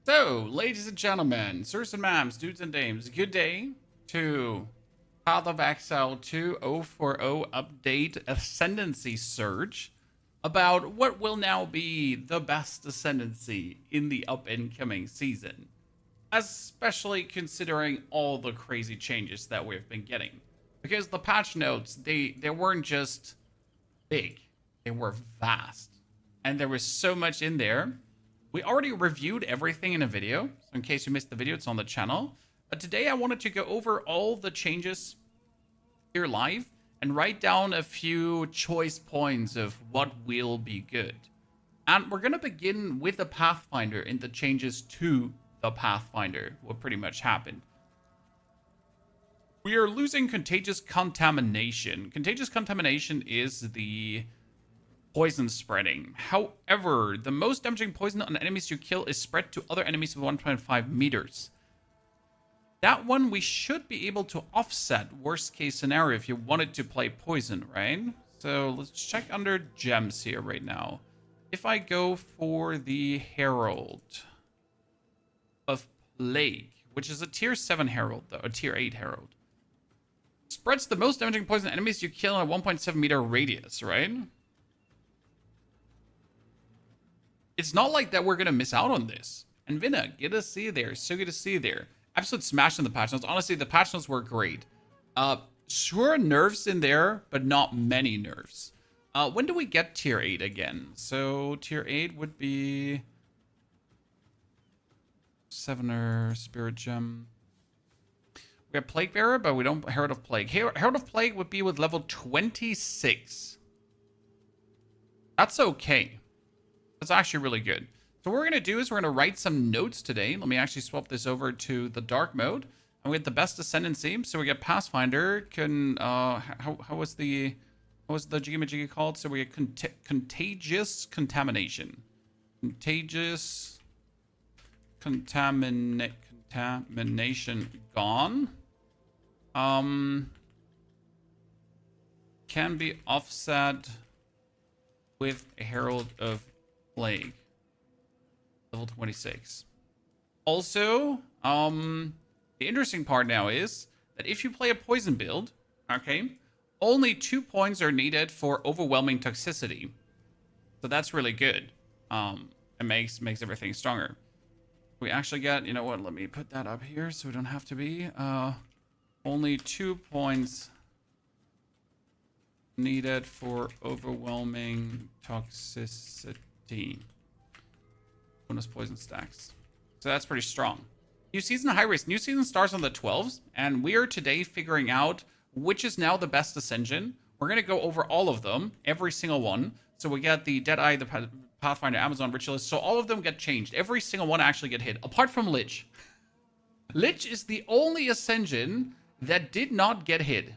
So, ladies and gentlemen, sirs and ma'ams, dudes and dames, good day to Path of Exile 2040 update Ascendancy Surge about what will now be the best Ascendancy in the up-and-coming season, especially considering all the crazy changes that we've been getting. Because the patch notes, they weren't just big, they were vast. And there was so much in there. We already reviewed everything in a video, so in case you missed the video, it's on the channel. But today I wanted to go over all the changes here live and write down a few choice points of what will be good. And we're going to begin with the Pathfinder and the changes to the Pathfinder, what pretty much happened. We are losing Contagious Contamination. Contagious Contamination is the poison spreading. However, the most damaging poison on enemies you kill is spread to other enemies of 1.5 meters. That one we should be able to offset worst case scenario if you wanted to play poison, right? So let's check under gems here right now. If I go for the Herald of Plague, which is a tier 7 Herald, though, a tier 8 Herald. Spreads the most damaging poison enemies you kill in a 1.7 meter radius, right? It's not like that we're going to miss out on this. And Vinna, good to see you there. So good to see you there. Absolute smash in the patch notes. Honestly, the patch notes were great. Sure, nerfs in there, but not many nerfs. When do we get tier 8 again? So tier 8 would be 7er Spirit Gem. We have Plague Bearer, but we don't Herald of Plague. Herald of Plague would be with level 26. That's okay. That's actually really good. So what we're going to do is we're going to write some notes today. Let me actually swap this over to the dark mode. And we get the best Ascendancy. So we get Pathfinder. How was the Jiggy called? So we get Contagious Contamination. Contagious Contamination gone. Can be offset with a Herald of Plague. Level 26. Also, the interesting part now is that if you play a poison build, okay, only 2 points are needed for overwhelming toxicity. So that's really good. It makes everything stronger. We actually got, you know what, let me put that up here so we don't have to be. Only 2 points needed for overwhelming toxicity. Bonus poison stacks. So that's pretty strong. New season high risk. New season starts on the 12th, and we are today figuring out which is now the best Ascension. We're going to go over all of them, every single one. So we got the Deadeye, the Pathfinder, Amazon, Ritualist. So all of them get changed. Every single one actually get hit, apart from Lich. Lich is the only Ascension that did not get hit.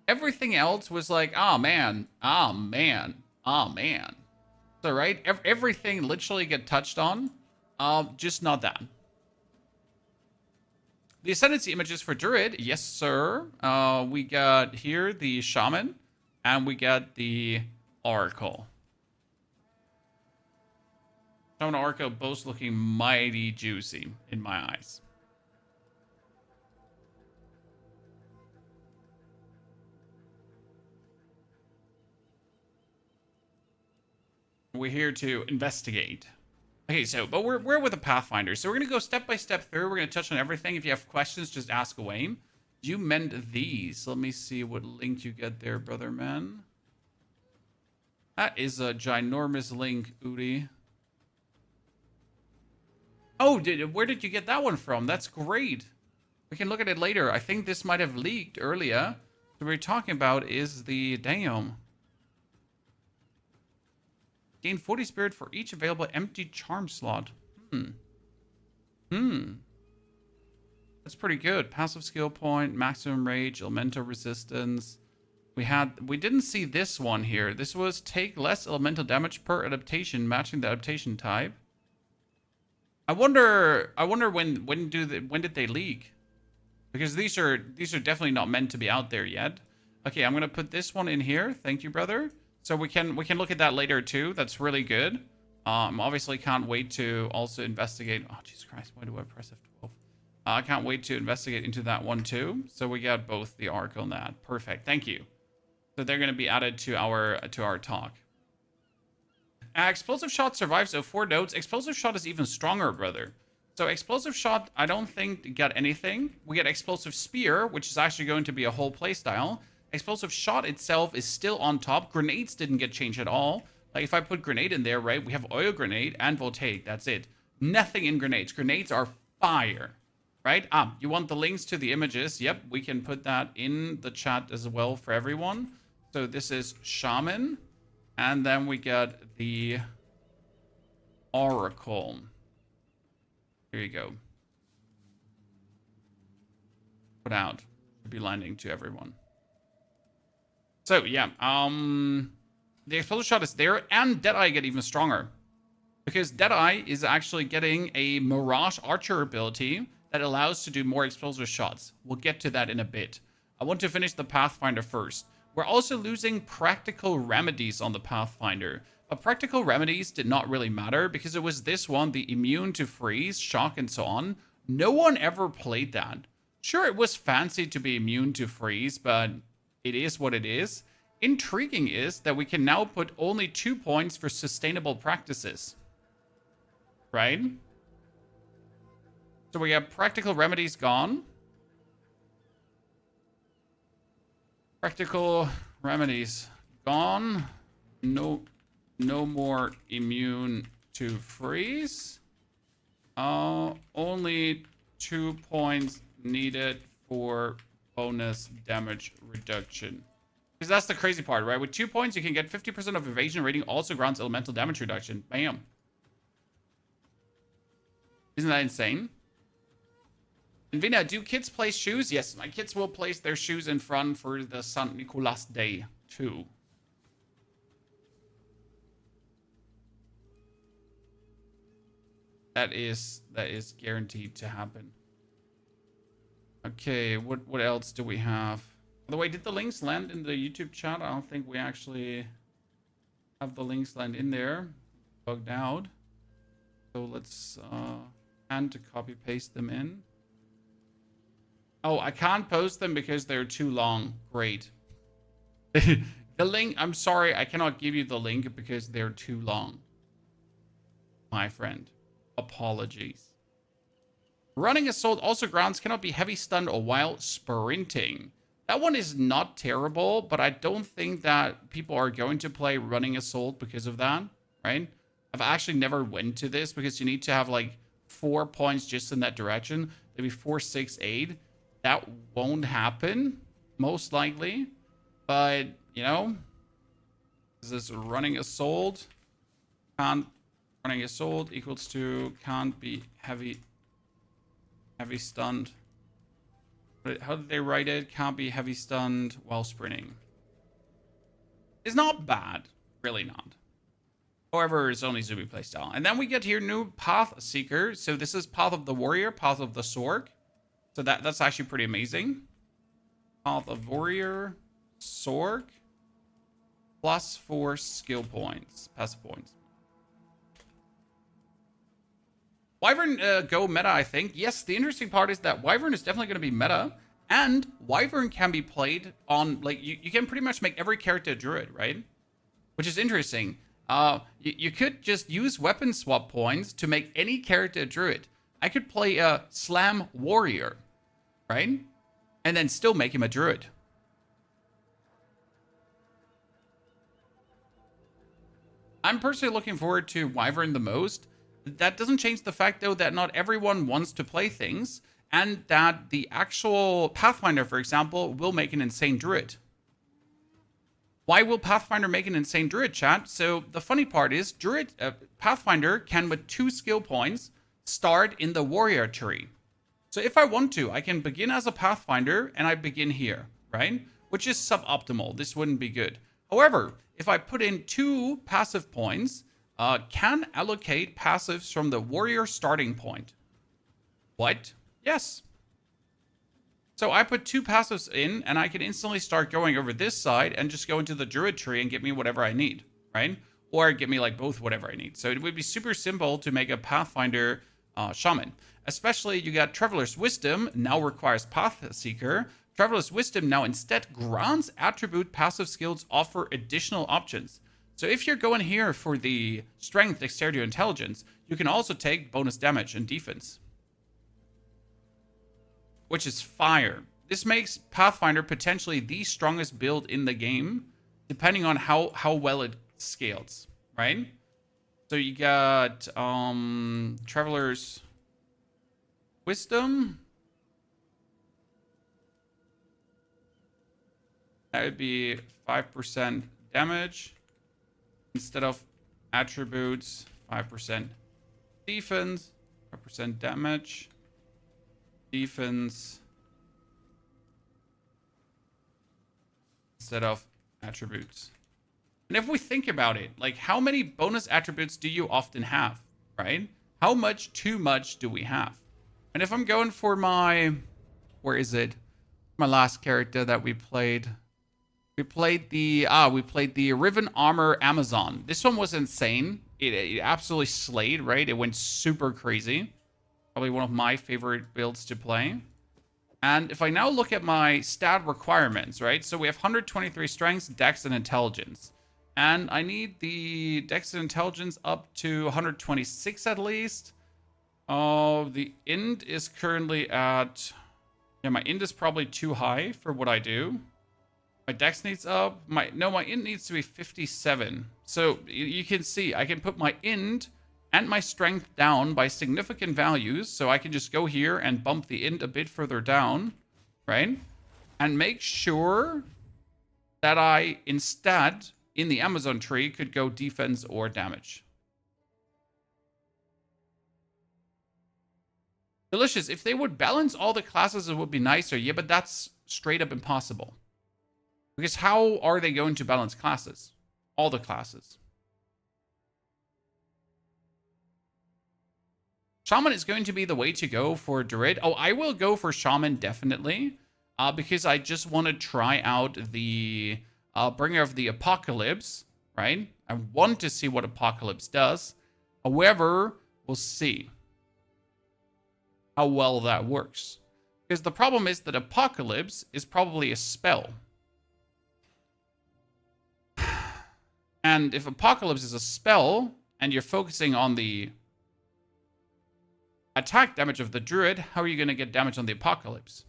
Everything else was like, oh man, oh man, oh man. So, right, everything literally get touched on, just not that. The Ascendancy images for Druid, yes, sir. We got here the Shaman, and we got the Oracle. Shaman and Oracle both looking mighty juicy in my eyes. We're here to investigate. Okay, so, but we're with a Pathfinder. So we're going to go step by step through. We're going to touch on everything. If you have questions, just ask away. You mend these. Let me see what link you get there, brother man. That is a ginormous link, Udi. Oh, where did you get that one from? That's great. We can look at it later. I think this might have leaked earlier. What we're talking about is the damn. Gain 40 spirit for each available empty charm slot. That's pretty good. Passive skill point, maximum rage, elemental resistance. We didn't see this one here. This was take less elemental damage per adaptation, matching the adaptation type. I wonder when did they leak? Because these are definitely not meant to be out there yet. Okay, I'm gonna put this one in here. Thank you, brother. So we can look at that later too. That's really good. Obviously can't wait to also investigate. Oh, Jesus Christ, why do I press F12? I can't wait to investigate into that one too. So we got both the arc on that. Perfect, thank you. So they're going to be added to our talk. Explosive Shot survives 04 nodes. Explosive Shot is even stronger, brother. So Explosive Shot, I don't think got anything. We get Explosive Spear, which is actually going to be a whole playstyle. Explosive Shot itself is still on top. Grenades didn't get changed at all. Like if I put grenade in there, right, we have oil grenade and voltaic. That's it. Nothing in grenades. Grenades are fire, right? You want the links to the images? Yep, we can put that in the chat as well for everyone. So this is Shaman. And then we got the Oracle. Here you go. Put out. Should be landing to everyone. So yeah, the Explosive Shot is there, and Deadeye get even stronger. Because Deadeye is actually getting a Mirage Archer ability that allows to do more explosive shots. We'll get to that in a bit. I want to finish the Pathfinder first. We're also losing Practical Remedies on the Pathfinder. But Practical Remedies did not really matter because it was this one, the immune to freeze, shock, and so on. No one ever played that. Sure, it was fancy to be immune to freeze, but it is what it is. Intriguing is that we can now put only 2 points for sustainable practices. Right? So we have Practical Remedies gone. Practical Remedies gone. No more immune to freeze. Only 2 points needed for bonus damage reduction. Because that's the crazy part, right? With 2 points, you can get 50% of evasion rating, also grants elemental damage reduction. Bam. Isn't that insane? And Vina, do kids place shoes? Yes, my kids will place their shoes in front for the St. Nicholas Day, too. That is guaranteed to happen. Okay, what else do we have? By the way, did the links land in the YouTube chat? I don't think we actually have the links land in there. Bugged out. So let's and to copy paste them in. Oh, I can't post them because they're too long. Great. The link, I'm sorry, I cannot give you the link because they're too long. My friend. Apologies. Running Assault also grounds cannot be heavy stunned or while sprinting. That one is not terrible, but I don't think that people are going to play Running Assault because of that, right? I've actually never went to this because you need to have like 4 points just in that direction. Maybe 4, 6, 8. That won't happen, most likely. But, you know, this is Running Assault. Running Assault equals to can't be heavy stunned. How did they write it? Can't be heavy stunned while sprinting. It's not bad. Really not. However, it's only Zubi playstyle. And then we get here new Path Seeker. So this is Path of the Warrior, Path of the Sorg. So that's actually pretty amazing. Path of Warrior, Sorg, plus 4 skill points, passive points. Wyvern go meta, I think. Yes, the interesting part is that Wyvern is definitely going to be meta. And Wyvern can be played on, like, you can pretty much make every character a Druid, right? Which is interesting. You could just use weapon swap points to make any character a Druid. I could play a Slam Warrior, right? And then still make him a Druid. I'm personally looking forward to Wyvern the most. That doesn't change the fact, though, that not everyone wants to play things, and that the actual Pathfinder, for example, will make an insane Druid. Why will Pathfinder make an insane Druid, chat? So the funny part is, Pathfinder can, with 2 skill points, start in the Warrior tree. So if I want to, I can begin as a Pathfinder, and I begin here, right? Which is suboptimal. This wouldn't be good. However, if I put in 2 passive points, can allocate passives from the Warrior starting point. What? Yes. So I put 2 passives in, and I can instantly start going over this side and just go into the Druid tree and get me whatever I need, right? or give me like both, whatever I need. So it would be super simple to make a Pathfinder Shaman. Especially you got Traveler's Wisdom, now requires Path Seeker. Traveler's Wisdom now instead grants attribute passive skills offer additional options. So if you're going here for the Strength, Dexterity, or Intelligence, you can also take bonus damage and defense, which is fire. This makes Pathfinder potentially the strongest build in the game, depending on how well it scales, right? So you got Traveler's Wisdom. That would be 5% damage. Instead of attributes, 5% defense, 5% damage, defense, instead of attributes. And if we think about it, like how many bonus attributes do you often have, right? How much too much do we have? And if I'm going for my, where is it? My last character that we played. We played the Riven Armor Amazon. This one was insane. It absolutely slayed, right? It went super crazy. Probably one of my favorite builds to play. And if I now look at my stat requirements, right? So we have 123 strengths, dex, and intelligence. And I need the dex and intelligence up to 126 at least. The int is currently at... Yeah, my int is probably too high for what I do. My dex needs up. My int needs to be 57. So you can see I can put my int and my strength down by significant values. So I can just go here and bump the int a bit further down, right? And make sure that I instead, in the Amazon tree, could go defense or damage. Delicious. If they would balance all the classes, it would be nicer. Yeah, but that's straight up impossible. Because how are they going to balance classes? All the classes. Shaman is going to be the way to go for Druid. Oh, I will go for Shaman, definitely. Because I just want to try out the Bringer of the Apocalypse, right? I want to see what Apocalypse does. However, we'll see how well that works. Because the problem is that Apocalypse is probably a spell. And if Apocalypse is a spell, and you're focusing on the attack damage of the Druid, how are you going to get damage on the Apocalypse?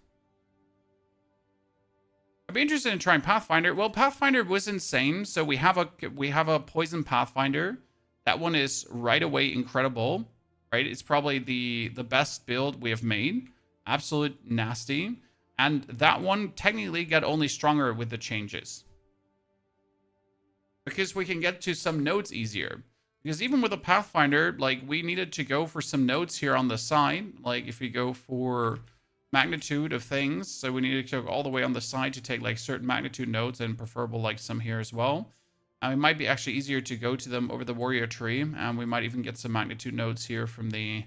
I'd be interested in trying Pathfinder. Well, Pathfinder was insane, so we have a Poison Pathfinder. That one is right away incredible, right? It's probably the best build we have made. Absolute nasty. And that one technically got only stronger with the changes. Because we can get to some nodes easier. Because even with a Pathfinder, like, we needed to go for some nodes here on the side. Like, if we go for magnitude of things, so we needed to go all the way on the side to take, like, certain magnitude nodes, and preferable, like, some here as well. And it might be actually easier to go to them over the warrior tree, and we might even get some magnitude nodes here from the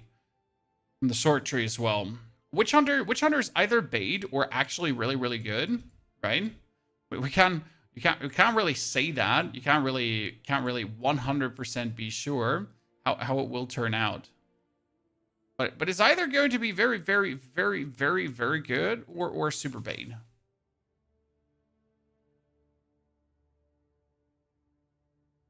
sword tree as well. Witch Hunter is either bait or actually really, really good, right? We can't really say that. You can't really 100% be sure how it will turn out. But it's either going to be very, very, very, very, very good or super bait.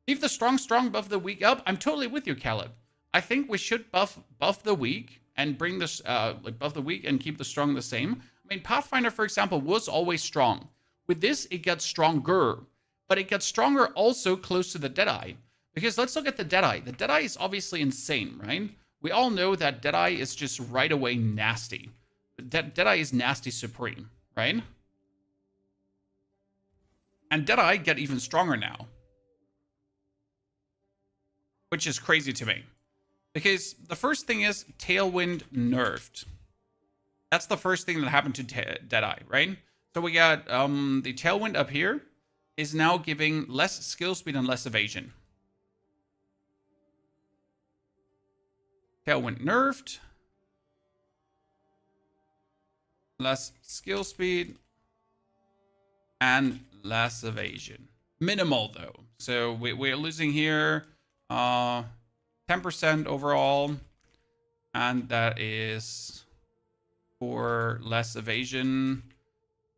Leave the strong buff of the week up. I'm totally with you, Caleb. I think we should buff the weak and bring this buff the weak and keep the strong the same. I mean, Pathfinder, for example, was always strong. With this, it gets stronger, but it gets stronger also close to the Deadeye. Because let's look at the Deadeye. The Deadeye is obviously insane, right? We all know that Deadeye is just right away nasty. Deadeye is nasty supreme, right? And Deadeye get even stronger now. Which is crazy to me. Because the first thing is Tailwind nerfed. That's the first thing that happened to Deadeye, right? So we got the Tailwind up here is now giving less skill speed and less evasion. Tailwind nerfed. Less skill speed and less evasion. Minimal though. So we're losing here 10% overall. And that is for less evasion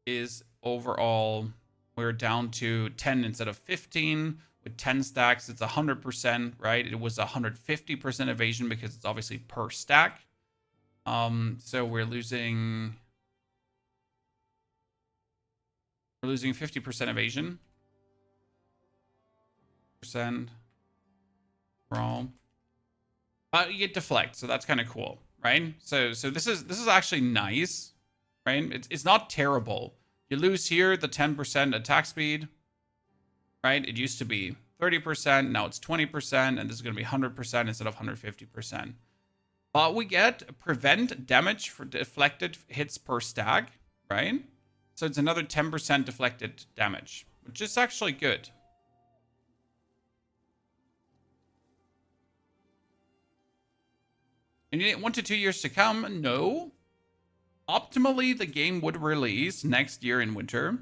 is overall, we're down to 10 instead of 15. With 10 stacks, it's 100%, right? It was 150% evasion because it's obviously per stack. So we're losing 50% evasion. Percent overall. But you get deflect, so that's kind of cool, right? So this is actually nice, right? It's not terrible. You lose here the 10% attack speed, right? It used to be 30%, now it's 20%, and this is going to be 100% instead of 150%. But we get prevent damage for deflected hits per stack, right? So it's another 10% deflected damage, which is actually good. In 1 to 2 years to come, no. Optimally, the game would release next year in winter.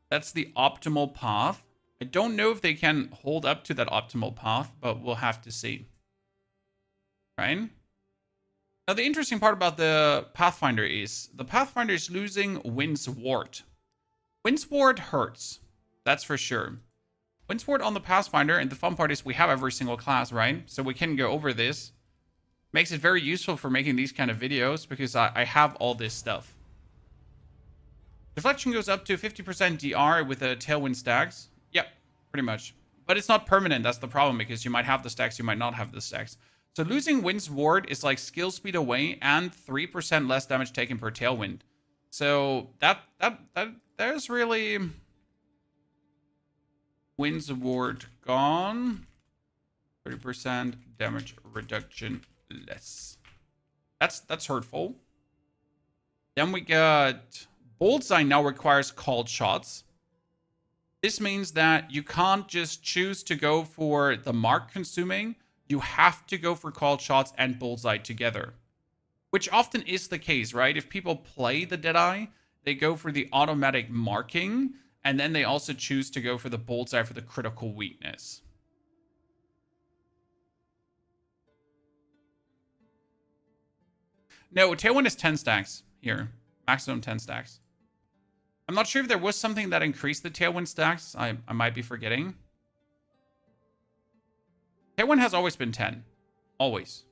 That's the optimal path. I don't know if they can hold up to that optimal path, but we'll have to see. Right? Now, the interesting part about the Pathfinder is the Pathfinder is losing Windsward. Windsward hurts. That's for sure. Windsward on the Pathfinder, and the fun part is we have every single class, right? So we can go over this. Makes it very useful for making these kind of videos because I have all this stuff. Deflection goes up to 50% DR with the tailwind stacks. Yep, pretty much. But it's not permanent. That's the problem because you might have the stacks, you might not have the stacks. So losing Wind's Ward is like skill speed away and 3% less damage taken per tailwind. So there's really Wind's Ward gone. 30% damage reduction less. That's hurtful. Then we got Bullseye now requires called shots. This means that you can't just choose to go for the mark consuming. You have to go for called shots and Bullseye together. Which often is the case, right? If people play the Deadeye, they go for the automatic marking, and then they also choose to go for the Bullseye for the critical weakness. No, Tailwind is 10 stacks here. Maximum 10 stacks. I'm not sure if there was something that increased the Tailwind stacks. I might be forgetting. Tailwind has always been 10. Always.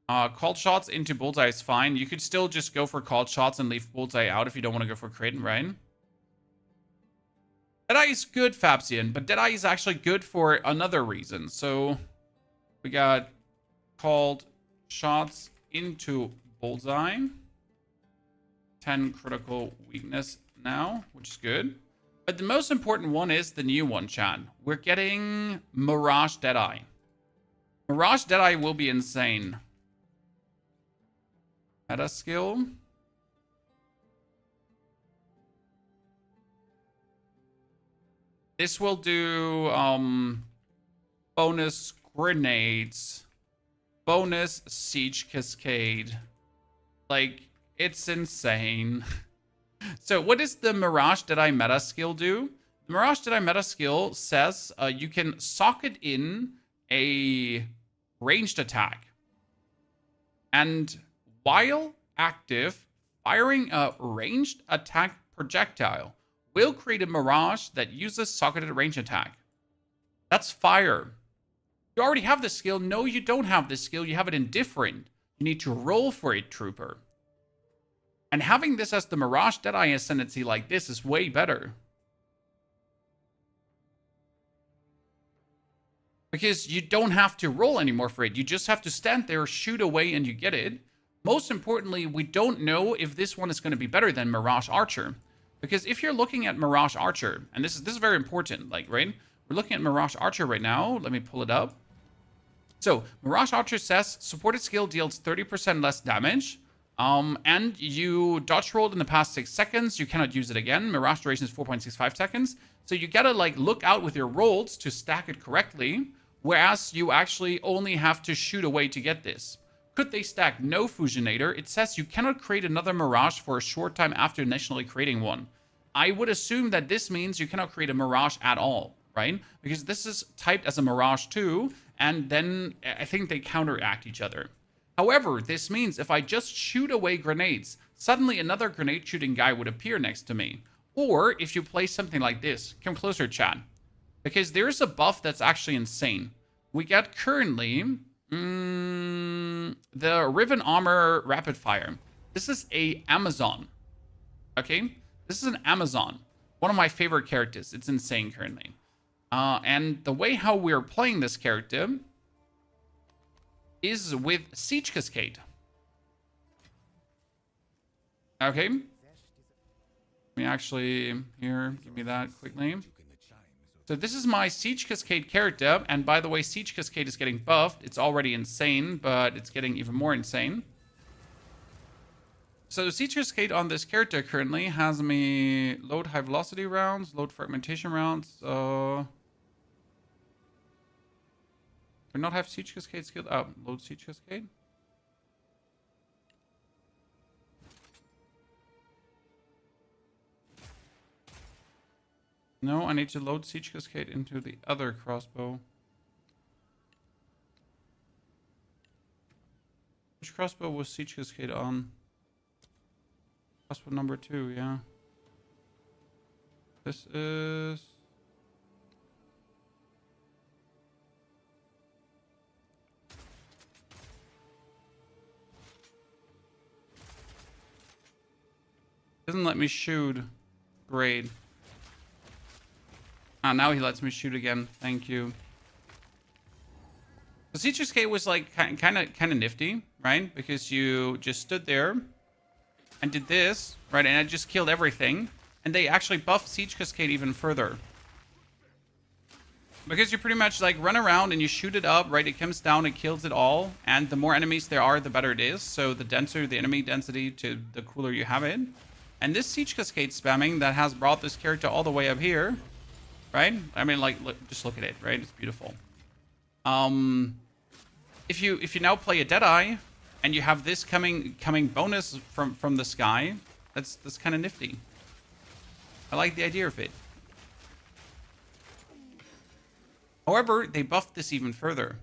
Called shots into Bullseye is fine. You could still just go for called shots and leave Bullseye out if you don't want to go for crit and rain. Deadeye is good, Fabsian, but Deadeye is actually good for another reason. So we got called shots into Bullseye. 10 critical weakness now, which is good. But the most important one is the new one, chat. We're getting Mirage Deadeye. Mirage Deadeye will be insane. Meta skill. This will do bonus grenades, bonus siege cascade. Like, it's insane. So what does the Mirage Deadeye meta skill do? The Mirage Deadeye meta skill says you can socket in a ranged attack. And while active, firing a ranged attack projectile will create a Mirage that uses socketed range attack. That's fire. You already have this skill. No, you don't have this skill. You have it in different. You need to roll for it, Trooper. And having this as the Mirage Deadeye Ascendancy like this is way better. Because you don't have to roll anymore for it. You just have to stand there, shoot away, and you get it. Most importantly, we don't know if this one is going to be better than Mirage Archer. Because if you're looking at Mirage Archer, and this is very important, like, right? We're looking at Mirage Archer right now. Let me pull it up. So, Mirage Archer says, supported skill deals 30% less damage. And you dodge rolled in the past 6 seconds. You cannot use it again. Mirage duration is 4.65 seconds. So you gotta, like, look out with your rolls to stack it correctly. Whereas you actually only have to shoot away to get this. Could they stack no Fusionator? It says you cannot create another Mirage for a short time after initially creating one. I would assume that this means you cannot create a Mirage at all, right? Because this is typed as a Mirage too, and then I think they counteract each other. However, this means if I just shoot away grenades, suddenly another grenade shooting guy would appear next to me. Or if you play something like this, come closer, chat. Because there's a buff that's actually insane. We get currently the Riven Armor Rapid Fire. This is a Amazon. Okay? This is an Amazon. One of my favorite characters. It's insane currently. And the way how we're playing this character is with Siege Cascade. Okay. Let me actually, here, give me that quickly. So this is my Siege Cascade character, and by the way, Siege Cascade is getting buffed. It's already insane, but it's getting even more insane. So Siege Cascade on this character currently has me load high velocity rounds, load fragmentation rounds. Do not have Siege Cascade skilled? Oh, load Siege Cascade. No, I need to load Siege Cascade into the other crossbow. Which crossbow was Siege Cascade on? Crossbow number 2, yeah. This is... Doesn't let me shoot. Great. Ah, now he lets me shoot again. Thank you. The Siege Cascade was like kind of nifty, right? Because you just stood there and did this, right? And I just killed everything. And they actually buffed Siege Cascade even further. Because you pretty much like run around and you shoot it up, right? It comes down, it kills it all. And the more enemies there are, the better it is. So the denser the enemy density, to the cooler you have it. And this Siege Cascade spamming that has brought this character all the way up here, right? I mean, like, look, just look at it, right? It's beautiful. If you now play a Deadeye and you have this coming bonus from the sky, that's kind of nifty. I like the idea of it. However, they buffed this even further.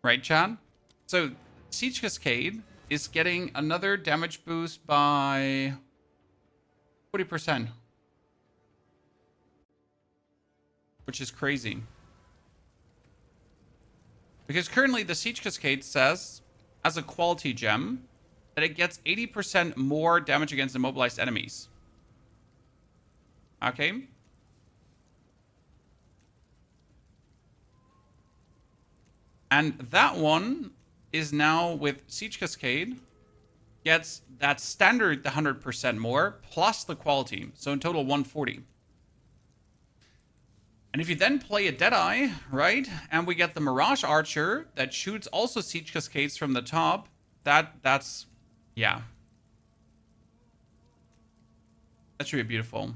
Right, Chad? So, Siege Cascade is getting another damage boost by 40%. Which is crazy. Because currently the Siege Cascade says, as a quality gem, that it gets 80% more damage against immobilized enemies. Okay? And that one is now with Siege Cascade, gets that standard the 100% more, plus the quality. So in total 140. And if you then play a Deadeye, right, and we get the Mirage Archer that shoots also Siege Cascades from the top, that's, yeah. That should be beautiful.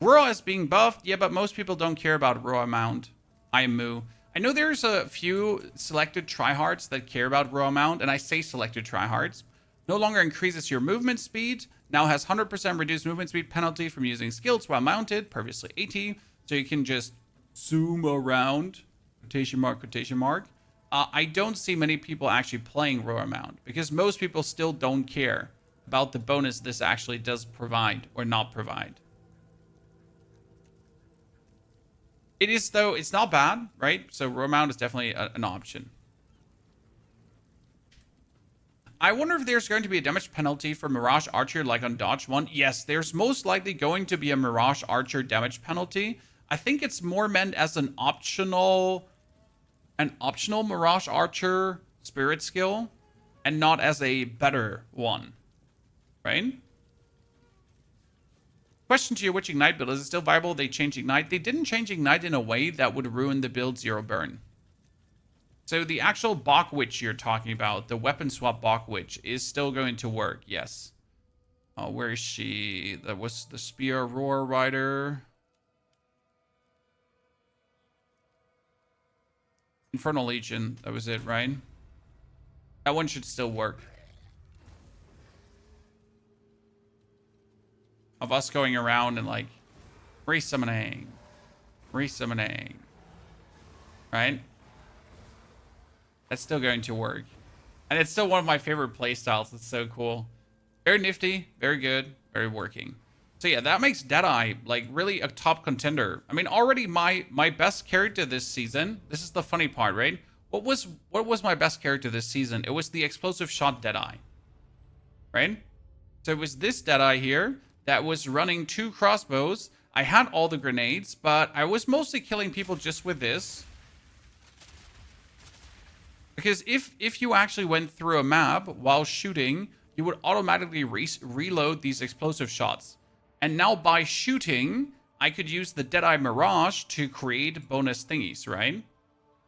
Roa is being buffed, yeah, but most people don't care about Roa Mount. I am Moo. I know there's a few selected tryhards that care about Roa Mount, and I say selected tryhards. No longer increases your movement speed. Now has 100% reduced movement speed penalty from using skills while mounted, previously 80. So you can just zoom around, quotation mark, quotation mark. I don't see many people actually playing Roar Mount because most people still don't care about the bonus this actually does provide or not provide. It is, though, it's not bad, right? So Roar Mount is definitely an option. I wonder if there's going to be a damage penalty for Mirage Archer like on Dodge 1. Yes, there's most likely going to be a Mirage Archer damage penalty. I think it's more meant as an optional Mirage Archer spirit skill and not as a better one, right? Question to you, which Ignite build? Is it still viable? They changed Ignite. They didn't change Ignite in a way that would ruin the build 0 burn. So the actual Bach Witch you're talking about, the weapon swap Bach Witch, is still going to work, yes. Where is she? That was the Spear Roar Rider. Infernal Legion. That was it, right? That one should still work. Of us going around and like resummoning. Right? That's still going to work. And it's still one of my favorite playstyles. It's so cool. Very nifty, very good, very working. So yeah, that makes Deadeye like really a top contender. I mean, already my best character this season. This is the funny part, right? What was my best character this season? It was the explosive shot Deadeye. Right? So it was this Deadeye here that was running 2 crossbows. I had all the grenades, but I was mostly killing people just with this. Because if you actually went through a map while shooting, you would automatically reload these explosive shots. And now by shooting, I could use the Deadeye Mirage to create bonus thingies, right?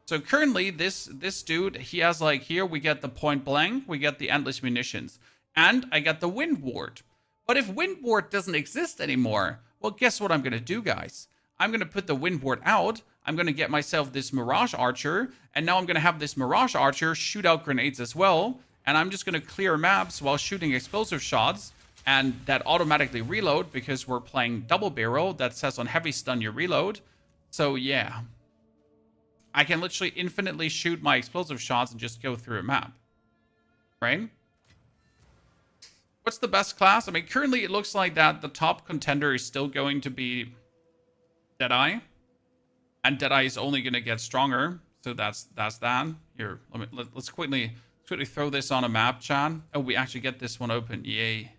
So currently, this dude, he has like, here we get the point blank, we get the endless munitions, and I get the wind ward. But if wind ward doesn't exist anymore, well, guess what I'm going to do, guys? I'm going to put the wind ward out. I'm going to get myself this Mirage Archer, and now I'm going to have this Mirage Archer shoot out grenades as well, and I'm just going to clear maps while shooting explosive shots, and that automatically reload because we're playing double barrel that says on heavy stun you reload. So yeah, I can literally infinitely shoot my explosive shots and just go through a map, right? What's the best class? I mean, currently it looks like that the top contender is still going to be Deadeye. And Deadeye is only going to get stronger. So that's that. Here, let's quickly throw this on a map, chat. Oh, we actually get this one open. Yay.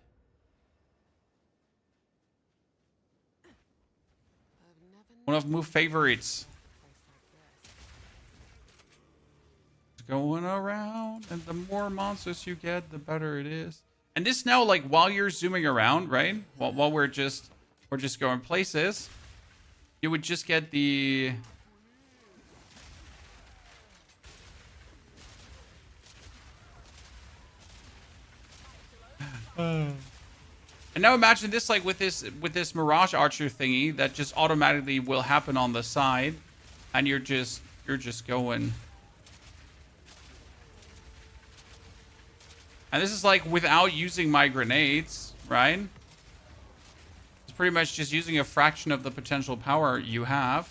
One of my favorites. It's going around, and the more monsters you get, the better it is. And this now, like, while you're zooming around, right? While we're just going places, you would just get the... And now imagine this, like, with this Mirage Archer thingy that just automatically will happen on the side, and you're just going. And this is like without using my grenades, right? It's pretty much just using a fraction of the potential power you have.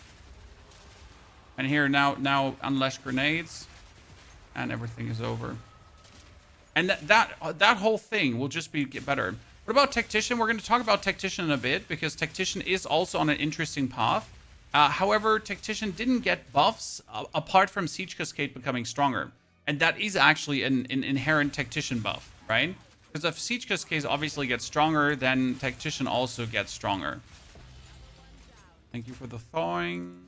And here now unleash grenades, and everything is over. And that whole thing will just get better. What about Tactician? We're going to talk about Tactician in a bit, because Tactician is also on an interesting path. However, Tactician didn't get buffs apart from Siege Cascade becoming stronger. And that is actually an inherent Tactician buff, right? Because if Siege Cascade obviously gets stronger, then Tactician also gets stronger. Thank you for the thawing.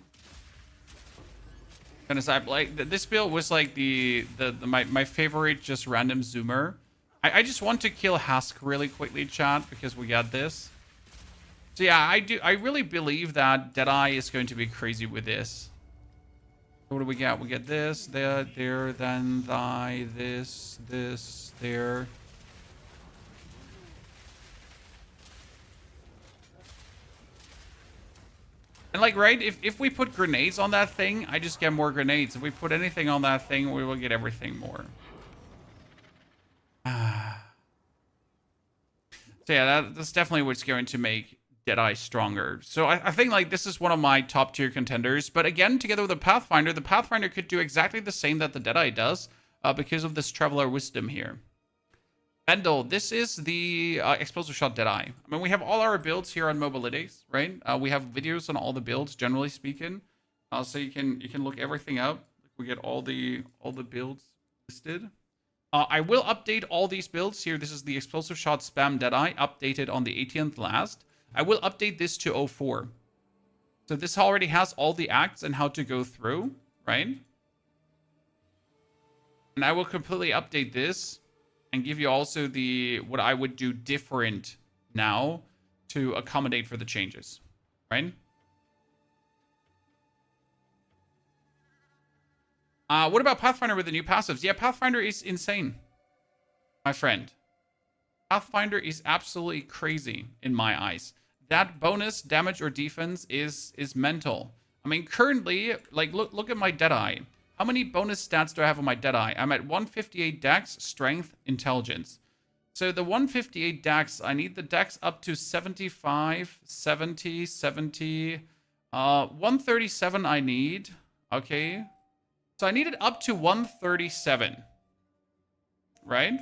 Goodness, like this build was like my favorite just random zoomer. I just want to kill Husk really quickly, chat, because we got this. So yeah, I really believe that Deadeye is going to be crazy with this. What do we get? We get this, there, then thy, this, there. And like, right, if we put grenades on that thing, I just get more grenades. If we put anything on that thing, we will get everything more. So yeah, that's definitely what's going to make Deadeye stronger. So I think like this is one of my top tier contenders. But again, together with the Pathfinder could do exactly the same that the Deadeye does because of this Traveler Wisdom here. Bendel, this is the Explosive Shot Deadeye. I mean, we have all our builds here on Mobalytics, right? We have videos on all the builds, generally speaking. So you can look everything up. We get all the builds listed. I will update all these builds here. This is the Explosive Shot Spam Deadeye, updated on the 18th last. I will update this to 04. So this already has all the acts and how to go through, right? And I will completely update this and give you also what I would do different now to accommodate for the changes, right? What about Pathfinder with the new passives? Yeah, Pathfinder is insane, my friend. Pathfinder is absolutely crazy in my eyes. That bonus damage or defense is mental. I mean, currently, like, look at my Deadeye. How many bonus stats do I have on my Deadeye? I'm at 158 dex, strength, intelligence. So the 158 dex, I need the dex up to 75, 70, 70. 137 I need. Okay. So I need it up to 137. Right?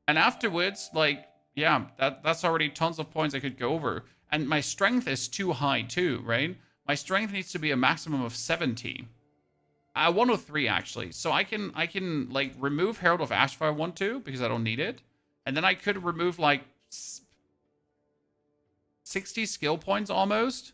And afterwards, like, yeah, that's already tons of points I could go over. And my strength is too high too, right? My strength needs to be a maximum of 70. 103 actually. So I can like remove Herald of Ash if I want to, because I don't need it. And then I could remove like 60 skill points almost.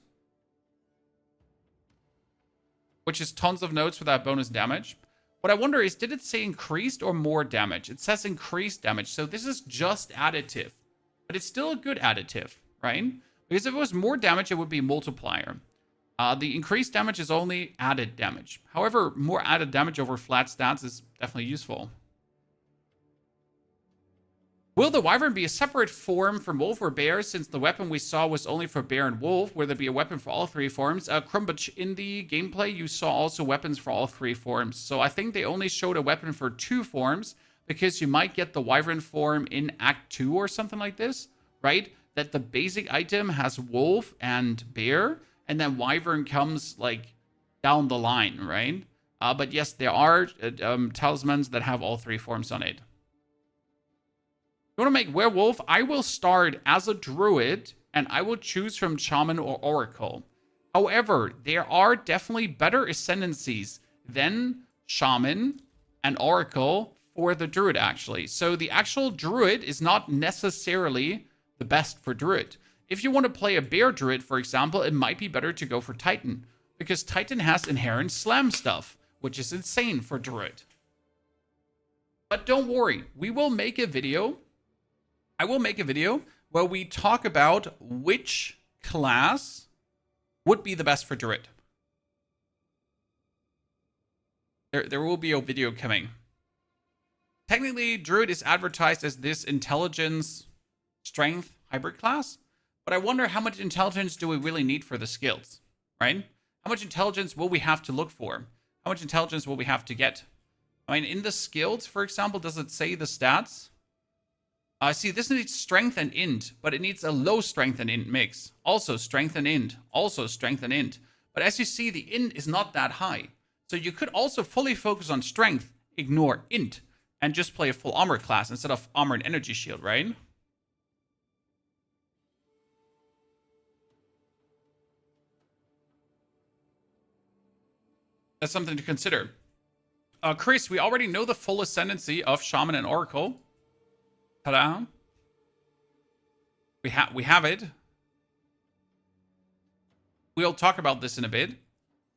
Which is tons of notes for that bonus damage. What I wonder is, did it say increased or more damage? It says increased damage. So this is just additive. But it's still a good additive, right? Because if it was more damage, it would be multiplier. The increased damage is only added damage. However, more added damage over flat stats is definitely useful. Will the Wyvern be a separate form from Wolf or Bear, since the weapon we saw was only for Bear and Wolf? Will there be a weapon for all three forms? Krumbach, in the gameplay, you saw also weapons for all three forms. So I think they only showed a weapon for 2 forms, because you might get the Wyvern form in Act 2 or something like this, right? That the basic item has Wolf and Bear, and then Wyvern comes, like, down the line, right? But yes, there are talismans that have all 3 forms on it. You want to make Werewolf? I will start as a Druid, and I will choose from Shaman or Oracle. However, there are definitely better Ascendancies than Shaman and Oracle for the Druid, actually. So the actual Druid is not necessarily the best for Druid. If you want to play a Bear Druid, for example, it might be better to go for Titan, because Titan has inherent slam stuff, which is insane for Druid. But don't worry, we will make a video. I will make a video where we talk about which class would be the best for Druid. There will be a video coming. Technically, Druid is advertised as this intelligence, strength hybrid class, but I wonder how much intelligence do we really need for the skills, right? How much intelligence will we have to look for? How much intelligence will we have to get? I mean, in the skills, for example, does it say the stats? See, this needs strength and int, but it needs a low strength and int mix. Also strength and int. Also strength and int. But as you see, the int is not that high. So you could also fully focus on strength, ignore int, and just play a full armor class instead of armor and energy shield, right? That's something to consider. Chris, we already know the full ascendancy of Shaman and Oracle. Ta-da. We have it. We'll talk about this in a bit.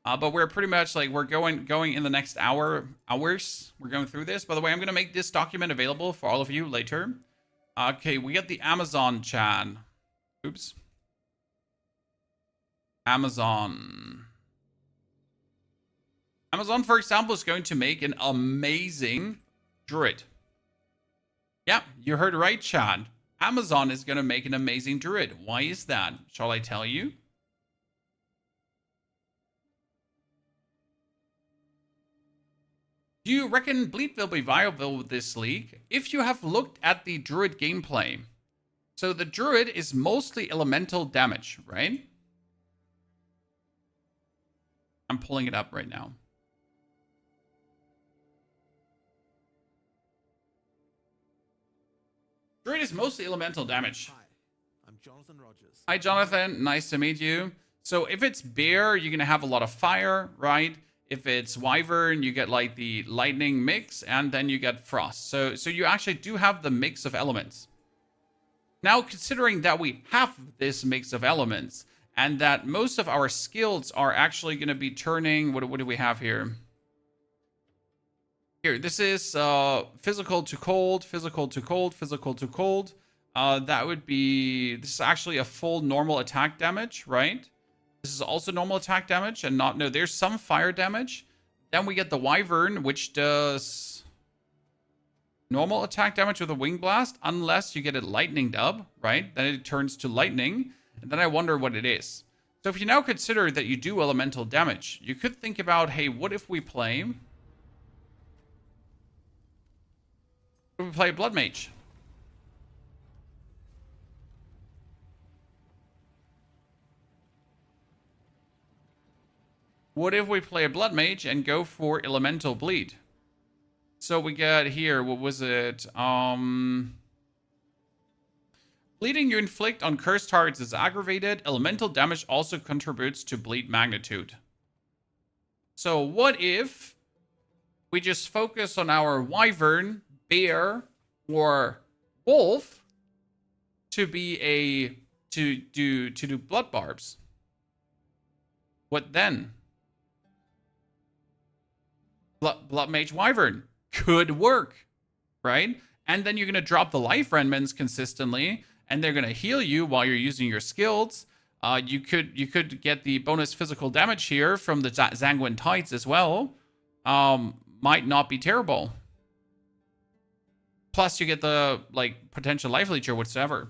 But we're pretty much like, we're going in the next hours. We're going through this. By the way, I'm going to make this document available for all of you later. Okay, we got the Amazon chat. Oops. Amazon, for example, is going to make an amazing Druid. Yeah, you heard right, Chad. Amazon is going to make an amazing Druid. Why is that? Shall I tell you? Do you reckon Bleed will be viable with this league? If you have looked at the Druid gameplay. So the Druid is mostly elemental damage, right? I'm pulling it up right now. Druid is mostly elemental damage. Hi, I'm Jonathan Rogers. Hi, Jonathan. Nice to meet you. So if it's Bear, you're going to have a lot of fire, right? If it's Wyvern, you get like the lightning mix, and then you get frost. So you actually do have the mix of elements. Now, considering that we have this mix of elements, and that most of our skills are actually going to be turning... What do we have here? Here, this is physical to cold, physical to cold, physical to cold. That would be... This is actually a full normal attack damage, right? This is also normal attack damage, and not... No, there's some fire damage. Then we get the Wyvern, which does normal attack damage with a Wing Blast, unless you get it lightninged up, right? Then it turns to lightning, and then I wonder what it is. So if you now consider that you do elemental damage, you could think about, hey, what if we play... We play Blood Mage. What if we play a Blood Mage and go for Elemental Bleed? So we got here, what was it? Bleeding you inflict on cursed targets is aggravated. Elemental damage also contributes to bleed magnitude. So what if we just focus on our Wyvern, Bear, or Wolf to be to do blood barbs? What then? Blood Mage Wyvern could work, right? And then you're gonna drop the life remnants consistently, and they're gonna heal you while you're using your skills. You could get the bonus physical damage here from the Sanguine Tides as well. Might not be terrible. Plus, you get the potential life leech or whatsoever.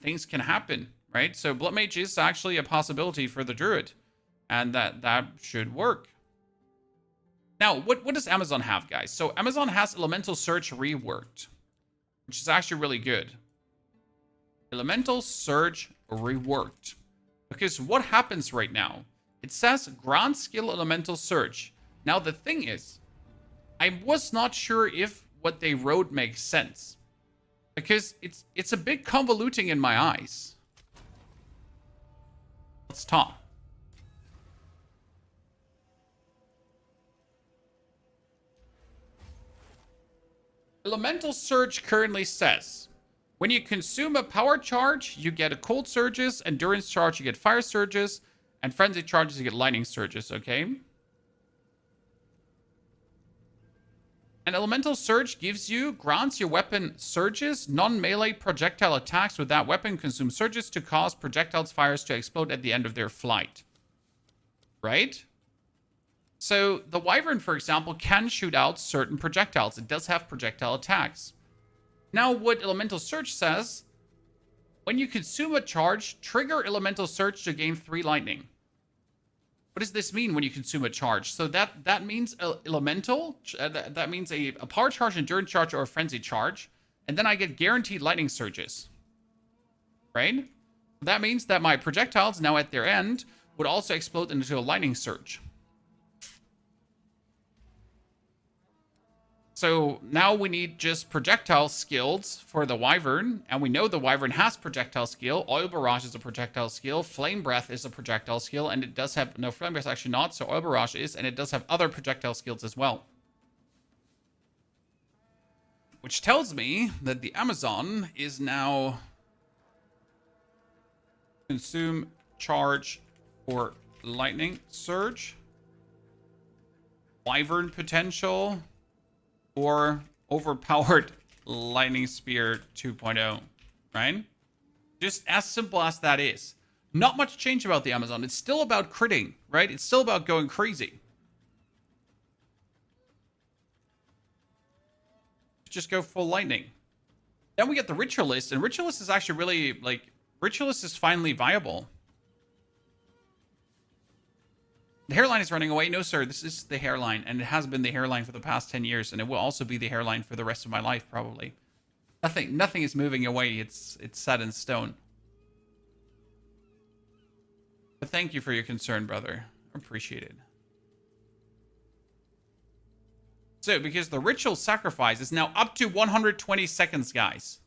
Things can happen, right? So Blood Mage is actually a possibility for the Druid, and that should work. Now, what does Amazon have, guys? So Amazon has Elemental Surge reworked, which is actually really good. Elemental Surge reworked. Because what happens right now? It says grant skill Elemental Surge. Now, the thing is, I was not sure if what they wrote makes sense. Because it's a bit convoluting in my eyes. Let's talk. Elemental Surge currently says, when you consume a power charge, you get a cold surges, endurance charge, you get fire surges, and frenzy charges, you get lightning surges, okay? An Elemental Surge grants your weapon surges, non-melee projectile attacks with that weapon consume surges to cause projectiles fires to explode at the end of their flight. Right? So the Wyvern, for example, can shoot out certain projectiles. It does have projectile attacks. Now, what Elemental Surge says, when you consume a charge, trigger Elemental Surge to gain 3 lightning. What does this mean when you consume a charge? So that means elemental. That means a power charge, endurance charge, or a frenzy charge. And then I get guaranteed lightning surges. Right? That means that my projectiles, now at their end, would also explode into a lightning surge. So now we need just projectile skills for the Wyvern, and we know the Wyvern has projectile skill. Oil Barrage is a projectile skill. Flame Breath is a projectile skill, and it does have... No, Flame Breath is actually not, so Oil Barrage is, and it does have other projectile skills as well. Which tells me that the Amazon is now... Consume charge for Lightning Surge. Wyvern potential... or overpowered Lightning Spear 2.0, right? Just as simple as that is. Not much change about the Amazon. It's still about critting, right? It's still about going crazy. Just go full lightning. Then we get the Ritualist, and Ritualist is actually really, Ritualist is finally viable. The hairline is running away. No, sir, this is the hairline, and it has been the hairline for the past 10 years, and it will also be the hairline for the rest of my life, probably. Nothing is moving away. It's set in stone. But thank you for your concern, brother. Appreciate it. So, because the ritual sacrifice is now up to 120 seconds, guys.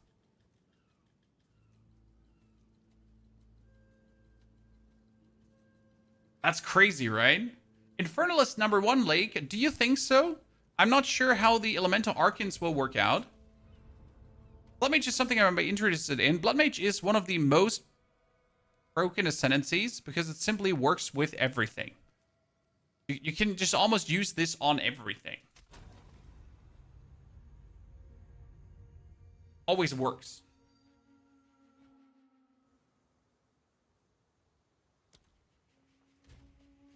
That's crazy, right? Infernalist #1, Lake. Do you think so? I'm not sure how the Elemental Arcans will work out. Blood Mage is something I'm interested in. Blood Mage is one of the most broken Ascendancies because it simply works with everything. You can just almost use this on everything. Always works.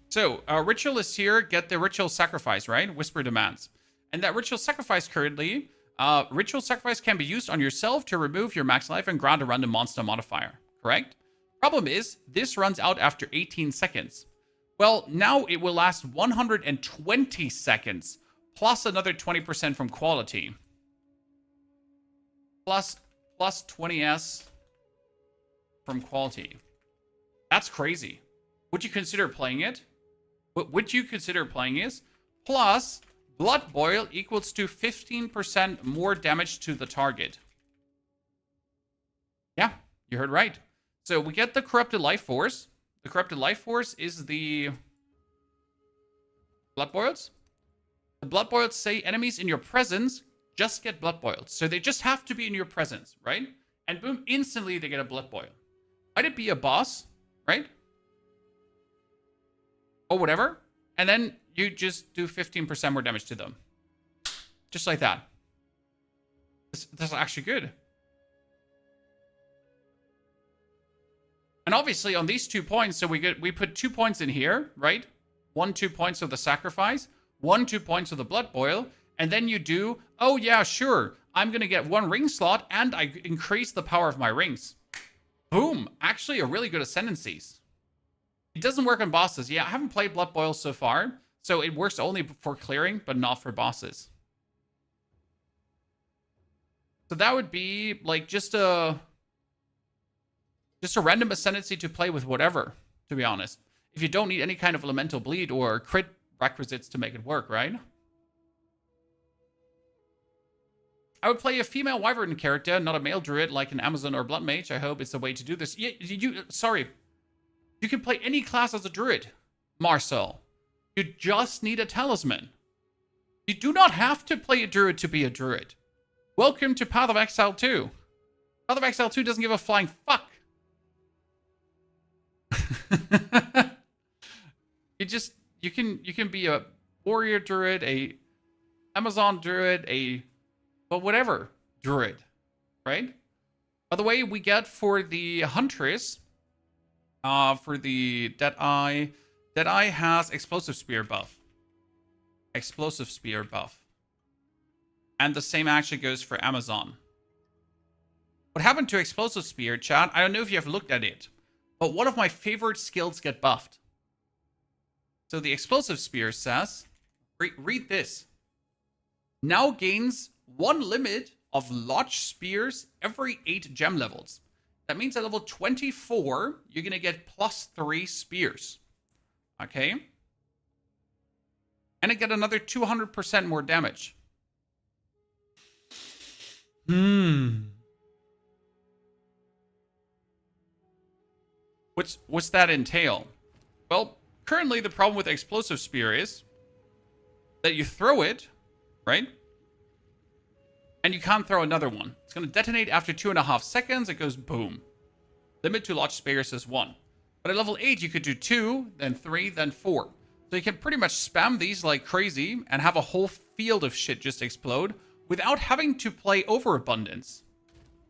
So, Ritualists here get the Ritual Sacrifice, right? Whisper Demands. And that Ritual Sacrifice currently, Ritual Sacrifice can be used on yourself to remove your max life and grant a random monster modifier, correct? Problem is, this runs out after 18 seconds. Well, now it will last 120 seconds, plus another 20% from quality. plus 20s from quality. That's crazy. Would you consider playing it? Would you consider playing it? Plus, Blood Boil equals to 15% more damage to the target. Yeah, you heard right. So we get the Corrupted Life Force. The Corrupted Life Force is the Blood Boils. The Blood Boils say enemies in your presence just get Blood Boiled. So they just have to be in your presence, right? And boom, instantly they get a Blood Boil. Might it be a boss, right? Or whatever. And then you just do 15% more damage to them. Just like that. That's actually good. And obviously on these 2 points, so we put 2 points in here, right? 2 points of the sacrifice, 2 points of the blood boil, and then you do, oh yeah, sure, I'm going to get 1 ring slot, and I increase the power of my rings. Boom. Actually a really good Ascendancies. It doesn't work on bosses. Yeah, I haven't played Blood Boil so far, so it works only for clearing, but not for bosses. So that would be like just a random Ascendancy to play with whatever, to be honest. If you don't need any kind of elemental bleed or crit requisites to make it work, right? I would play a female wyvern character, not a male druid like an Amazon or blood mage. I hope it's the way to do this. Yeah, sorry. You can play any class as a druid, Marcel. You just need a talisman. You do not have to play a druid to be a druid. Welcome to Path of Exile 2. Path of Exile 2 doesn't give a flying fuck. you can be a warrior druid, a Amazon druid, but whatever druid, right? By the way, we get for the Huntress, for the Deadeye has Explosive Spear buff. Explosive Spear buff. And the same actually goes for Amazon. What happened to Explosive Spear, chat? I don't know if you have looked at it, but one of my favorite skills get buffed. So the Explosive Spear says, read this. Now gains 1 limit of Lodge Spears every 8 gem levels. That means at level 24, you're going to get +3 spears. Okay? And it get another 200% more damage. What's that entail? Well, currently the problem with Explosive Spear is that you throw it, right? And you can't throw another one. It's going to detonate after 2.5 seconds. It goes boom. Limit to Lodge Spears is 1. But at level 8, you could do 2, then 3, then 4. So you can pretty much spam these like crazy and have a whole field of shit just explode without having to play Overabundance.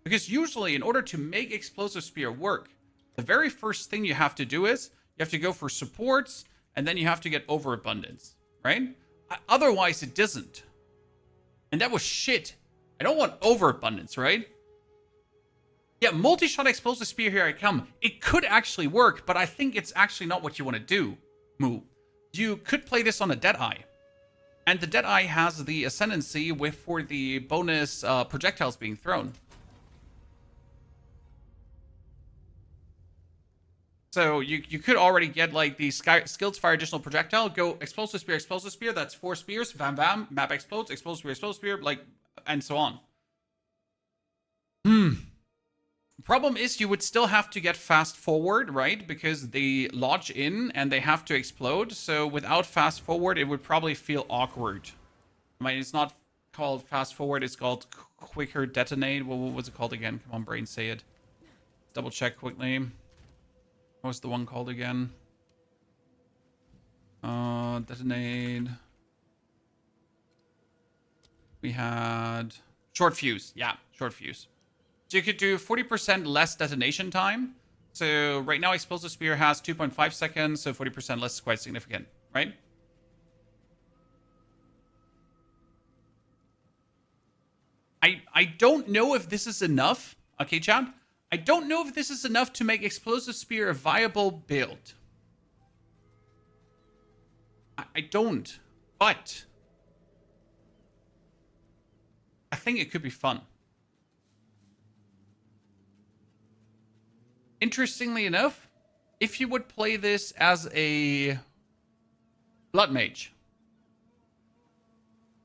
Because usually, in order to make Explosive Spear work, the very first thing you have to do is you have to go for supports, and then you have to get Overabundance, right? Otherwise, it doesn't. And that was shit. I don't want Overabundance, right? Yeah, multi-shot Explosive Spear, here I come. It could actually work, but I think it's actually not what you want to do, Moo. You could play this on a Deadeye. And the Deadeye has the Ascendancy for the bonus projectiles being thrown. So you could already get like the Skilled Fire additional projectile, go Explosive Spear, that's 4 spears, bam bam, map explodes, Explosive Spear, like, and so on. Problem is you would still have to get fast forward, right? Because they lodge in and they have to explode. So without fast forward, it would probably feel awkward. I mean, it's not called fast forward, it's called quicker detonate. What was it called again? Come on, brain, say it. Double check quickly. What was the one called again? Detonate. We had short fuse. Yeah, short fuse. So you could do 40% less detonation time. So right now Explosive Spear has 2.5 seconds, so 40% less is quite significant, right? I don't know if this is enough. Okay, chat? I don't know if this is enough to make Explosive Spear a viable build. I don't. But I think it could be fun. interestingly enough, if you would play this as a blood mage,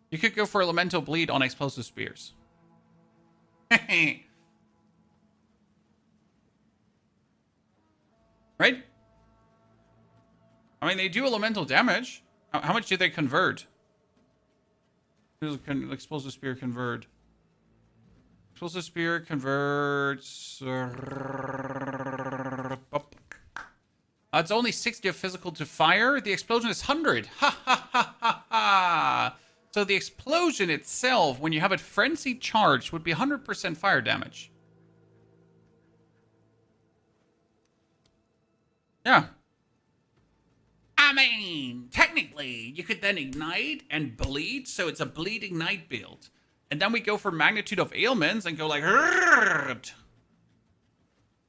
you could go for elemental bleed on explosive spears. Right? I mean, they do elemental damage. How much do they convert? Does explosive spear convert? Explosive spear converts. It's only 60 of physical to fire. The explosion is 100. Ha ha ha ha ha. So the explosion itself, when you have it frenzy charged, would be 100% fire damage. Yeah. I mean, technically, you could then ignite and bleed, so it's a bleed ignite build. And then we go for magnitude of ailments and go like... Rrrr.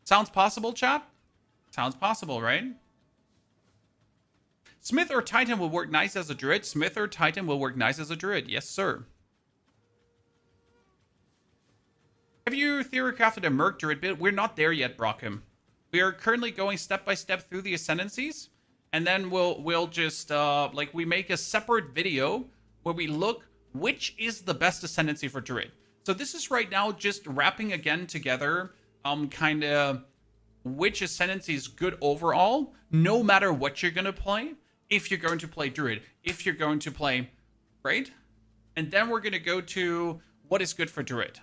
Sounds possible, chat? Sounds possible, right? Smith or Titan will work nice as a druid. Smith or Titan will work nice as a druid. Yes, sir. Have you theorycrafted a Merc druid build? We're not there yet, Brockham. We are currently going step by step through the Ascendancies. And then we'll just, like, we make a separate video where we look which is the best Ascendancy for druid. So this is right now just wrapping again together, kind of which Ascendancy is good overall, no matter what you're going to play. If you're going to play druid, if you're going to play, right? And then we're going to go to what is good for druid.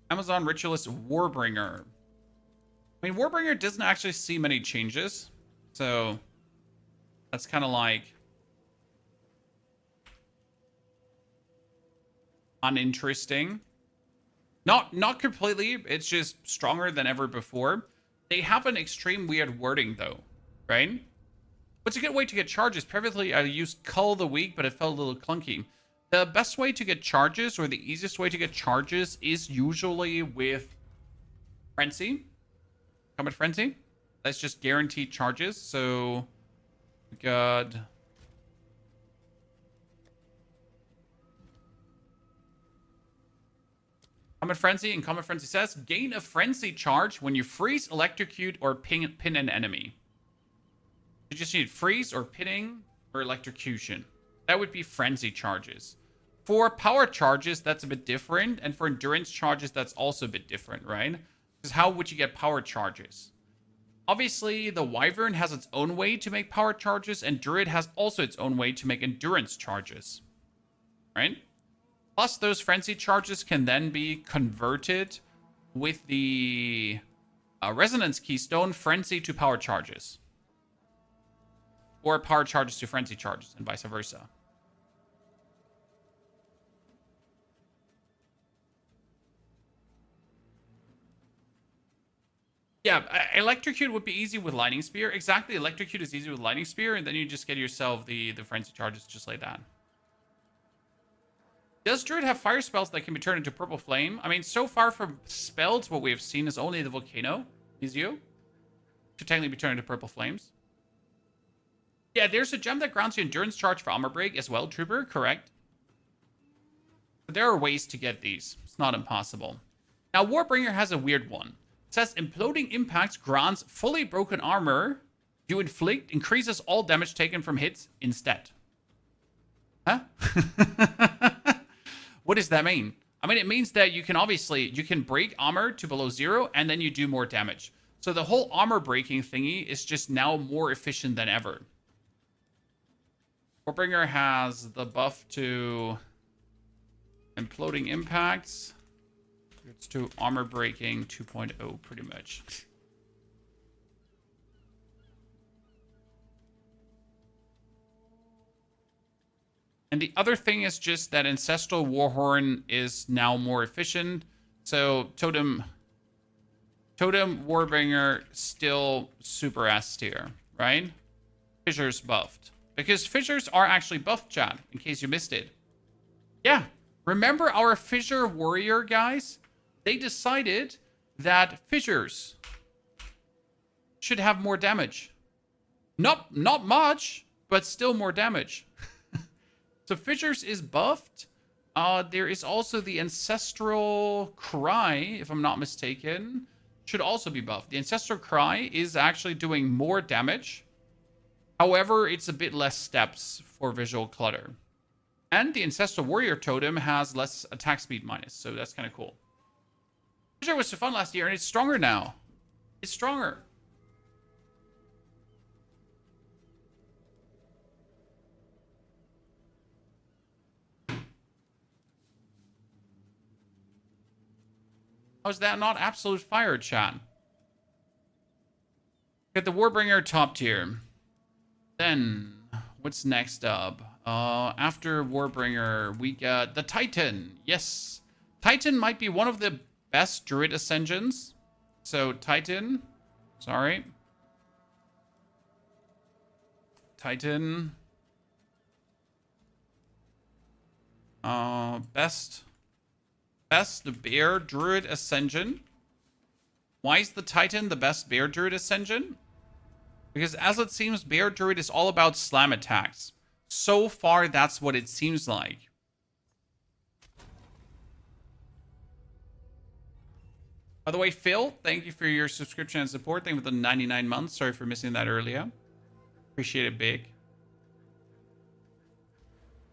Amazon Ritualist Warbringer. I mean, Warbringer doesn't actually see many changes, so that's kind of like uninteresting. Not completely. It's just stronger than ever before. They have an extreme weird wording though, right? What's a good way to get charges? Previously, I used Cull the Weak, but it felt a little clunky. The best way to get charges, or the easiest way to get charges, is usually with Frenzy. Combat Frenzy. That's just guaranteed charges. So, we got... Combat Frenzy, and Combat Frenzy says, gain a Frenzy charge when you freeze, electrocute, or pin an enemy. You just need freeze, or pinning, or electrocution. That would be Frenzy charges. For power charges, that's a bit different. And for endurance charges, that's also a bit different, right? Because how would you get power charges? Obviously, the Wyvern has its own way to make power charges, and Druid has also its own way to make endurance charges, right? Plus, those Frenzy charges can then be converted with the Resonance Keystone Frenzy to power charges. Or power charges to Frenzy charges, and vice versa. Yeah, Electrocute would be easy with Lightning Spear. Exactly, Electrocute is easy with Lightning Spear, and then you just get yourself the Frenzy charges just like that. Does Druid have fire spells that can be turned into Purple Flame? I mean, so far from spells, what we have seen is only the Volcano, Izio, to technically be turned into Purple Flames. Yeah, there's a gem that grants you Endurance Charge for Armor Break as well, Trooper, correct. But there are ways to get these. It's not impossible. Now, Warbringer has a weird one. It says, Imploding Impacts grants fully broken armor you inflict increases all damage taken from hits instead. Huh? What does that mean? I mean, it means that you can obviously, you can break armor to below 0, and then you do more damage. So the whole armor breaking thingy is just now more efficient than ever. Warbringer has the buff to Imploding Impacts. It's to armor breaking 2.0 pretty much. And the other thing is just that Ancestral Warhorn is now more efficient. So Totem Warbringer still super S tier, right? Fissures buffed. Because Fissures are actually buffed, chat, in case you missed it. Yeah. Remember our Fissure Warrior guys? They decided that Fissures should have more damage. Not much, but still more damage. So Fissures is buffed There is also the Ancestral Cry, if I'm not mistaken. Should also be buffed. The Ancestral Cry is actually doing more damage. However, it's a bit less steps for visual clutter. And the Ancestral Warrior Totem has less attack speed minus, so that's kind of cool. It was so fun last year, and it's stronger now. It's stronger. How is that not absolute fire, chat? Get the Warbringer top tier. Then, what's next up? After Warbringer, we got the Titan. Yes. Titan might be one of the best Druid Ascensions. So, Titan. Sorry. Titan. Best Bear Druid Ascension. Why is the Titan the best Bear Druid Ascension? Because as it seems, Bear Druid is all about slam attacks. So far, that's what it seems like. By the way, Phil, thank you for your subscription and support. Thank you for the 99 months. Sorry for missing that earlier. Appreciate it big.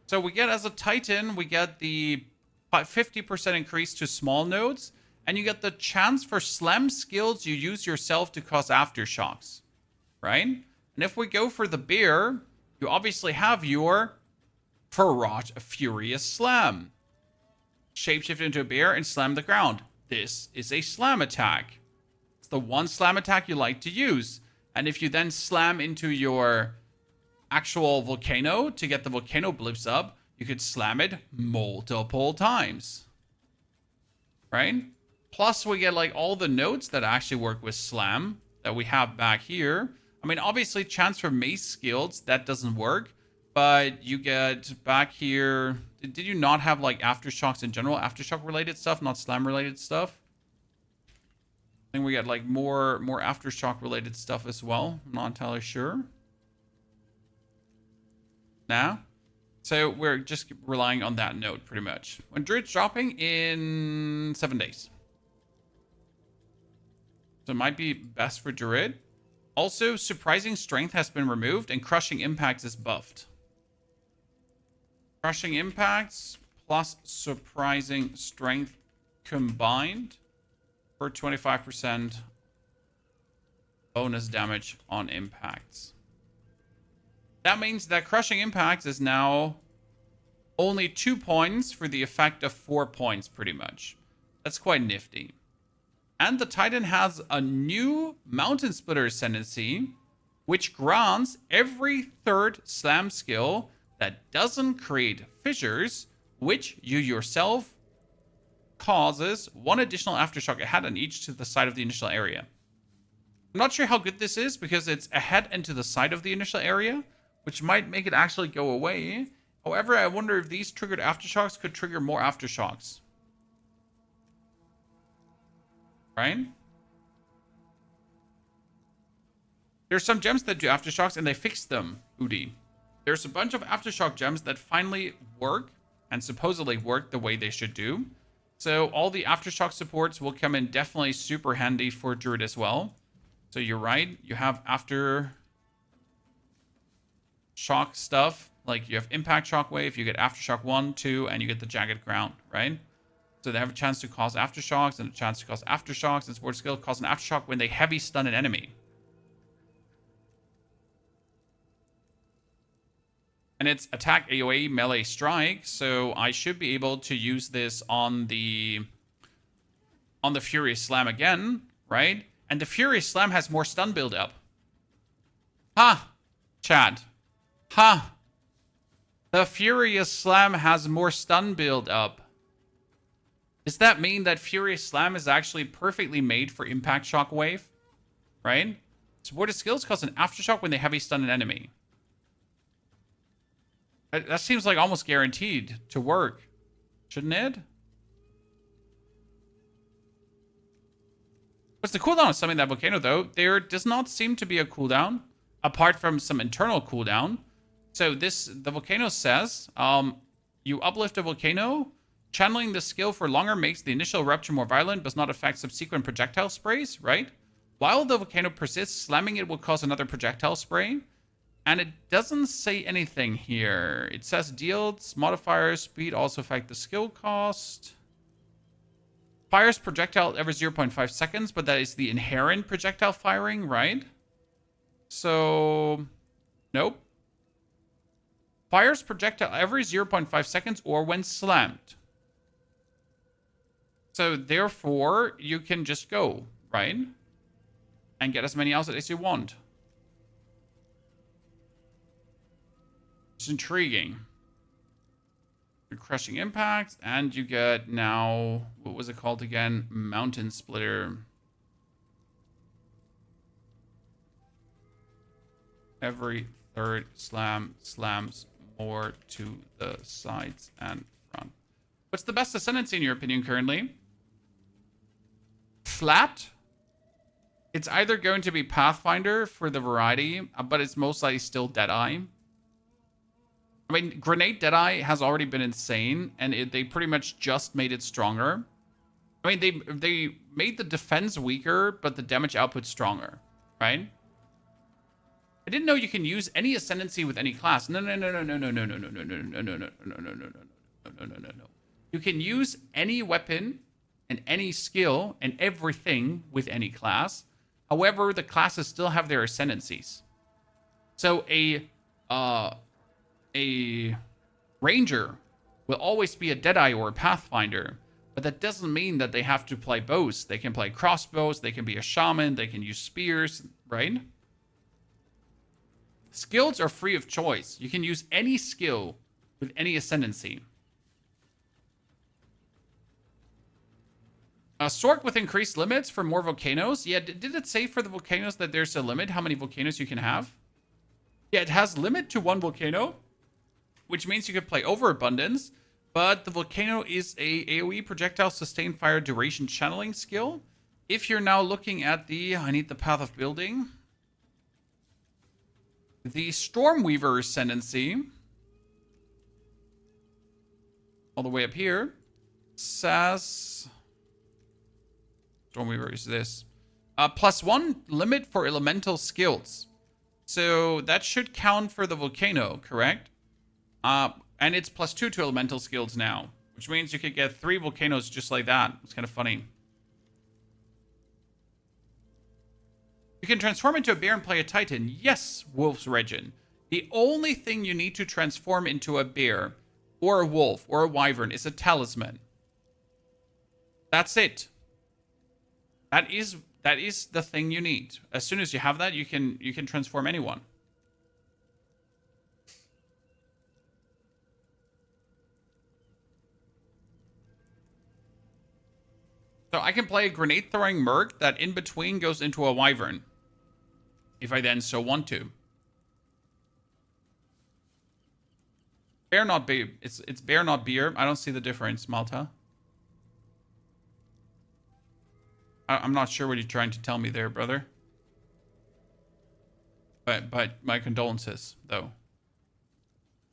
So we get as a Titan, we get the 50% increase to small nodes. And you get the chance for slam skills you use yourself to cause aftershocks. Right? And if we go for the bear, you obviously have your Furious Slam. Shapeshift into a bear and slam the ground. This is a slam attack. It's the one slam attack you like to use. And if you then slam into your actual volcano to get the volcano blips up, you could slam it multiple times. Right? Plus we get like all the nodes that actually work with slam that we have back here. I mean, obviously, chance for mace skills, that doesn't work. But you get back here... Did you not have, like, aftershocks in general? Aftershock-related stuff, not slam-related stuff? I think we got, like, more aftershock-related stuff as well. I'm not entirely sure. Nah? So, we're just relying on that node, pretty much. When Druid's dropping in 7 days. So, it might be best for Druid. Also, Surprising Strength has been removed and Crushing Impacts is buffed. Crushing Impacts plus Surprising Strength combined for 25% bonus damage on impacts. That means that Crushing Impacts is now only 2 points for the effect of 4 points, pretty much. That's quite nifty. And the Titan has a new Mountain Splitter Ascendancy, which grants every third slam skill that doesn't create fissures, which you yourself causes 1 additional aftershock ahead and each to the side of the initial area. I'm not sure how good this is because it's ahead and to the side of the initial area, which might make it actually go away. However, I wonder if these triggered aftershocks could trigger more aftershocks. Right? There's some gems that do aftershocks and they fixed them, Udi. There's a bunch of aftershock gems that finally work and supposedly work the way they should do. So all the aftershock supports will come in definitely super handy for Druid as well. So you're right. You have aftershock stuff. Like you have Impact Shockwave, you get Aftershock 1, 2, and you get the Jagged Ground, right? So they have a chance to cause aftershocks and a chance to cause aftershocks, and support skill cause an aftershock when they heavy stun an enemy. And it's attack, AoE, melee, strike, so I should be able to use this on the Furious Slam again, right? And the Furious Slam has more stun build up. Ha! Chad. Ha! The Furious Slam has more stun build up. Does that mean that Furious Slam is actually perfectly made for Impact Shockwave? Right? Supported skills cause an aftershock when they heavy stun an enemy. That seems like almost guaranteed to work. Shouldn't it? What's the cooldown of summoning that volcano, though? There does not seem to be a cooldown, apart from some internal cooldown. So the volcano says, You uplift a volcano. Channeling the skill for longer makes the initial eruption more violent, does not affect subsequent projectile sprays, right? While the volcano persists, slamming it will cause another projectile spray. And it doesn't say anything here. It says deals, modifiers, speed also affect the skill cost. Fires projectile every 0.5 seconds, but that is the inherent projectile firing, right? So, nope. Fires projectile every 0.5 seconds or when slammed. So, therefore, you can just go, right? And get as many out as you want. It's intriguing. You're crushing impacts, and you get now, what was it called again? Mountain Splitter. Every third slam slams more to the sides and front. What's the best Ascendancy in your opinion currently? Flat. It's either going to be Pathfinder for the variety, but it's most likely still Deadeye. I mean, Grenade Deadeye has already been insane, and they pretty much just made it stronger. I mean, they made the defense weaker, but the damage output stronger, right? I didn't know you can use any Ascendancy with any class. No. You can use any weapon and any skill and everything with any class. However, the classes still have their Ascendancies. So a ranger will always be a Deadeye or a Pathfinder, but that doesn't mean that they have to play bows. They can play crossbows, they can be a shaman, they can use spears, right? Skills are free of choice. You can use any skill with any Ascendancy. Sork with increased limits for more volcanoes. Yeah, did it say for the volcanoes that there's a limit how many volcanoes you can have? Yeah, it has limit to 1 volcano, which means you could play overabundance, but the volcano is a AoE projectile sustained fire duration channeling skill. If you're now looking at I need the path of building. The Stormweaver Ascendancy, all the way up here, says, Stormweaver is this, +1 limit for elemental skills. So that should count for the volcano, correct? And it's +2 to elemental skills now, which means you could get 3 volcanoes just like that. It's kind of funny. You can transform into a bear and play a titan. Yes, Wolf's Regin. The only thing you need to transform into a bear or a wolf or a wyvern is a talisman. That's it. That is the thing you need. As soon as you have that, you can transform anyone. So I can play a grenade throwing merc that in between goes into a wyvern, if I then so want to. Bear not beer. It's bear not beer. I don't see the difference, Malta. I'm not sure what you're trying to tell me there, brother. But my condolences, though.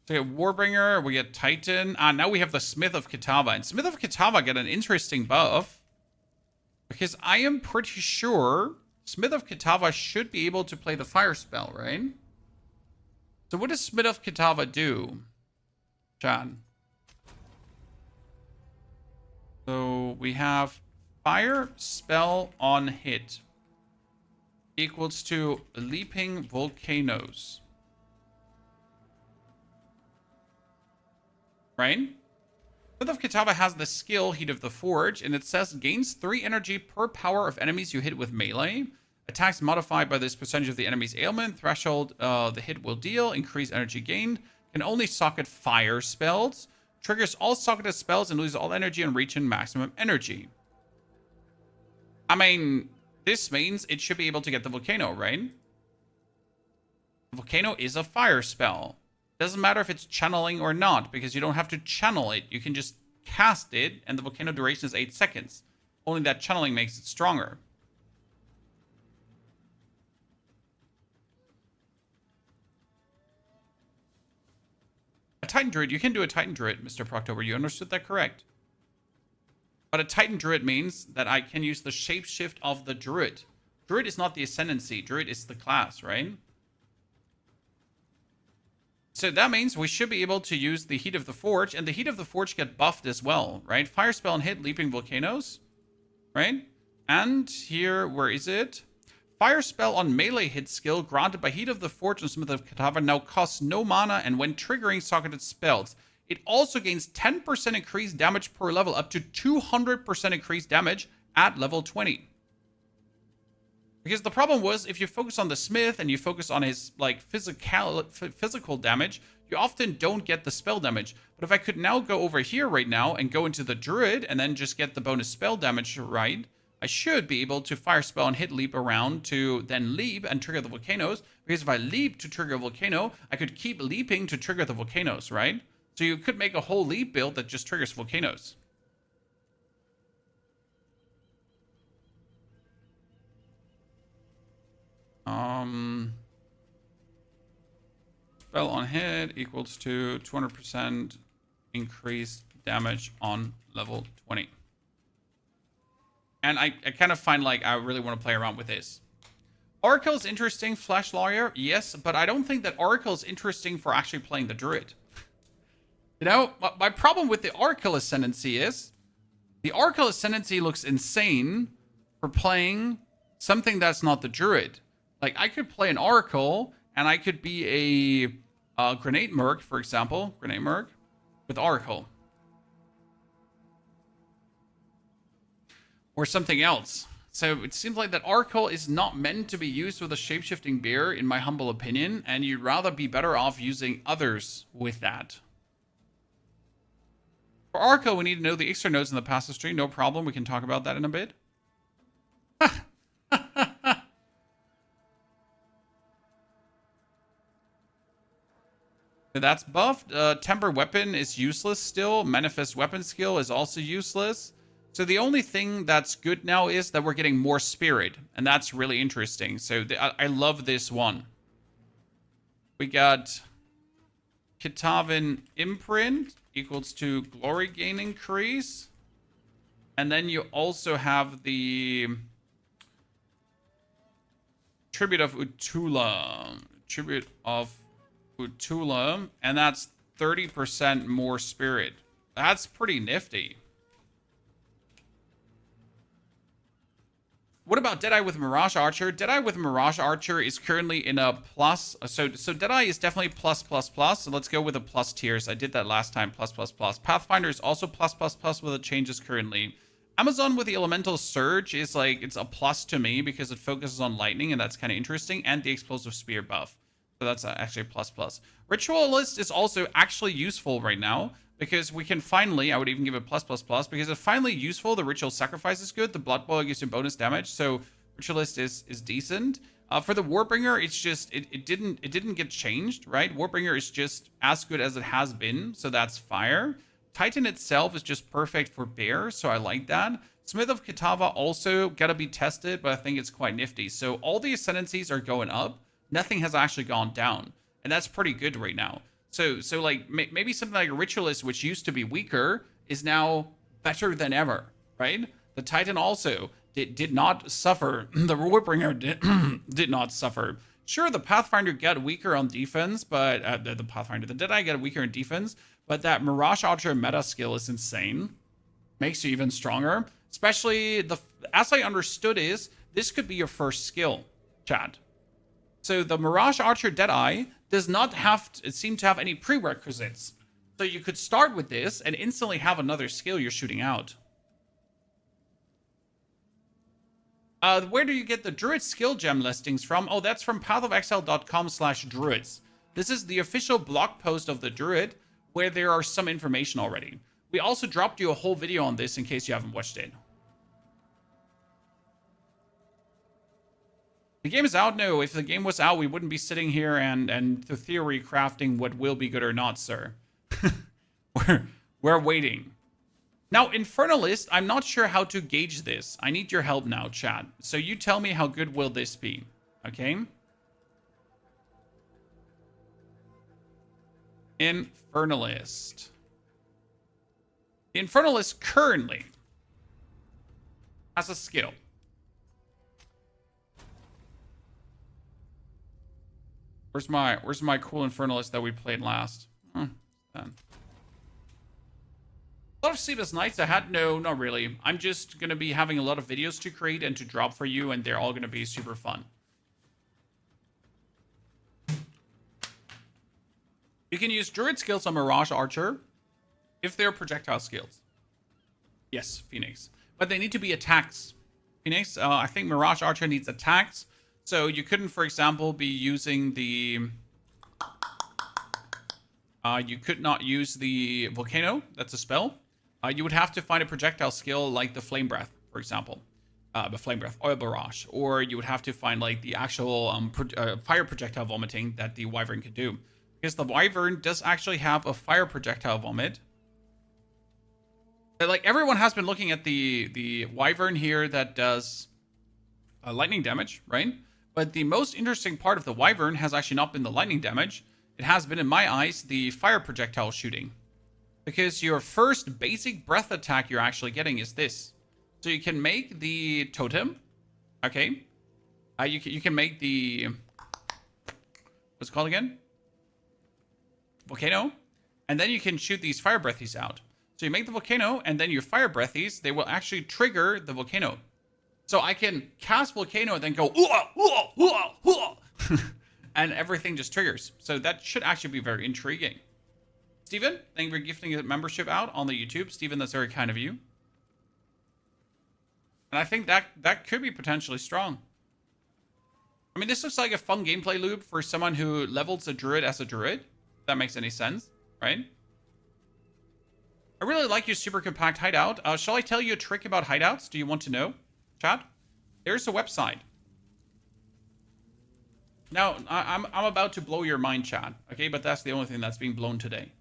So we get Warbringer, we get Titan. Now we have the Smith of Kitava. And Smith of Kitava get an interesting buff. Because I am pretty sure Smith of Kitava should be able to play the fire spell, right? So what does Smith of Kitava do, John? So we have fire spell on hit equals to leaping volcanoes. Right? Smith of Kitava has the skill Heat of the Forge, and it says gains 3 energy per power of enemies you hit with melee. Attacks modified by this percentage of the enemy's ailment. Threshold the hit will deal. Increased energy gained. Can only socket fire spells. Triggers all socketed spells and loses all energy and reaching maximum energy. I mean, this means it should be able to get the volcano, right? The volcano is a fire spell. Doesn't matter if it's channeling or not, because you don't have to channel it. You can just cast it, and the volcano duration is 8 seconds. Only that channeling makes it stronger. A Titan Druid, you can do a Titan Druid, Mr. Proctober. You understood that correct. But a Titan Druid means that I can use the shapeshift of the Druid. Druid is not the Ascendancy. Druid is the class, right? So that means we should be able to use the Heat of the Forge, and the Heat of the Forge get buffed as well, right? Fire spell and hit, Leaping Volcanoes, right? And here, where is it? Fire spell on melee hit skill granted by Heat of the Forge and Smith of Kitava now costs no mana, and when triggering socketed spells, it also gains 10% increased damage per level, up to 200% increased damage at level 20. Because the problem was, if you focus on the Smith and you focus on his like physical damage, you often don't get the spell damage. But if I could now go over here right now and go into the Druid and then just get the bonus spell damage right, I should be able to fire spell and hit leap around to then leap and trigger the volcanoes. Because if I leap to trigger a volcano, I could keep leaping to trigger the volcanoes, right? So you could make a whole leap build that just triggers volcanoes. Spell on hit equals to 200% increased damage on level 20. And I kind of find like I really want to play around with this. Oracle is interesting, Flash Lawyer, yes, but I don't think that Oracle is interesting for actually playing the Druid. You know, my problem with the Oracle Ascendancy is the Oracle Ascendancy looks insane for playing something that's not the Druid. Like, I could play an Oracle, and I could be a Grenade Merc, for example. Grenade Merc with Oracle. Or something else. So it seems like that Oracle is not meant to be used with a shapeshifting bear, in my humble opinion, and you'd rather be better off using others with that. For Oracle, we need to know the extra nodes in the passive tree. No problem. We can talk about that in a bit. That's buffed. Temper Weapon is useless still. Manifest Weapon skill is also useless. So the only thing that's good now is that we're getting more Spirit. And that's really interesting. So I love this one. We got Kitavan Imprint equals to Glory Gain Increase. And then you also have the Tribute of Utula. Tribute of Utula, and that's 30% more Spirit. That's pretty nifty. What about Deadeye with Mirage Archer? Deadeye with Mirage Archer is currently in a plus. So Deadeye is definitely plus. So let's go with the plus tiers. I did that last time, plus. Pathfinder is also plus with the changes currently. Amazon with the Elemental Surge is like, it's a plus to me because it focuses on lightning, and that's kind of interesting, and the Explosive Spear buff. So that's actually plus. Ritualist is also actually useful right now because we can finally, I would even give it plus because it's finally useful. The Ritual Sacrifice is good. The Blood Boil gives you bonus damage. So Ritualist is decent. For the Warbringer, it's just, it didn't get changed, right? Warbringer is just as good as it has been. So that's fire. Titan itself is just perfect for bear. So I like that. Smith of Kitava also gotta be tested, but I think it's quite nifty. So all the Ascendancies are going up. Nothing has actually gone down, and that's pretty good right now. So like maybe something like a Ritualist, which used to be weaker, is now better than ever, right? The Titan also did not suffer. The Warbringer did not suffer. Sure, the Pathfinder got weaker on defense, but the Deadeye got weaker in defense, but that Mirage Archer meta skill is insane. Makes you even stronger. Especially as I understood is this could be your first skill, chat. So the Mirage Archer Deadeye does not seem to have any prerequisites. So you could start with this and instantly have another skill you're shooting out. Where do you get the Druid skill gem listings from? Oh, that's from pathofexile.com/druids. This is the official blog post of the Druid where there are some information already. We also dropped you a whole video on this in case you haven't watched it. The game is out? No. If the game was out, we wouldn't be sitting here and the theory crafting what will be good or not, sir. We're waiting. Now, Infernalist, I'm not sure how to gauge this. I need your help now, chat. So you tell me how good will this be, okay? Infernalist. The Infernalist currently has a skill. Where's my cool Infernalist that we played last? Done. A lot of sleepless nights ahead? No, not really. I'm just going to be having a lot of videos to create and to drop for you, and they're all going to be super fun. You can use Druid skills on Mirage Archer if they're projectile skills. Yes, Phoenix. But they need to be attacks. Phoenix, I think Mirage Archer needs attacks. So you couldn't, for example, be using the... you could not use the Volcano. That's a spell. You would have to find a projectile skill like the Flame Breath, for example. The Flame Breath, Oil Barrage. Or you would have to find like the actual fire projectile vomiting that the Wyvern could do. Because the Wyvern does actually have a fire projectile vomit. But, like, everyone has been looking at the Wyvern here that does lightning damage, right? But the most interesting part of the Wyvern has actually not been the lightning damage. It has been, in my eyes, the fire projectile shooting. Because your first basic breath attack you're actually getting is this. So you can make the totem. Okay. You can make the... What's it called again? Volcano. And then you can shoot these fire breathies out. So you make the Volcano, and then your fire breathies, they will actually trigger the Volcano. So I can cast Volcano and then go, and everything just triggers. So that should actually be very intriguing. Steven, thank you for gifting a membership out on the YouTube. Steven, that's very kind of you. And I think that could be potentially strong. I mean, this looks like a fun gameplay loop for someone who levels a Druid as a Druid. If that makes any sense, right? I really like your super compact hideout. Shall I tell you a trick about hideouts? Do you want to know? Chat? There's a website. Now, I'm about to blow your mind, chat. Okay, but that's the only thing that's being blown today.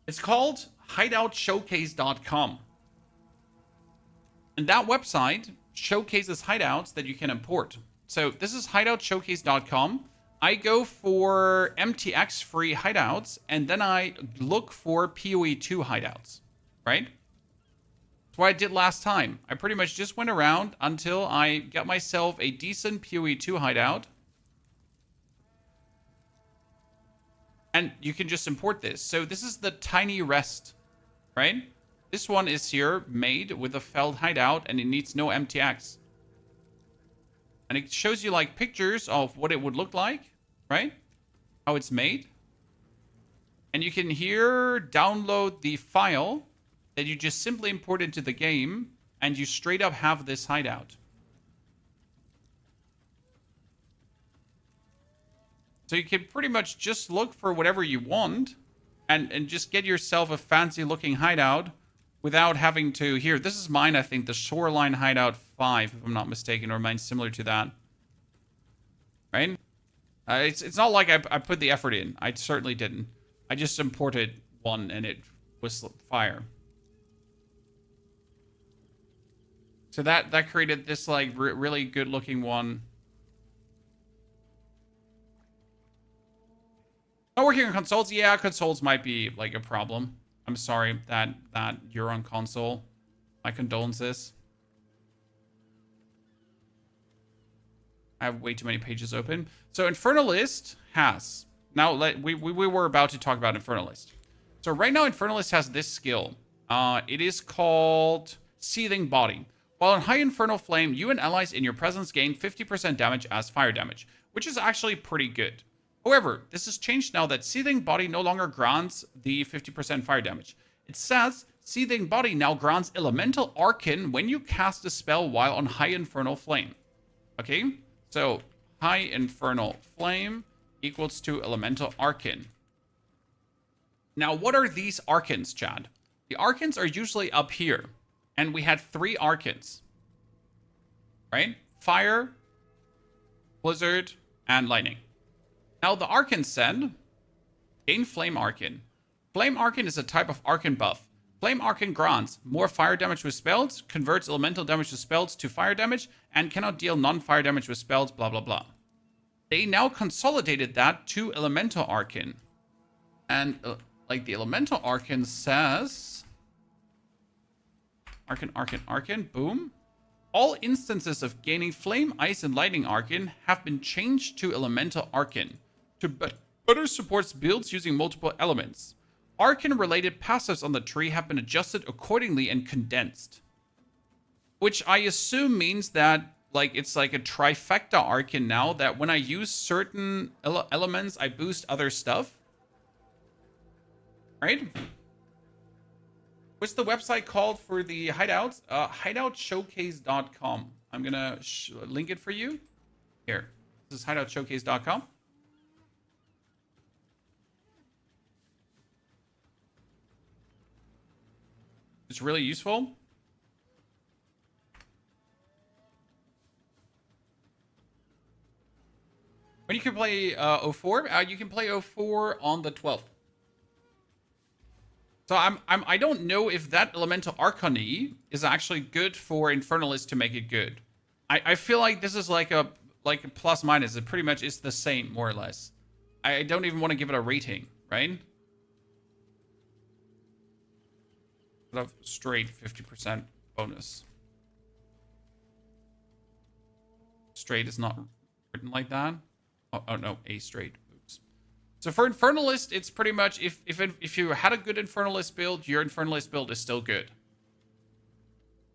It's called hideoutshowcase.com. And that website showcases hideouts that you can import. So this is hideoutshowcase.com. I go for MTX free hideouts, and then I look for POE 2 hideouts, right? That's what I did last time. I pretty much just went around until I got myself a decent POE 2 hideout. And you can just import this. So this is the Tiny Rest, right? This one is here made with a felled hideout, and it needs no MTX. And it shows you like pictures of what it would look like, right? How it's made. And you can here download the file that you just simply import into the game, and you straight up have this hideout. So you can pretty much just look for whatever you want and just get yourself a fancy looking hideout without having to... Here, this is mine, I think, the Shoreline Hideout 5, if I'm not mistaken, or mine's similar to that. Right? It's not like I put the effort in. I certainly didn't. I just imported one and it was fire. So that created this like really good looking one. Not working on consoles? Yeah, consoles might be like a problem. I'm sorry that you're on console. My condolences. I have way too many pages open. So Infernalist has... Now, we were about to talk about Infernalist. So right now, Infernalist has this skill. It is called Seething Body. While in High Infernal Flame, you and allies in your presence gain 50% damage as fire damage, which is actually pretty good. However, this has changed now that Seething Body no longer grants the 50% fire damage. It says Seething Body now grants Elemental Arcane when you cast a spell while on High Infernal Flame. Okay? So, High Infernal Flame equals to Elemental Arcane. Now, what are these Arcanes, Chad? The Arcanes are usually up here. And we had 3 Arcanes. Right? Fire, Blizzard, and Lightning. Now, the Arcane said, gain Flame Arcane. Flame Arcane is a type of Arcane buff. Flame Arcane grants more fire damage with spells, converts elemental damage with spells to fire damage, and cannot deal non-fire damage with spells, blah, blah, blah. They now consolidated that to Elemental Arcane. And like the elemental arcane says, arcane, boom. All instances of gaining flame, ice, and lightning arcane have been changed to elemental arcane to better supports builds using multiple elements. Arcane-related passives on the tree have been adjusted accordingly and condensed. Which I assume means that like it's like a trifecta arcane now, that when I use certain elements, I boost other stuff. Right? What's the website called for the hideouts? Hideoutshowcase.com. I'm gonna link it for you. Here. This is hideoutshowcase.com. It's really useful. When you can play 04, you can play 04 on the 12th. So I don't know if that elemental arcane is actually good for infernalist to make it good. I feel like this is like a plus minus. It pretty much is the same, more or less. I don't even want to give it a rating, right? Of straight 50% bonus. Straight is not written like that. Oh no, a straight. Oops. So for infernalist, it's pretty much if you had a good infernalist build, your infernalist build is still good.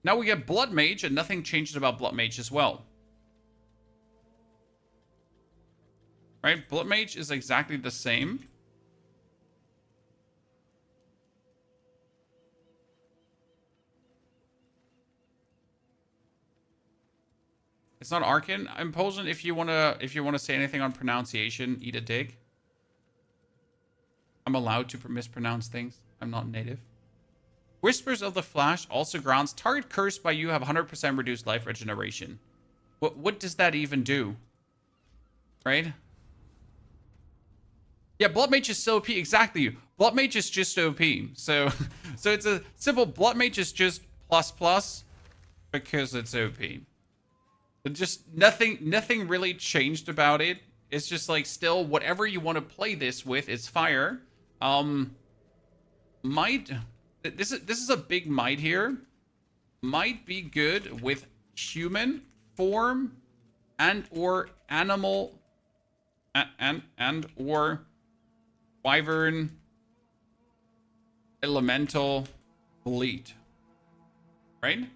Now we get blood mage, and nothing changes about blood mage as well. Right? Blood mage is exactly the same. It's not arcane. Impulsion, if you wanna say anything on pronunciation, eat a dig. I'm allowed to mispronounce things. I'm not native. Whispers of the Flash also grants target cursed by you have 100% reduced life regeneration. What does that even do? Right? Yeah, Blood Mage is so OP. Exactly. Blood Mage is just OP. So it's a simple Blood Mage is just plus because it's OP. Just nothing really changed about it. It's just like still whatever you want to play this with is fire. Might this is a big might here. Might be good with human form and or animal and or wyvern elemental bleed. Right?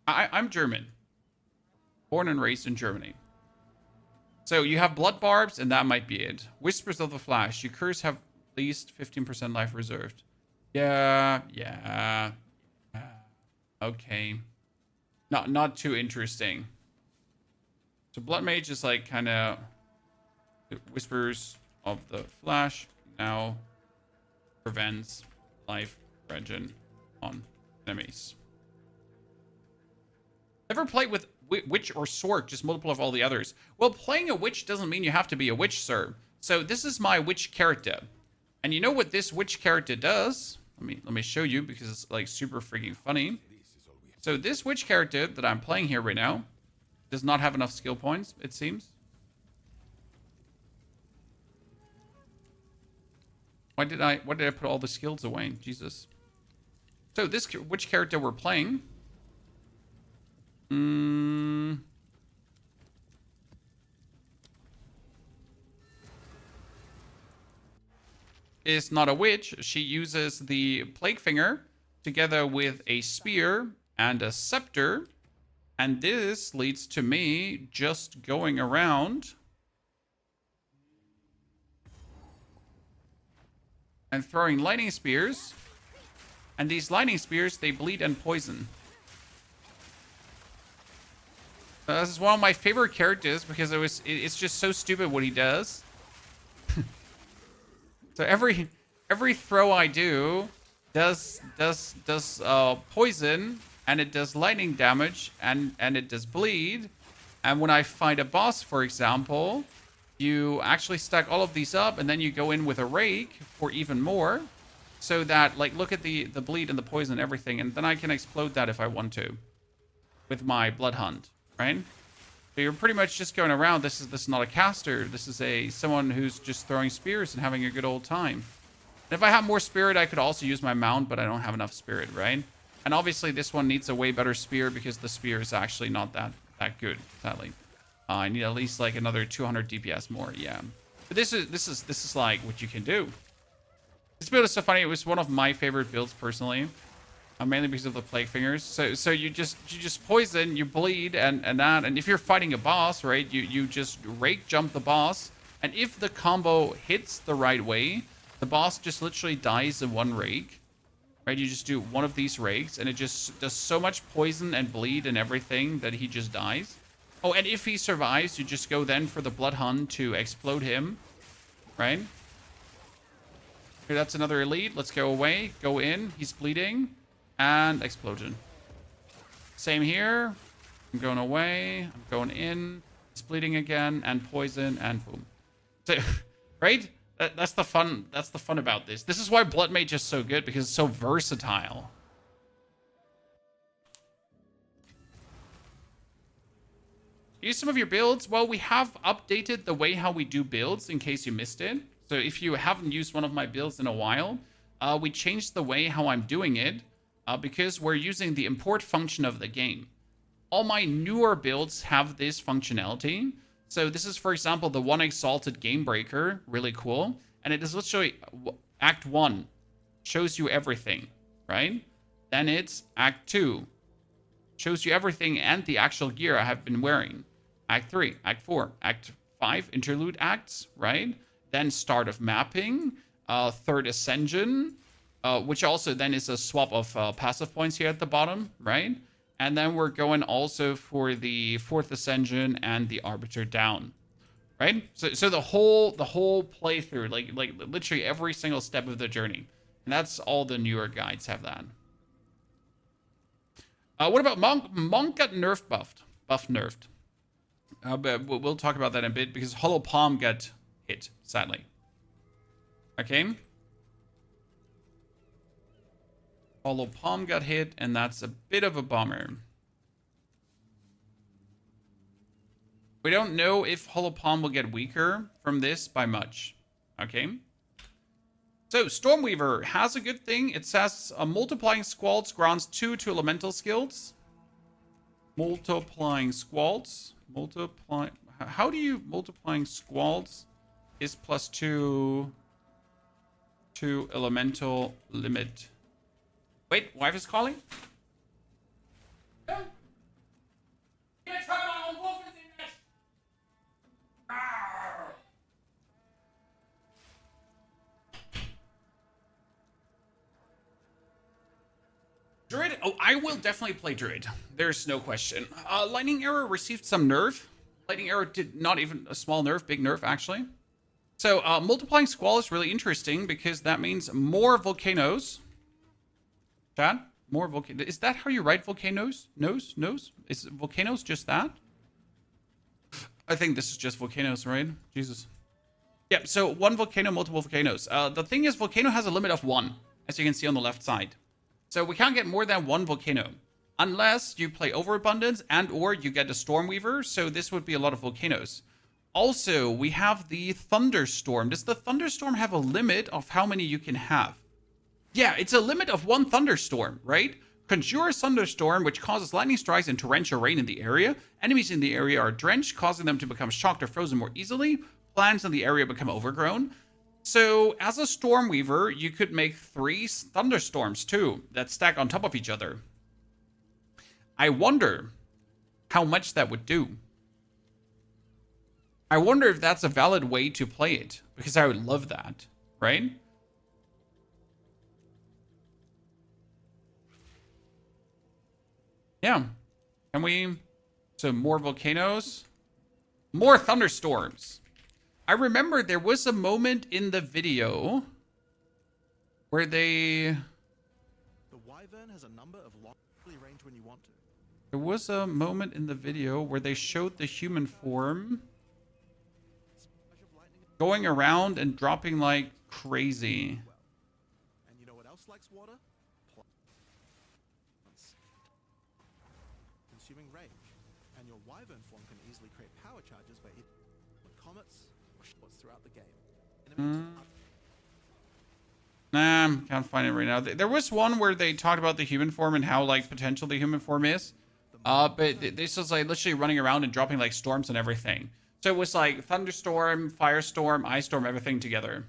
I'm German. Born and raised in Germany. So you have blood barbs, and that might be it. Whispers of the Flash. You curse have at least 15% life reserved. Yeah. Okay. Not too interesting. So blood mage is like kind of Whispers of the Flash now prevents life regen on enemies. Never played with witch or sword, just multiple of all the others. Well, playing a witch doesn't mean you have to be a witch, sir. So this is my witch character. And you know what this witch character does? Let me show you because it's like super freaking funny. So this witch character that I'm playing here right now does not have enough skill points, it seems. Why did I put all the skills away? Jesus. So this witch character we're playing is not a witch. She uses the plague finger together with a spear and a scepter, and this leads to me just going around and throwing lightning spears, and these lightning spears, they bleed and poison. This is one of my favorite characters because it's just so stupid what he does. So every throw I do does poison, and it does lightning damage, and it does bleed. And when I fight a boss, for example, you actually stack all of these up, and then you go in with a rake for even more, so that like look at the bleed and the poison and everything, and then I can explode that if I want to with my blood hunt. Right? So you're pretty much just going around. This is not a caster. This is someone who's just throwing spears and having a good old time. And if I have more spirit, I could also use my mount, but I don't have enough spirit, right? And obviously this one needs a way better spear because the spear is actually not that good, sadly. I need at least like another 200 DPS more, yeah. But this is like what you can do. This build is so funny. It was one of my favorite builds personally, mainly because of the plague fingers. So you just poison, you bleed, and that. And if you're fighting a boss, right, you just rake jump the boss, and if the combo hits the right way, the boss just literally dies in one rake. Right, you just do one of these rakes, and it just does so much poison and bleed and everything that he just dies. Oh, and if he survives, you just go then for the Blood Hun to explode him. Right? Here, that's another elite. Let's go away. Go in. He's bleeding. And explosion. Same here. I'm going away. I'm going in. He's bleeding again. And poison. And boom. So, right? That's the fun. That's the fun about this. This is why Blood Mage is so good, because it's so versatile. Use some of your builds. Well, we have updated the way how we do builds in case you missed it. So if you haven't used one of my builds in a while, we changed the way how I'm doing it because we're using the import function of the game. All my newer builds have this functionality. So this is, for example, the one Exalted Gamebreaker, really cool. And it is literally Act 1, shows you everything, right? Then it's Act 2, shows you everything and the actual gear I have been wearing. Act 3, Act 4, Act 5, interlude acts, right? Then start of mapping, third ascension, which also then is a swap of passive points here at the bottom, right? And then we're going also for the fourth ascension and the arbiter down, right? So the whole playthrough, like literally every single step of the journey, and that's all the newer guides have that. What about Monk? Monk got buff nerfed. But we'll talk about that in a bit because Hollow Palm got hit, sadly. Okay. Hollow Palm got hit, and that's a bit of a bummer. We don't know if Hollow Palm will get weaker from this by much. Okay. So, Stormweaver has a good thing. It says multiplying squalds grants 2 to elemental skills. Multiplying squalds. How do you multiplying squalds is +2 to elemental limit. Wait, wife is calling? No. Druid? Oh, I will definitely play Druid. There's no question. Lightning Arrow received some nerf. Lightning Arrow did not even a small nerf, big nerf actually. So multiplying Squall is really interesting because that means more volcanoes. Chad? More volcanoes. Is that how you write volcanoes? Nose? Is volcanoes just that? I think this is just volcanoes, right? Jesus. Yeah, so one volcano, multiple volcanoes. The thing is, volcano has a limit of 1, as you can see on the left side. So we can't get more than 1 volcano. Unless you play Overabundance and or you get a Stormweaver, so this would be a lot of volcanoes. Also, we have the Thunderstorm. Does the Thunderstorm have a limit of how many you can have? Yeah, it's a limit of 1 Thunderstorm, right? Conjure a Thunderstorm, which causes lightning strikes and torrential rain in the area. Enemies in the area are drenched, causing them to become shocked or frozen more easily. Plants in the area become overgrown. So, as a Stormweaver, you could make 3 Thunderstorms, too, that stack on top of each other. I wonder how much that would do. I wonder if that's a valid way to play it, because I would love that, right? Yeah. Can we... So, more volcanoes. More thunderstorms. I remember there was a moment in the video where they... The Wyvern has a number of long range when you want to. There was a moment in the video where they showed the human form going around and dropping like crazy. And you know what else likes water? Plants. Consuming rage. and your wyvern form can easily create power charges by either comets or shots throughout the game. Can't find it right now. There was one where they talked about the human form and how like potential the human form is. But this was like literally running around and dropping like storms and everything. So it was like thunderstorm, firestorm, ice storm, everything together.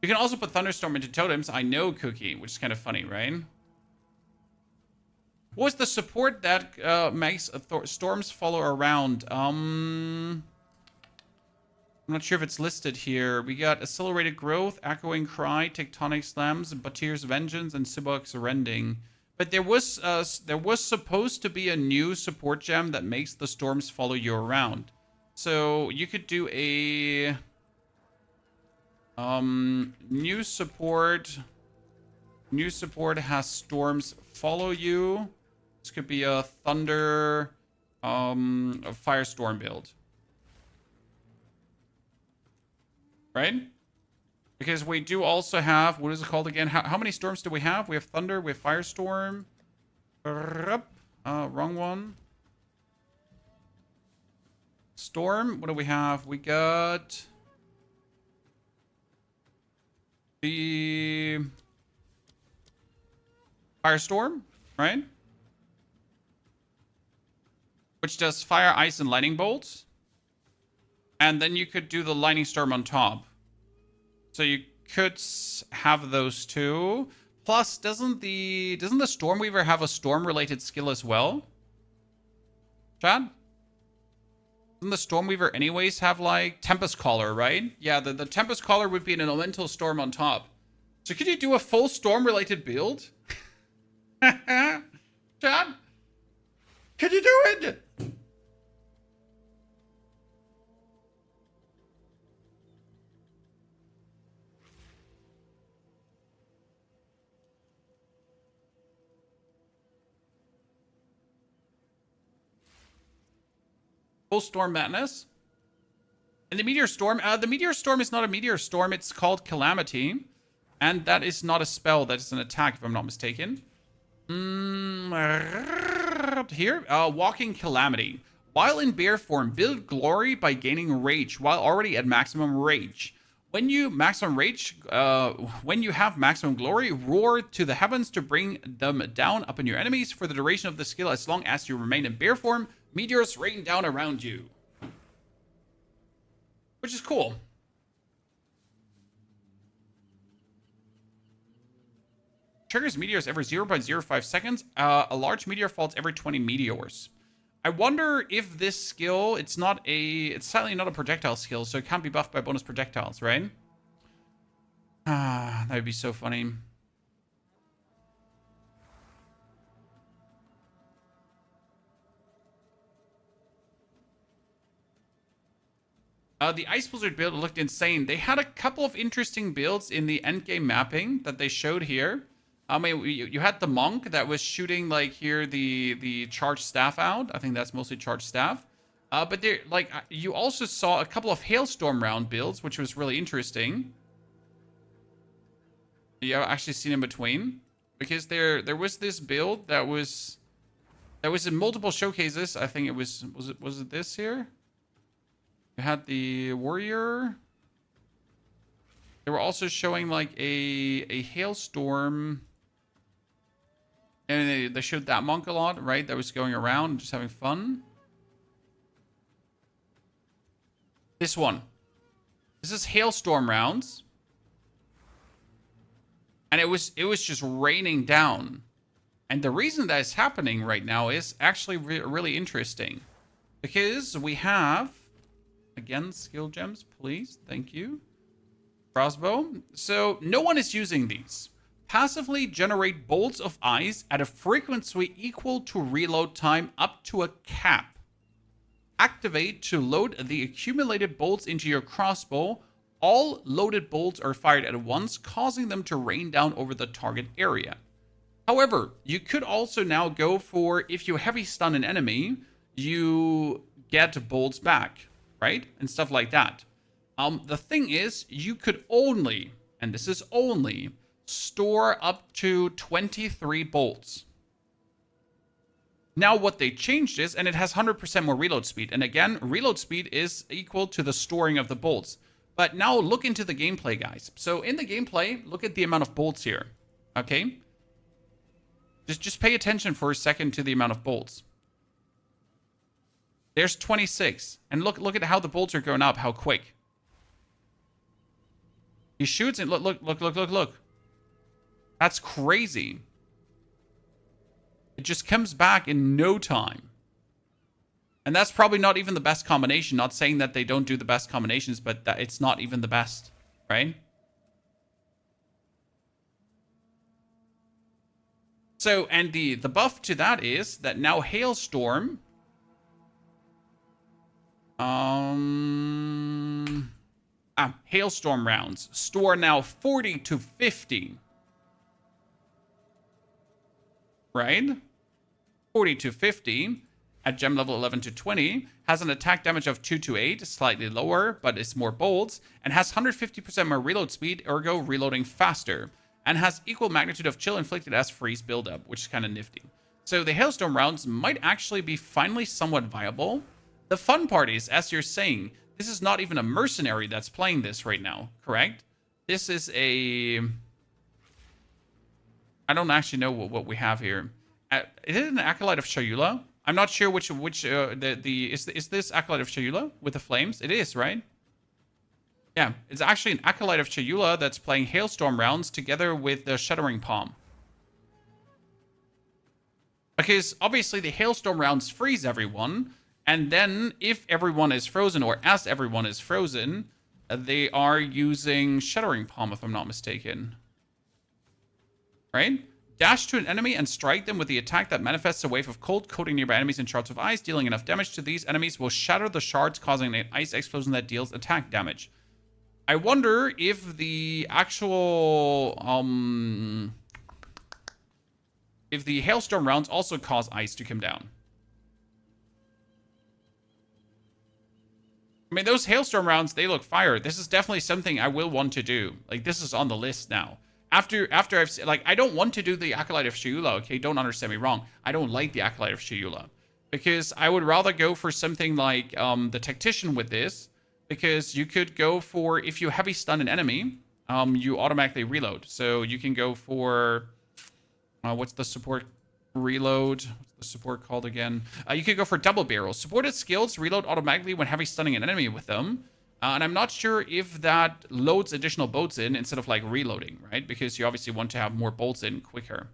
You can also put thunderstorm into totems. I know, Cookie, which is kind of funny, right? What was the support that makes storms follow around? I'm not sure if it's listed here. We got Accelerated Growth, Echoing Cry, Tectonic Slams, Batir's Vengeance, and Sibok's Rending. But there was supposed to be a new support gem that makes the storms follow you around. So you could do a new support. New support has storms follow you. This could be a thunder, a firestorm build. Right? Because we do also have, what is it called again? How many storms do we have? We have thunder, we have firestorm. Wrong one. Storm, what do we have? We got the firestorm, right? Which does fire, ice, and lightning bolts. And then you could do the lightning storm on top. So you could have those two. Plus, doesn't the Stormweaver have a storm-related skill as well? Chad? Doesn't the Stormweaver anyways have, like, Tempest Caller, right? Yeah, the Tempest Caller would be an elemental storm on top. So could you do a full storm-related build? Chad? Could you do it? Full Storm Madness. And the Meteor Storm, the Meteor Storm is not a Meteor Storm, it's called Calamity. And that is not a spell, that is an attack, if I'm not mistaken. Here, Walking Calamity. While in bear form, build glory by gaining rage, while already at maximum rage. When you have maximum glory, roar to the heavens to bring them down upon your enemies for the duration of the skill as long as you remain in bear form. Meteors rain down around you. Which is cool. Triggers meteors every 0.05 seconds. A large meteor falls every 20 meteors. I wonder if this skill, it's sadly not a projectile skill, so it can't be buffed by bonus projectiles, right? That would be so funny. The Ice Blizzard build looked insane. They had a couple of interesting builds in the endgame mapping that they showed here. I mean, you had the monk that was shooting like here the charged staff out. I think that's mostly charged staff. But there, like, you also saw a couple of hailstorm round builds, which was really interesting. Yeah, I've actually seen in between, because there was this build that was in multiple showcases. I think it was it this here? You had the warrior. They were also showing like a hailstorm. And they showed that monk a lot, right? That was going around and just having fun. This one. This is hailstorm rounds. And it was just raining down. And the reason that is happening right now is actually really interesting. Because we have, again, skill gems, please. Thank you. Crossbow. So no one is using these. Passively generate bolts of ice at a frequency equal to reload time up to a cap. Activate to load the accumulated bolts into your crossbow. All loaded bolts are fired at once, causing them to rain down over the target area. However, you could also now go for, if you heavy stun an enemy, you get bolts back, right? And stuff like that. The thing is, you could only, and this is only, store up to 23 bolts. Now what they changed is, and it has 100% more reload speed. And again, reload speed is equal to the storing of the bolts. But now look into the gameplay, guys. So in the gameplay, look at the amount of bolts here. Okay? Just pay attention for a second to the amount of bolts. There's 26. And look at how the bolts are going up, how quick. He shoots and look. That's crazy. It just comes back in no time. And that's probably not even the best combination. Not saying that they don't do the best combinations, but that it's not even the best, right? So, and the buff to that is that now Hailstorm... Hailstorm rounds store now 40 to 50. Right? 40 to 50 at gem level 11 to 20 has an attack damage of 2 to 8, slightly lower, but it's more bolts, and has 150% more reload speed, ergo reloading faster, and has equal magnitude of chill inflicted as freeze buildup, which is kind of nifty. So the Hailstorm rounds might actually be finally somewhat viable. The fun part is, as you're saying, this is not even a mercenary that's playing this right now, correct? This is a... I don't actually know what we have here. Is it an Acolyte of Shayula? I'm not sure which is this Acolyte of Shayula with the flames? It is, right? Yeah, it's actually an Acolyte of Shayula that's playing Hailstorm rounds together with the Shuddering Palm. Because obviously the Hailstorm rounds freeze everyone, and then if everyone is frozen, or as everyone is frozen, they are using Shuddering Palm, if I'm not mistaken. Right? Dash to an enemy and strike them with the attack that manifests a wave of cold coating nearby enemies in shards of ice. Dealing enough damage to these enemies will shatter the shards, causing an ice explosion that deals attack damage. I wonder if the actual... if the Hailstorm rounds also cause ice to come down. I mean, those Hailstorm rounds, they look fire. This is definitely something I will want to do. Like, this is on the list now. After I've... Like, I don't want to do the Acolyte of Shayula, okay? Don't understand me wrong. I don't like the Acolyte of Shayula. Because I would rather go for something like the Tactician with this. Because you could go for... If you heavy stun an enemy, you automatically reload. So you can go for... what's the support reload? What's the support called again? You could go for double barrels. Supported skills reload automatically when heavy stunning an enemy with them. And I'm not sure if that loads additional bolts in instead of like reloading, right? Because you obviously want to have more bolts in quicker.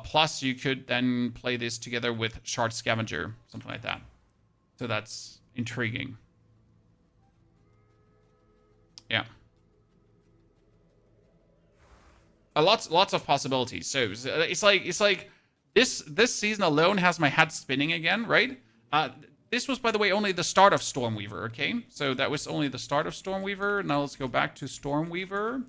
Plus, you could then play this together with Shard Scavenger, something like that. So that's intriguing. Yeah. Lots of possibilities. So it's like this season alone has my head spinning again, right? This was, by the way, only the start of Stormweaver, okay? So that was only the start of Stormweaver. Now let's go back to Stormweaver.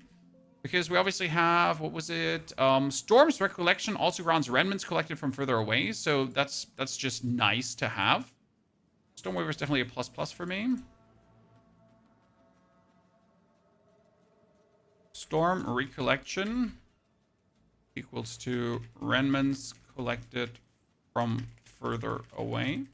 Because we obviously have, what was it? Storm's Recollection also grants remnants collected from further away. So that's just nice to have. Stormweaver is definitely a plus for me. Storm Recollection equals to remnants collected from further away.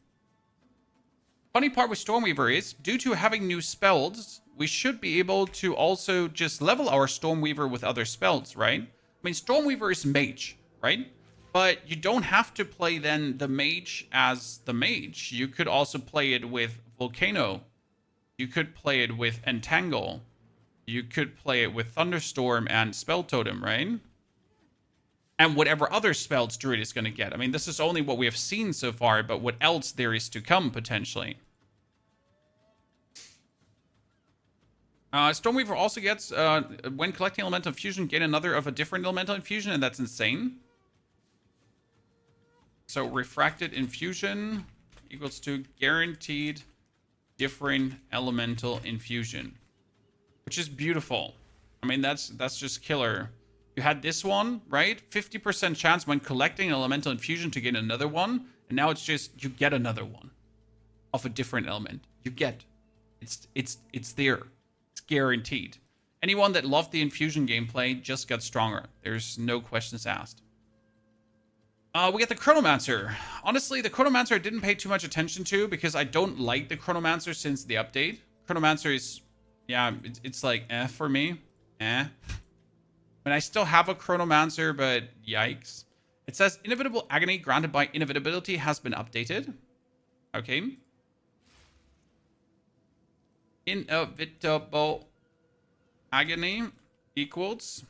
Funny part with Stormweaver is, due to having new spells, we should be able to also just level our Stormweaver with other spells, right? I mean, Stormweaver is mage, right? But you don't have to play then the mage as the mage. You could also play it with Volcano. You could play it with Entangle. You could play it with Thunderstorm and Spell Totem, right? And whatever other spells Druid is going to get. I mean, this is only what we have seen so far, but what else there is to come, potentially. Stormweaver also gets, when collecting Elemental Infusion, gain another of a different Elemental Infusion, and that's insane. So, Refracted Infusion equals to guaranteed different Elemental Infusion. Which is beautiful. I mean, that's just killer. You had this one, right? 50% chance when collecting an Elemental Infusion to get another one. And now it's just, you get another one. Of a different element. You get. It's there. It's guaranteed. Anyone that loved the Infusion gameplay just got stronger. There's no questions asked. We get the Chronomancer. Honestly, the Chronomancer I didn't pay too much attention to because I don't like the Chronomancer since the update. Chronomancer is, yeah, it's like for me. I mean, I still have a Chronomancer, but yikes. It says Inevitable Agony granted by Inevitability has been updated. Okay. Inevitable Agony equals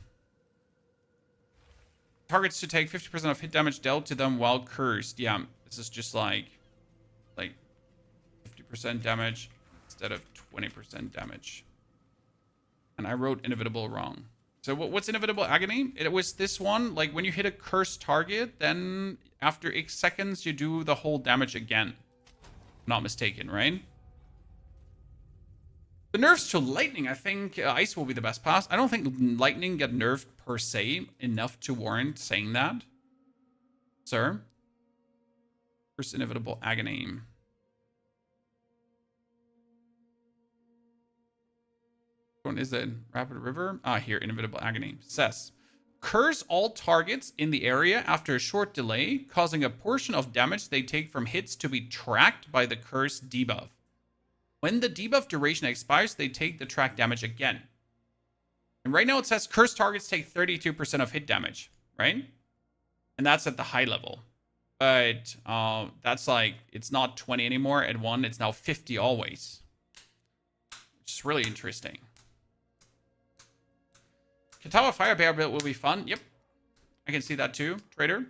targets to take 50% of hit damage dealt to them while cursed. Yeah, this is just like 50% damage instead of 20% damage. And I wrote Inevitable wrong. So what's Inevitable Agony? It was this one. Like when you hit a cursed target, then after X seconds, you do the whole damage again. Not mistaken, right? The nerfs to lightning, I think ice will be the best pass. I don't think lightning get nerfed per se enough to warrant saying that. Sir. First Inevitable Agony. Which one is it? Rapid River? Ah, here, Inevitable Agony. Says, curse all targets in the area after a short delay, causing a portion of damage they take from hits to be tracked by the curse debuff. When the debuff duration expires, they take the track damage again. And right now it says cursed targets take 32% of hit damage, right? And that's at the high level. But that's like, it's not 20 anymore at 1, it's now 50 always. Which is really interesting. Kitava Firebear build will be fun. Yep. I can see that too, Trader.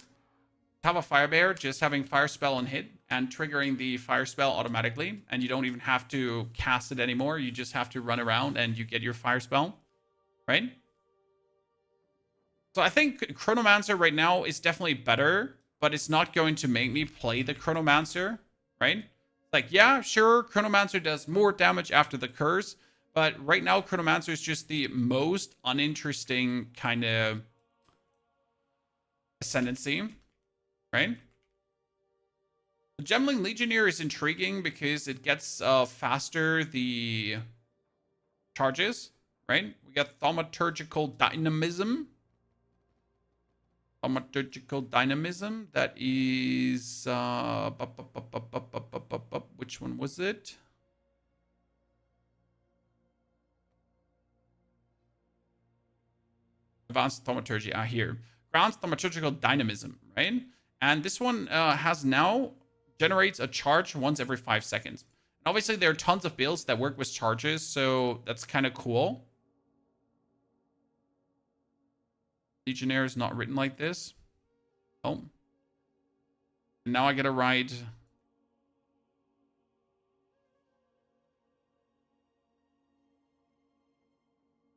Kitava Firebear, just having Fire Spell on hit and triggering the Fire Spell automatically. And you don't even have to cast it anymore. You just have to run around and you get your Fire Spell. Right? So I think Chronomancer right now is definitely better, but it's not going to make me play the Chronomancer. Right? Like, yeah, sure, Chronomancer does more damage after the curse. But right now, Chronomancer is just the most uninteresting kind of Ascendancy. Right? The Gemling Legionnaire is intriguing because it gets faster the charges. Right? We got Thaumaturgical Dynamism. Thaumaturgical Dynamism. That is... which one was it? Advanced Thaumaturgy. Ah, here. Grounds Thaumaturgical Dynamism, right? And this one has now generates a charge once every 5 seconds. And obviously, there are tons of builds that work with charges, so that's kind of cool. Legionnaire is not written like this. Oh. And now I get to write...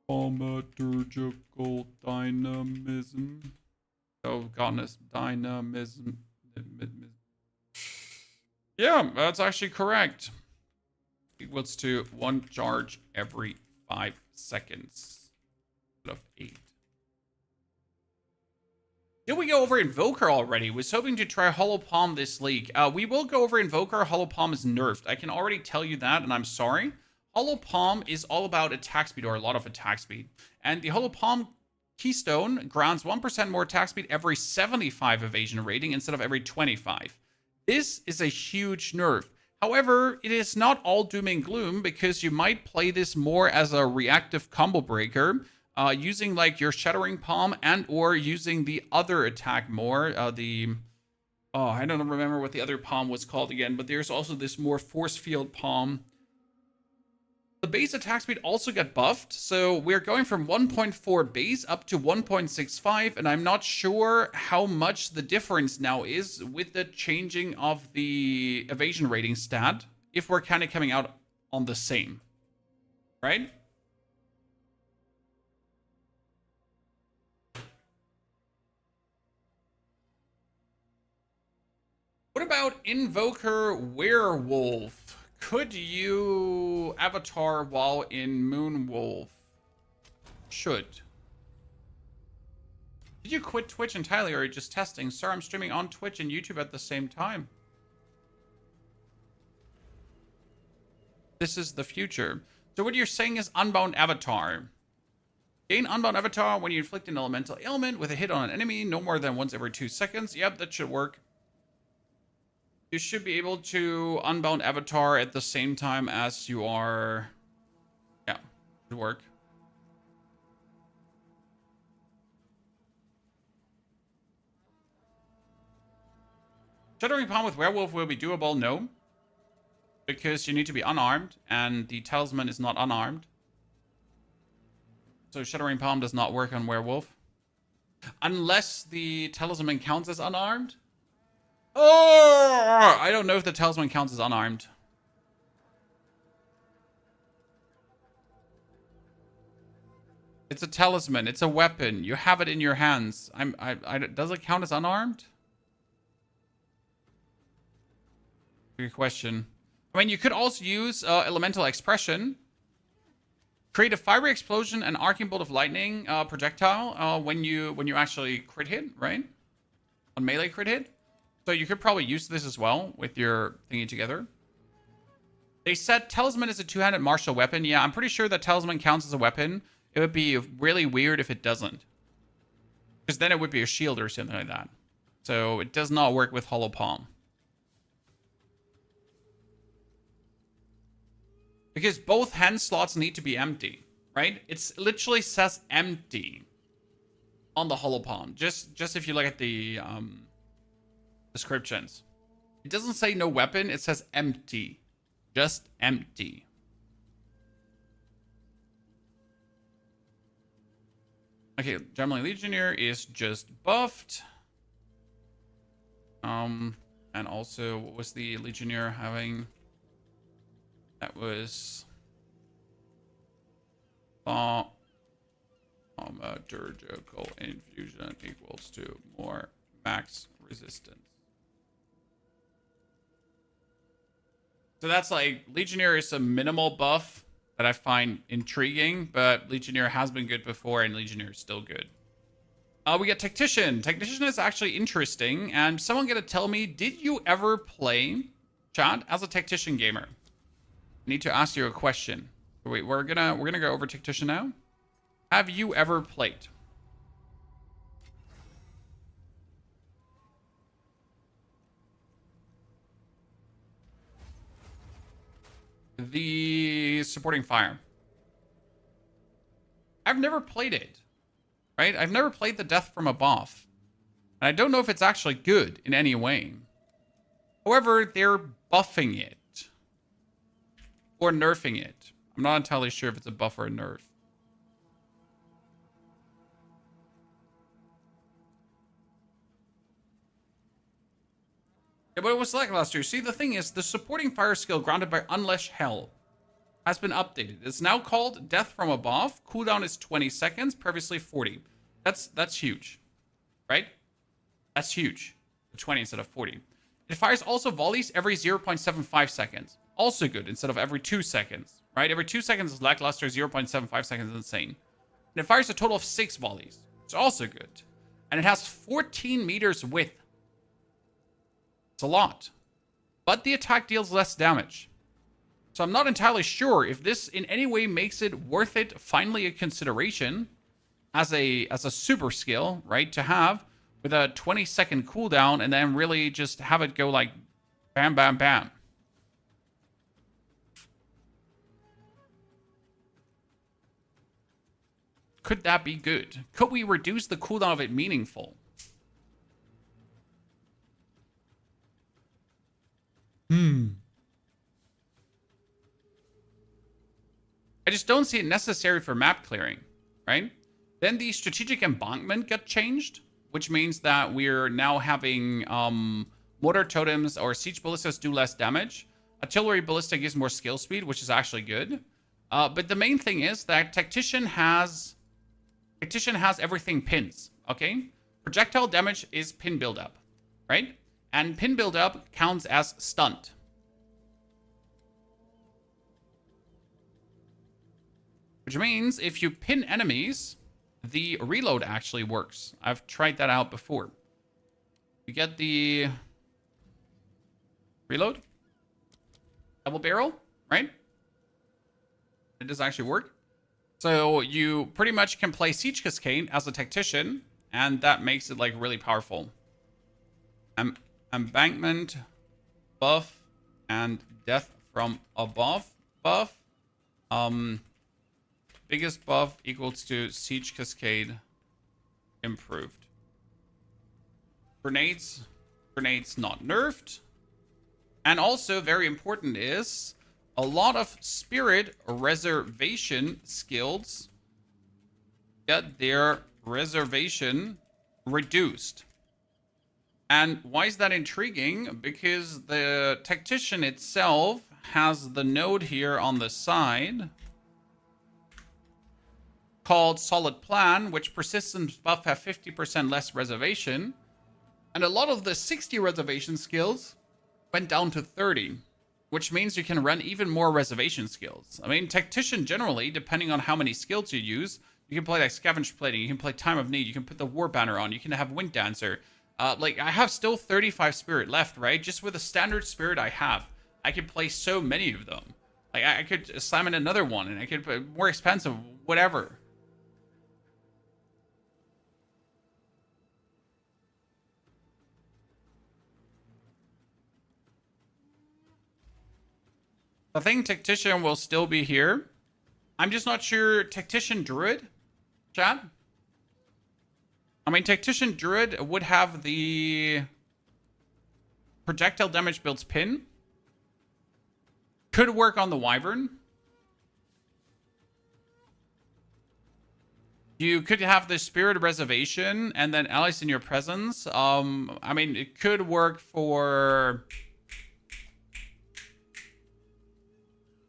Thaumaturgical Dynamism. Oh, goodness. Dynamism. Yeah, that's actually correct. Equals to 1 charge every 5 seconds. Instead of 8. Did we go over Invoker already? Was hoping to try Hollow Palm this league. We will go over Invoker. Hollow Palm is nerfed. I can already tell you that, and I'm sorry. Hollow Palm is all about attack speed, or a lot of attack speed. And the Hollow Palm Keystone grants 1% more attack speed every 75 evasion rating instead of every 25. This is a huge nerf. However, it is not all doom and gloom because you might play this more as a reactive combo breaker, using like your Shattering Palm and or using the other attack more. I don't remember what the other palm was called again, but there's also this more force field palm. The base attack speed also got buffed, so we're going from 1.4 base up to 1.65, and I'm not sure how much the difference now is with the changing of the evasion rating stat, if we're kind of coming out on the same, right? What about Invoker Werewolf? Could you avatar while in Moonwolf? Should. Did you quit Twitch entirely, or are you just testing? Sir, I'm streaming on Twitch and YouTube at the same time. This is the future. So what you're saying is Unbound Avatar. Gain Unbound Avatar when you inflict an elemental ailment with a hit on an enemy, no more than once every 2 seconds. Yep, that should work. You should be able to Unbound Avatar at the same time as you are... Yeah, should work. Shuddering Palm with Werewolf will be doable, no. Because you need to be unarmed, and the Talisman is not unarmed. So Shuddering Palm does not work on Werewolf. Unless the Talisman counts as unarmed. Oh! I don't know if the Talisman counts as unarmed. It's a talisman. It's a weapon. You have it in your hands. Does it count as unarmed? Good question. I mean, you could also use Elemental Expression. Create a fiery explosion and arcing bolt of lightning projectile when you actually crit hit, right? On melee crit hit. So you could probably use this as well with your thingy together. They said Talisman is a two-handed martial weapon. Yeah, I'm pretty sure that Talisman counts as a weapon. It would be really weird if it doesn't. Because then it would be a shield or something like that. So it does not work with Hollow Palm. Because both hand slots need to be empty, right? It literally says empty on the Hollow Palm. Just if you look at the descriptions. It doesn't say no weapon, it says empty. Just empty. Okay, Gemini Legionnaire is just buffed. And also, what was the Legionnaire having? That was thaumaturgical infusion equals to more max resistance. So that's like Legionnaire is a minimal buff that I find intriguing, but Legionnaire has been good before, and Legionnaire is still good. We get Tactician. Tactician is actually interesting, and someone gonna tell me, did you ever play, chat, as a Tactician gamer? I need to ask you a question. Wait, we're gonna go over Tactician now. Have you ever played? The supporting fire. I've never played it, right? I've never played the Death from Above. And I don't know if it's actually good in any way. However, they're buffing it. Or nerfing it. I'm not entirely sure if it's a buff or a nerf. Yeah, but it was lackluster. See, the thing is, the supporting fire skill granted by Unleash Hell has been updated. It's now called Death from Above. Cooldown is 20 seconds, previously 40. That's huge, right? That's huge. 20 instead of 40. It fires also volleys every 0.75 seconds. Also good, instead of every 2 seconds, right? Every 2 seconds is lackluster, 0.75 seconds is insane. And it fires a total of 6 volleys. It's also good. And it has 14 meters width. It's a lot. But the attack deals less damage. So I'm not entirely sure if this in any way makes it worth it, finally a consideration as a super skill, right? To have with a 20-second cooldown and then really just have it go like bam, bam, bam. Could that be good? Could we reduce the cooldown of it meaningful? I just don't see it necessary for map clearing, right? Then the strategic embankment got changed, which means that we're now having mortar totems or siege ballistas do less damage. Artillery ballista gives more skill speed, which is actually good. But the main thing is that Tactician has everything pins, okay? Projectile damage is pin buildup, right? And pin buildup counts as stunt. Which means if you pin enemies, the reload actually works. I've tried that out before. You get the reload, double barrel, right? It does actually work. So you pretty much can play Siege Cascade as a Tactician, and that makes it like really powerful. Embankment buff and death from above buff. Biggest buff equals to Siege Cascade improved. Grenades not nerfed. And also very important is a lot of spirit reservation skills get their reservation reduced. And why is that intriguing? Because the Tactician itself has the node here on the side called Solid Plan, which persistence buff have 50% less reservation. And a lot of the 60 reservation skills went down to 30, which means you can run even more reservation skills. I mean, Tactician generally, depending on how many skills you use, you can play like Scavenge Plating, you can play Time of Need, you can put the War Banner on, you can have Wind Dancer. Like, I have still 35 spirit left, right? Just with the standard spirit I have, I could play so many of them. Like, I could summon another one, and I could put more expensive, whatever. I think Tactician will still be here. I'm just not sure. Tactician Druid? Chat? I mean, Tactician Druid would have the projectile damage builds pin. Could work on the Wyvern. You could have the Spirit Reservation and then allies in your presence. I mean, it could work for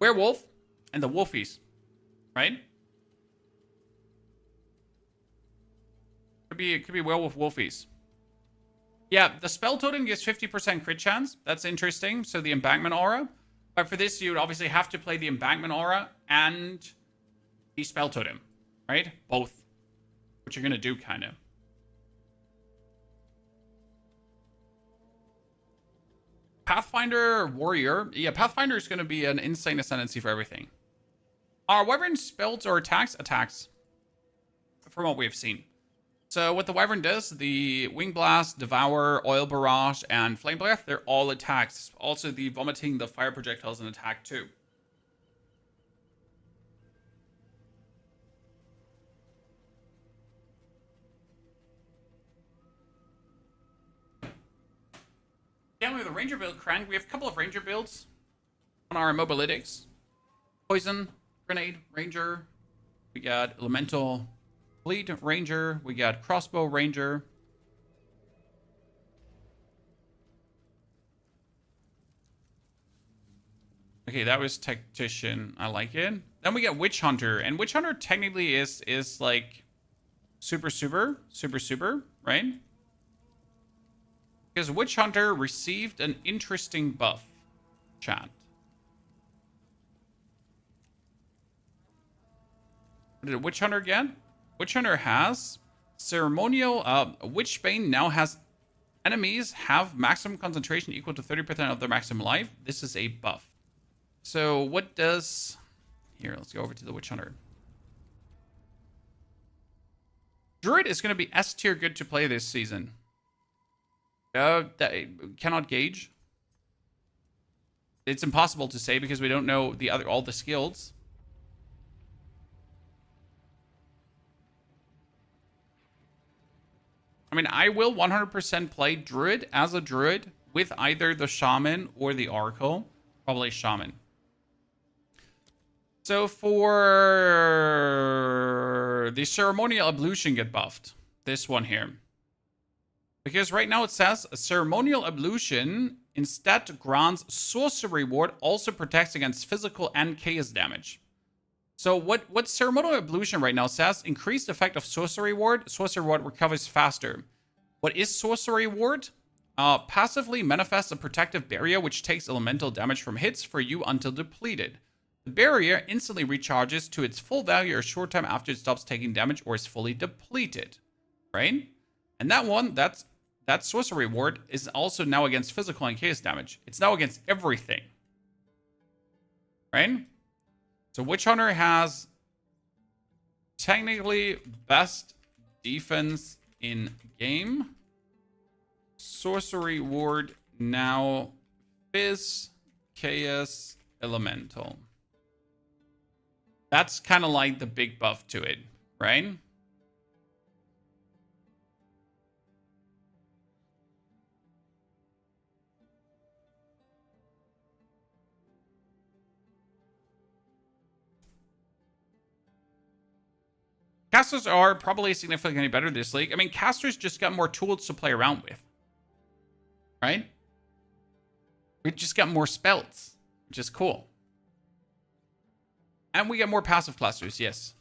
Werewolf and the Wolfies, right? Could be Werewolf Wolfies. Yeah, the Spell Totem gives 50% crit chance. That's interesting. So the Embankment Aura. But for this, you would obviously have to play the Embankment Aura and the Spell Totem, right? Both. Which you're going to do, kind of. Pathfinder Warrior. Yeah, Pathfinder is going to be an insane ascendancy for everything. Are Wyvern spells or attacks? Attacks. From what we've seen. So what the Wyvern does, the Wing Blast, Devour, Oil Barrage, and Flame Breath, they're all attacks. Also the Vomiting, the Fire Projectiles, an attack too. Yeah, we have the Ranger build, Crank. We have a couple of Ranger builds on our Mobilytics. Poison, Grenade, Ranger. We got Elemental Fleet Ranger. We got Crossbow Ranger. Okay, that was Tactician. I like it. Then we get Witch Hunter. And Witch Hunter technically is like super, right? Because Witch Hunter received an interesting buff, chat. What did Witch Hunter get? Witch Hunter has ceremonial. Witchbane now has enemies have maximum concentration equal to 30% of their maximum life. This is a buff. So what does... Here, let's go over to the Witch Hunter. Druid is going to be S tier good to play this season. That cannot gauge. It's impossible to say because we don't know all the skills. I mean, I will 100% play Druid as a Druid with either the Shaman or the Oracle. Probably Shaman. So for the Ceremonial Ablution get buffed. This one here. Because right now it says a Ceremonial Ablution instead grants Sorcery Ward, also protects against physical and chaos damage. So what Ceremonial Ablution right now says, increased effect of Sorcery Ward recovers faster. What is Sorcery Ward? Passively manifests a protective barrier which takes elemental damage from hits for you until depleted. The barrier instantly recharges to its full value a short time after it stops taking damage or is fully depleted. Right? And that Sorcery Ward is also now against physical and chaos damage. It's now against everything. Right? So Witch Hunter has technically best defense in game. Sorcery ward now Fizz, Chaos, Elemental. That's kind of like the big buff to it, right? Casters are probably significantly better this league. I mean, casters just got more tools to play around with, right? We just got more spells, which is cool. And we get more passive clusters, yes.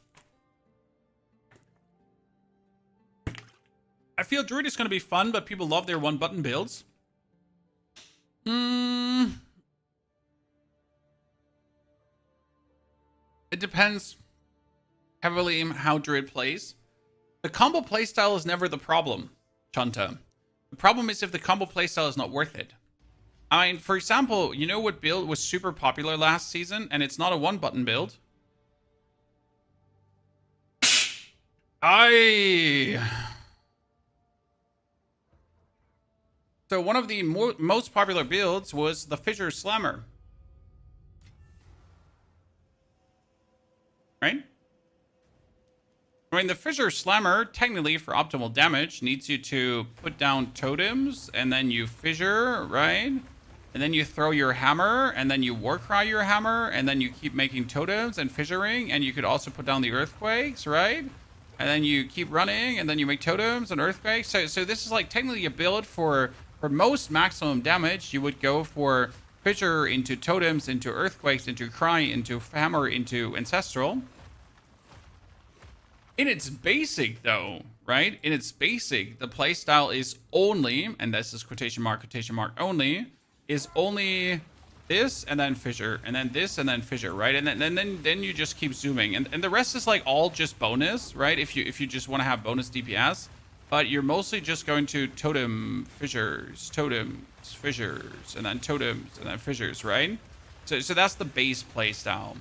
I feel Druid is going to be fun, but people love their one-button builds. It depends heavily on how Druid plays. The combo playstyle is never the problem, Chanta. The problem is if the combo playstyle is not worth it. I mean, for example, you know what build was super popular last season, and it's not a one-button build? So one of the most popular builds was the Fissure Slammer. Right? I mean, the Fissure Slammer, technically for optimal damage, needs you to put down totems, and then you fissure, right? And then you throw your hammer, and then you Warcry your hammer, and then you keep making totems and fissuring, and you could also put down the earthquakes, right? And then you keep running, and then you make totems and earthquakes. So this is like technically a build for most maximum damage. You would go for fissure into totems, into earthquakes, into cry, into hammer, into ancestral. In its basic, though, right? In its basic, the playstyle is only, and this is quotation mark only, is only this and then fissure, and then this and then fissure, right? And then you just keep zooming, and the rest is like all just bonus, right? If you just want to have bonus DPS, but you're mostly just going to totem fissures, and then fissures, right? So that's the base playstyle,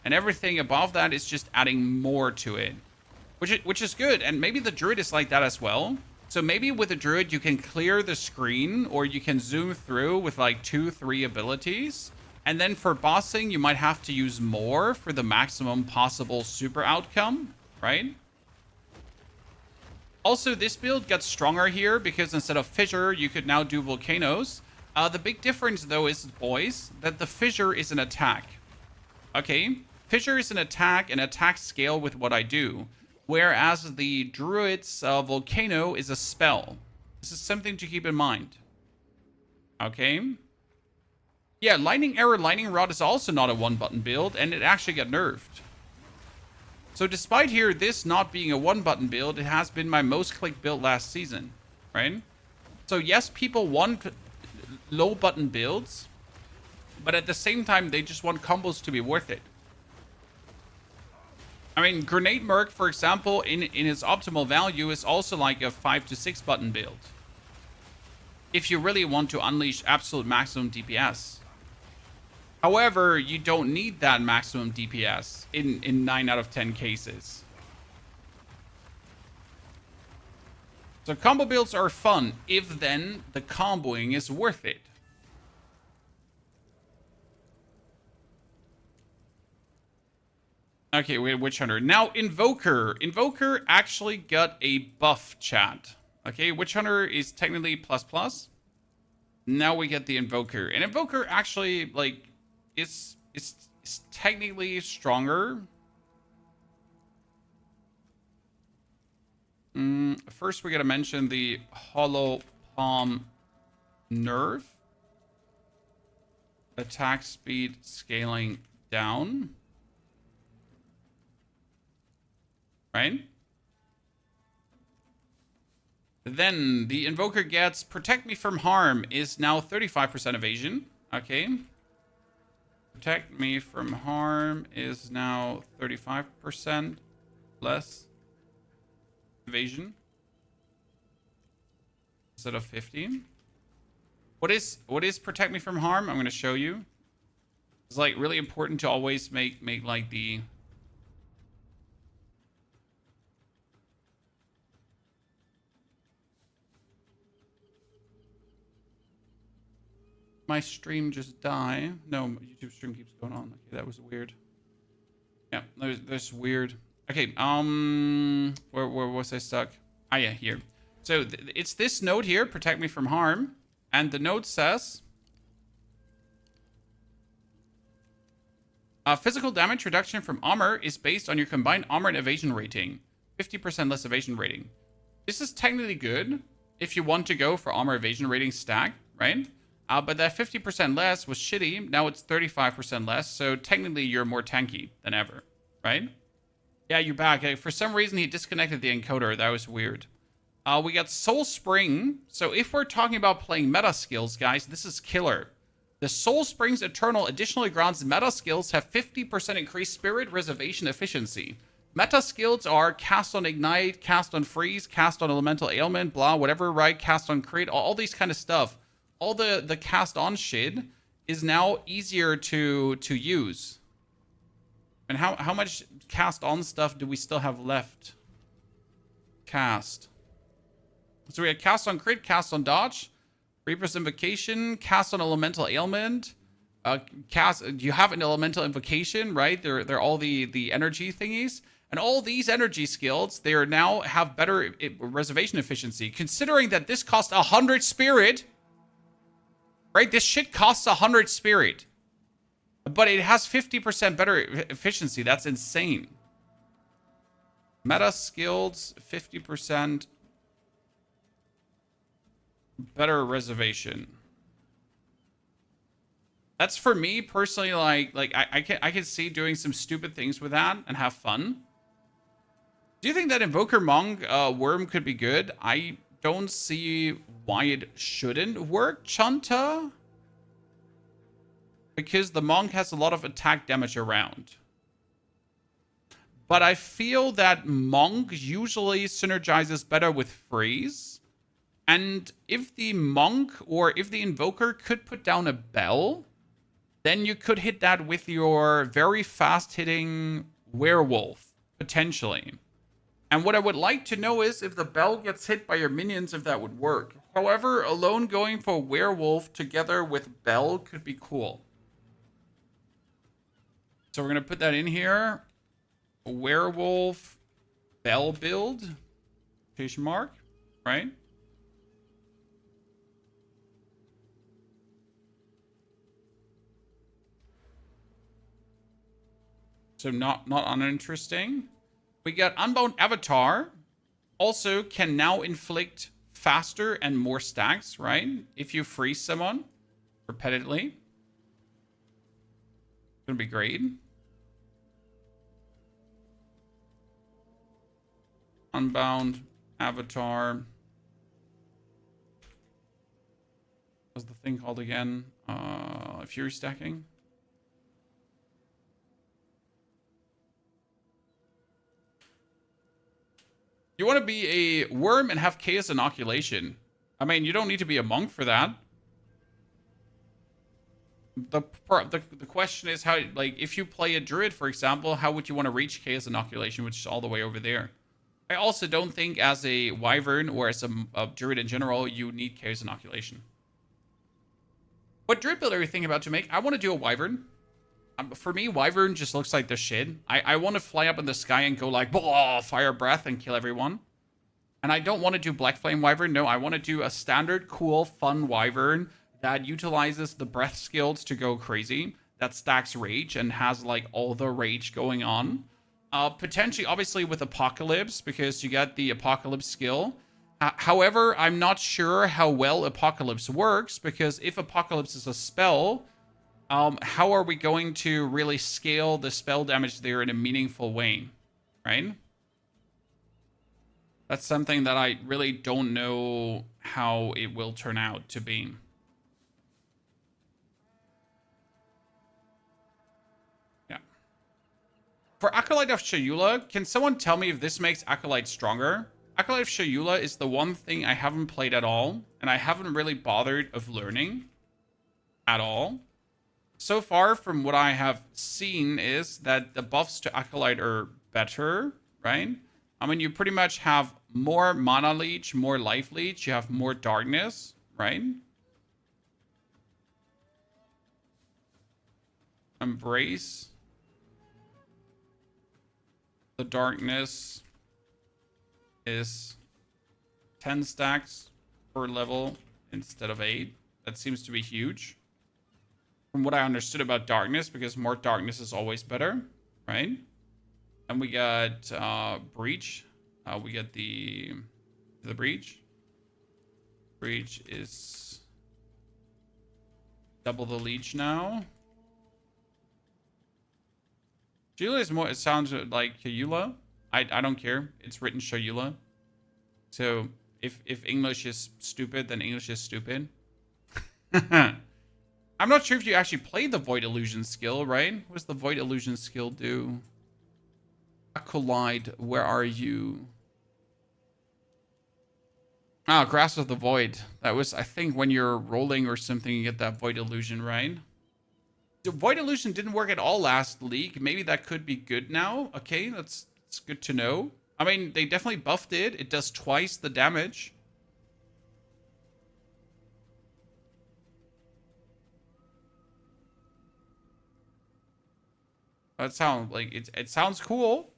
and everything above that is just adding more to it. Which is good, and maybe the Druid is like that as well. So maybe with the Druid, you can clear the screen, or you can zoom through with like 2-3 abilities. And then for bossing, you might have to use more for the maximum possible super outcome, right? Also, this build gets stronger here because instead of fissure, you could now do volcanoes. The big difference, though, is, boys, that the fissure is an attack. Okay? Fissure is an attack, and attack scale with what I do. Whereas the Druid's Volcano is a spell. This is something to keep in mind. Okay? Yeah, Lightning Arrow, Lightning Rod is also not a one-button build, and it actually got nerfed. So despite here, this not being a one-button build, it has been my most clicked build last season. Right? So yes, people want low-button builds, but at the same time, they just want combos to be worth it. I mean, Grenade Merc, for example, in its optimal value is also like a 5 to 6 button build. If you really want to unleash absolute maximum DPS. However, you don't need that maximum DPS in 9 out of 10 cases. So combo builds are fun if then the comboing is worth it. Okay, we had Witch Hunter. Now, Invoker. Invoker actually got a buff, chat. Okay, Witch Hunter is technically ++. Now we get the Invoker. And Invoker actually, like, is technically stronger. First, we gotta mention the Hollow Palm nerf. Attack speed scaling down. Right? Then the Invoker gets Protect Me from Harm is now 35% evasion. Okay. Protect Me from Harm is now 35% less evasion instead of 15. What is Protect Me from Harm? I'm going to show you. It's like really important to always make like the my stream just die? No, my YouTube stream keeps going on. Okay, that was weird. Yeah, that's weird. Okay, where was I stuck? Ah, yeah, here. So it's this node here, protect me from harm. And the node says... physical damage reduction from armor is based on your combined armor and evasion rating. 50% less evasion rating. This is technically good if you want to go for armor evasion rating stack, right? But that 50% less was shitty. Now it's 35% less. So technically you're more tanky than ever, right? Yeah, you're back. For some reason, he disconnected the encoder. That was weird. We got Soul Spring. So if we're talking about playing meta skills, guys, this is killer. The Soul Spring's Eternal additionally grants meta skills have 50% increased spirit reservation efficiency. Meta skills are cast on Ignite, cast on Freeze, cast on Elemental Ailment, blah, whatever, right? Cast on Crit, all these kind of stuff. All the cast on shit is now easier to use. And how much cast on stuff do we still have left? Cast. So we had cast on Crit, cast on Dodge, Reaper's Invocation, cast on Elemental Ailment. You have an Elemental Invocation, right? They're all the energy thingies. And all these energy skills, they are now have better reservation efficiency. Considering that this costs 100 spirit, right? This shit costs 100 spirit. But it has 50% better efficiency. That's insane. Meta skills, 50% better reservation. That's for me personally. I can see doing some stupid things with that and have fun. Do you think that Invoker Monk Worm could be good? I don't see why it shouldn't work, Chanta. Because the Monk has a lot of attack damage around. But I feel that Monk usually synergizes better with Freeze. And if the Monk or if the Invoker could put down a Bell, then you could hit that with your very fast-hitting Werewolf, potentially. And what I would like to know is if the Bell gets hit by your minions, if that would work. However, alone going for Werewolf together with Bell could be cool. So we're going to put that in here. Werewolf Bell build. Quotation mark, right? So not uninteresting. We got Unbound Avatar. Also can now inflict faster and more stacks, right? If you freeze someone repeatedly. It's gonna be great. Unbound Avatar. What's the thing called again? Fury stacking. You want to be a worm and have chaos inoculation. I mean, you don't need to be a monk for that. The question is how, like, if you play a druid, for example, how would you want to reach chaos inoculation, which is all the way over there? I also don't think as a wyvern or as a druid in general, you need chaos inoculation. What druid build are you thinking about to make? I want to do a wyvern. For me, wyvern just looks like the shit. I want to fly up in the sky and go like, blah, fire breath and kill everyone. And I don't want to do black flame wyvern. No, I want to do a standard, cool, fun wyvern that utilizes the breath skills to go crazy. That stacks rage and has like all the rage going on. Potentially, obviously, with Apocalypse, because you get the Apocalypse skill. However, I'm not sure how well Apocalypse works, because if Apocalypse is a spell, how are we going to really scale the spell damage there in a meaningful way, right? That's something that I really don't know how it will turn out to be. Yeah. For Acolyte of Shayula, can someone tell me if this makes Acolyte stronger? Acolyte of Shayula is the one thing I haven't played at all, and I haven't really bothered of learning at all. So far, from what I have seen, is that the buffs to Acolyte are better, right? I mean, you pretty much have more mana leech, more life leech, you have more darkness, right? embrace the darkness is 10 stacks per level instead of 8. That seems to be huge. From what I understood about darkness, because more darkness is always better, right? And we got breach. We get the breach. Breach is double the leech now. Shayula is more, it sounds like Shayula. I don't care. It's written Shayula. So if English is stupid, then English is stupid. I'm not sure if you actually play the Void Illusion skill, right? What does the Void Illusion skill do? Collide, where are you? Ah, Grasp of the Void. That was, I think, when you're rolling or something, you get that Void Illusion, right? The Void Illusion didn't work at all last league. Maybe that could be good now. Okay, that's good to know. I mean, they definitely buffed it. It does twice the damage. That sounds like it sounds cool.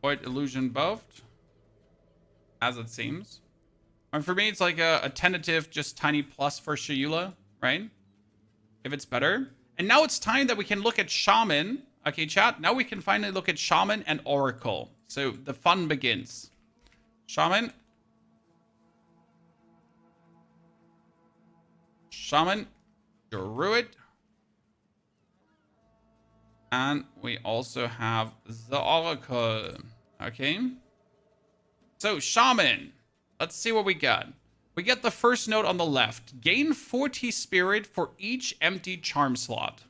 Void Illusion buffed, as it seems. And for me, it's like a tentative, just tiny plus for Shayula, right? If it's better. And now it's time that we can look at Shaman. Okay, chat. Now we can finally look at Shaman and Oracle. So the fun begins. Shaman. Shaman. Druid. And we also have the Oracle. Okay. So, Shaman. Let's see what we got. We get the first note on the left. Gain 40 spirit for each empty charm slot.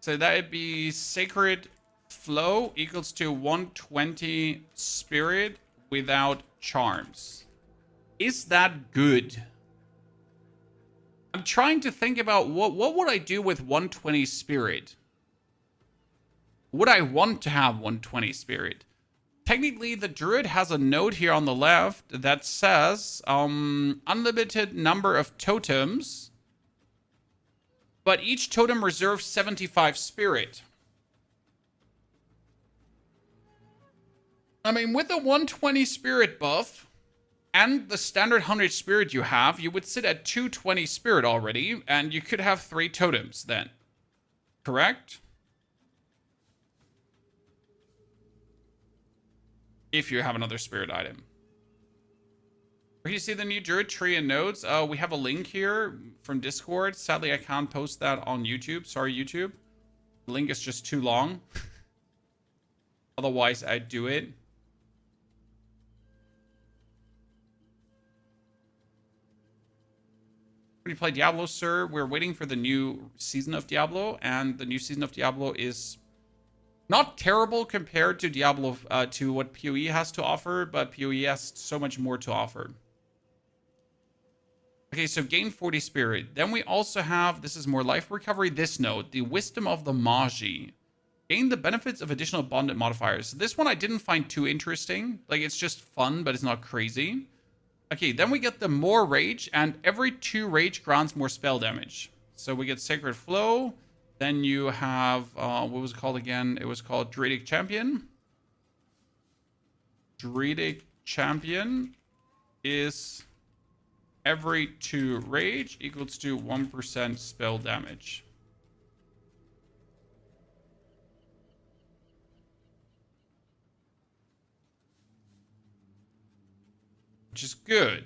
So that would be Sacred Flow equals to 120 spirit without charms. Is that good? I'm trying to think about what would I do with 120 spirit? Would I want to have 120 spirit? Technically, the Druid has a note here on the left that says unlimited number of totems, but each totem reserves 75 spirit. I mean, with the 120 spirit buff and the standard 100 spirit you have, you would sit at 220 spirit already, and you could have 3 totems then. Correct? If you have another spirit item. Where you see the new Druid tree and nodes? We have a link here from Discord. Sadly, I can't post that on YouTube. Sorry, YouTube. The link is just too long. Otherwise, I'd do it. When you play Diablo, sir, we're waiting for the new season of Diablo, and the new season of Diablo is not terrible compared to Diablo, to what POE has to offer, but POE has so much more to offer. Okay, so gain 40 spirit. Then we also have, this is more life recovery, this note, the Wisdom of the Magi. Gain the benefits of additional bonded modifiers. This one I didn't find too interesting. Like, it's just fun, but it's not crazy. Okay, then we get the more rage, and every 2 rage grants more spell damage. So we get Sacred Flow. Then you have, what was it called again? It was called Druidic Champion. Druidic Champion is every 2 rage equals to 1% spell damage. Which is good.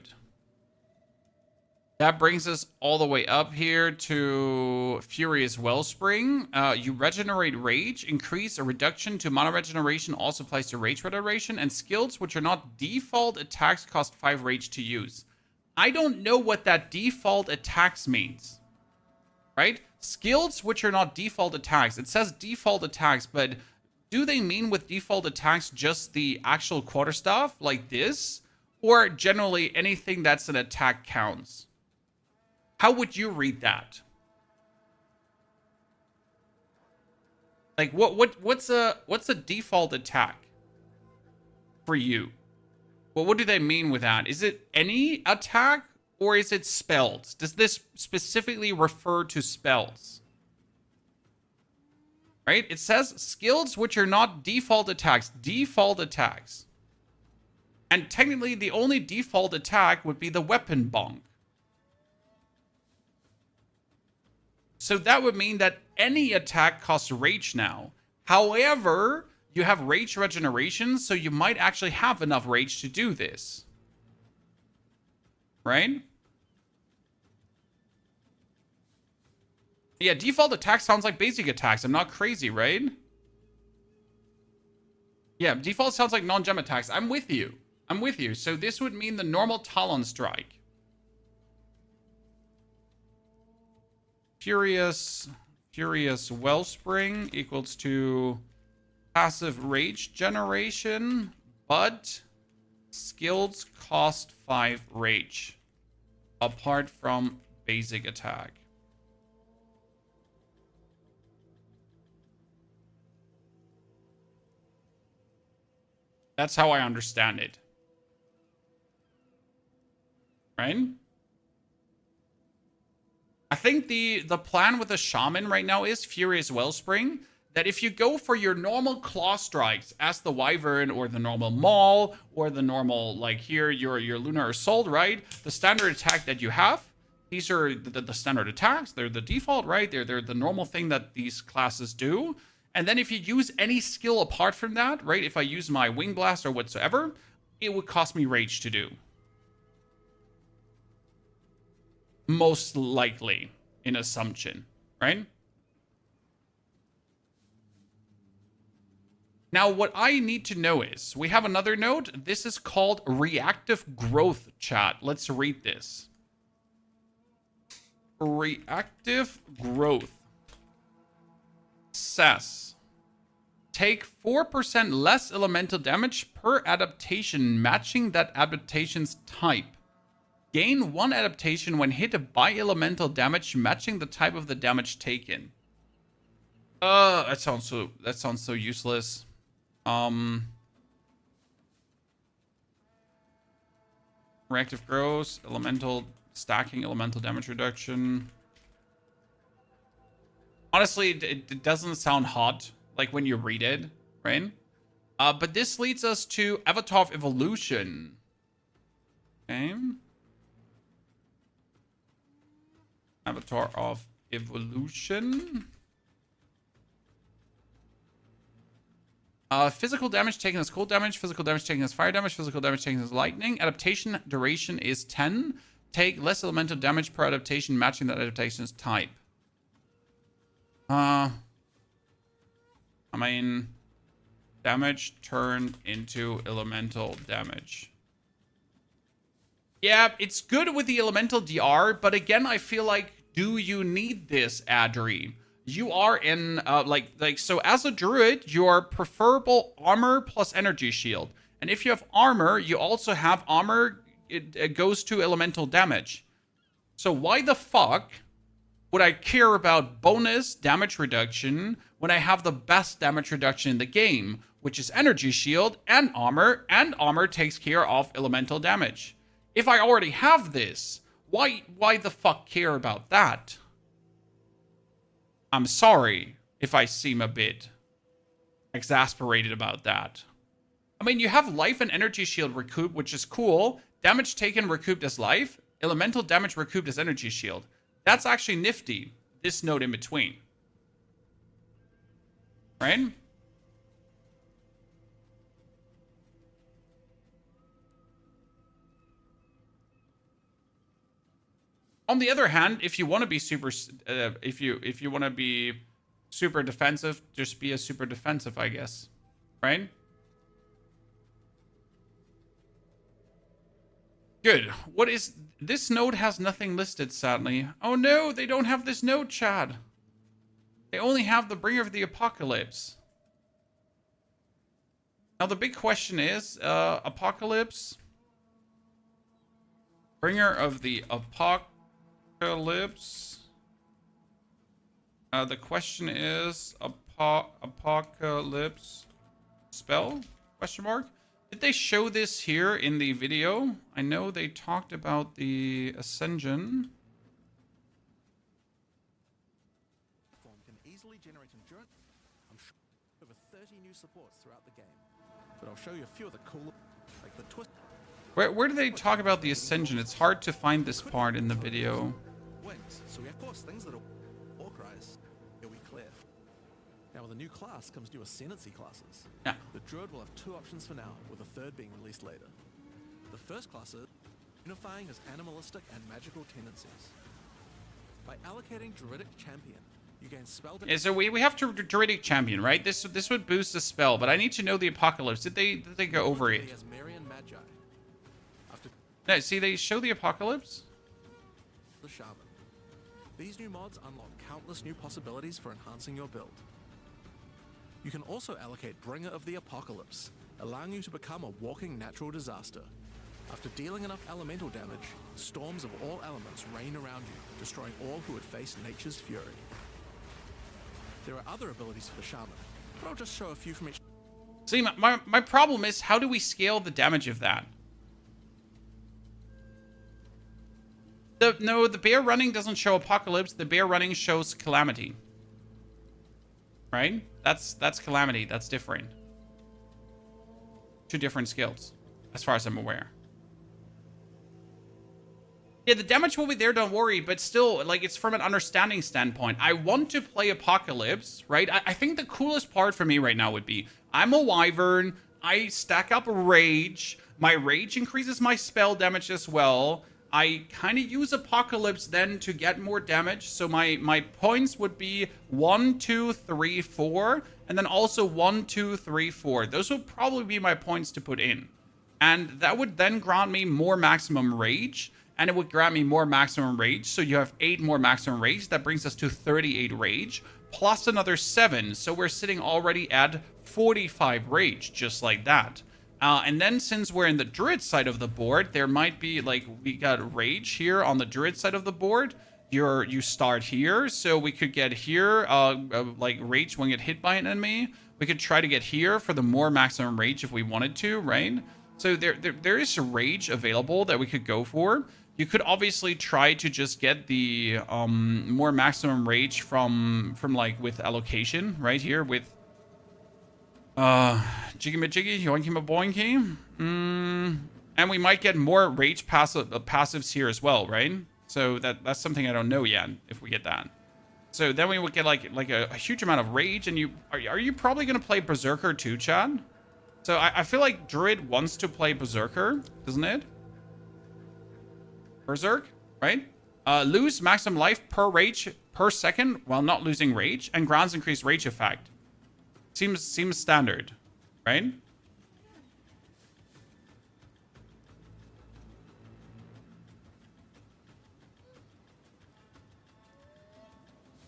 That brings us all the way up here to Furious Wellspring. You regenerate rage, increase a reduction to mana regeneration, also applies to rage regeneration, and skills which are not default attacks cost 5 rage to use. I don't know what that default attacks means, right? Skills which are not default attacks. It says default attacks, but do they mean with default attacks just the actual quarterstaff like this? Or generally anything that's an attack counts? How would you read that? Like what's a default attack for you? Well, what do they mean with that? Is it any attack or is it spells? Does this specifically refer to spells? Right? It says skills which are not default attacks. Default attacks. And technically, the only default attack would be the weapon bonk. So that would mean that any attack costs rage now. However, you have rage regeneration, so you might actually have enough rage to do this. Right? Yeah, default attack sounds like basic attacks. I'm not crazy, right? Yeah, default sounds like non-gem attacks. I'm with you. I'm with you. So this would mean the normal Talon Strike. Furious Wellspring equals to passive rage generation, but skills cost 5 rage, apart from basic attack. That's how I understand it. Right? I think the plan with the Shaman right now is Furious Wellspring. That if you go for your normal claw strikes as the Wyvern or the normal Maul or the normal, like here, your Lunar Assault, right? The standard attack that you have, these are the standard attacks. They're the default, right? They're the normal thing that these classes do. And then if you use any skill apart from that, right? If I use my Wing Blast or whatsoever, it would cost me rage to do. Most likely, in assumption, right? Now, what I need to know is, we have another node. This is called reactive growth, chat. Let's read this. Reactive growth says, take 4% less elemental damage per adaptation matching that adaptation's type. Gain 1 adaptation when hit by elemental damage matching the type of the damage taken. That sounds so useless. Reactive growth, elemental stacking, elemental damage reduction. Honestly, it doesn't sound hot, like when you read it, right? But this leads us to Avatar of Evolution. Okay. Avatar of Evolution. Physical damage taken as cold damage, physical damage taken as fire damage, physical damage taken as lightning. Adaptation duration is 10. Take less elemental damage per adaptation matching that adaptation's type. I mean, damage turned into elemental damage. Yeah, it's good with the elemental DR, but again, I feel like, do you need this, Adri? You are in, so as a druid, your preferable armor plus energy shield. And if you have armor, you also have armor, it goes to elemental damage. So why the fuck would I care about bonus damage reduction when I have the best damage reduction in the game, which is energy shield and armor takes care of elemental damage? If I already have this, why the fuck care about that? I'm sorry if I seem a bit exasperated about that. I mean, you have life and energy shield recoup, which is cool. Damage taken recouped as life. Elemental damage recouped as energy shield. That's actually nifty. This node in between. Right? On the other hand, if you want to be super, if you want to be super defensive, just be a super defensive, I guess, right? Good. What is this node? Has nothing listed, sadly. Oh no, they don't have this node, Chad. They only have the Bringer of the Apocalypse. Now the big question is, Apocalypse, Bringer of the Apocalypse. The question is Apocalypse spell? Question mark. Did they show this here in the video? I know they talked about the Ascension. Form can easily generate endurance. I'm sure over 30 new supports throughout the game. But I'll show you a few of the cool, like the twist. Where do they talk about the Ascension? It's hard to find this part in the video. Wings. So we have, of course, things that are orcrise. Here we clear. Now with a new class comes new Ascendancy classes. Yeah. The Druid will have two options for now, with a third being released later. The first class is unifying his animalistic and magical tendencies. By allocating Druidic Champion, you gain spell damage. Yeah, so we have to Druidic Champion, right? This would boost the spell, but I need to know the Apocalypse. Did they go over it? He has Marian Magi. After No, see, they show the Apocalypse. the Shaman. These new mods unlock countless new possibilities for enhancing your build. You can also allocate Bringer of the Apocalypse, allowing you to become a walking natural disaster. After dealing enough elemental damage, storms of all elements rain around you, destroying all who would face nature's fury. There are other abilities for the Shaman, but I'll just show a few from each. See, my problem is, how do we scale the damage of that? No, the bear running doesn't show Apocalypse. The bear running shows Calamity. Right? That's Calamity. That's different. Two different skills, as far as I'm aware. Yeah, the damage will be there, don't worry, but still, like, it's from an understanding standpoint. I want to play Apocalypse, right? I think the coolest part for me right now would be, I'm a Wyvern, I stack up Rage, my Rage increases my spell damage as well. I kind of use Apocalypse then to get more damage, so my points would be 1, 2, 3, 4, and then also 1, 2, 3, 4. Those would probably be my points to put in. And that would then grant me more maximum Rage, and it would grant me more maximum Rage, so you have 8 more maximum Rage. That brings us to 38 Rage, plus another 7, so we're sitting already at 45 Rage, just like that. And then since we're in the Druid side of the board, there might be, like, we got Rage here on the Druid side of the board. You start here, so we could get here, like, Rage when you get hit by an enemy. We could try to get here for the more maximum Rage if we wanted to, right? So there is a Rage available that we could go for. You could obviously try to just get the more maximum Rage from like with allocation right here with Jiggy Majiggy, Yoinky Maboinky. And we might get more Rage passives here as well, right? So that's something I don't know yet if we get that. So then we would get like a huge amount of Rage, and are you probably gonna play Berserker too, Chad? So I feel like Druid wants to play Berserker, doesn't it? Berserk, right? Lose maximum life per Rage per second while not losing Rage, and grants increased Rage effect. Seems standard, right?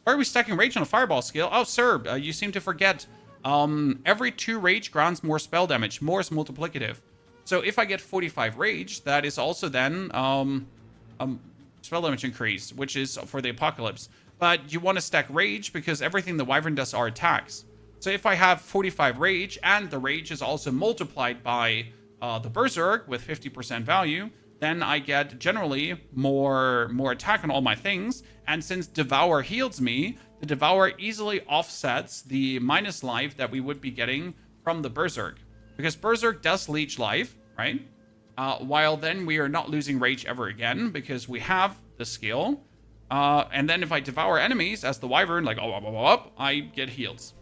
Why are we stacking Rage on a Fireball skill? Oh, sir, you seem to forget. Every 2 Rage grants more spell damage. More is multiplicative. So if I get 45 Rage, that is also then spell damage increase, which is for the Apocalypse. But you want to stack Rage because everything the Wyvern does are attacks. So if I have 45 Rage, and the Rage is also multiplied by the Berserk with 50% value, then I get generally more attack on all my things. And since Devour heals me, the Devour easily offsets the minus life that we would be getting from the Berserk. Because Berserk does leech life, right? While then we are not losing Rage ever again because we have the skill. And then if I Devour enemies as the Wyvern, like, I get heals.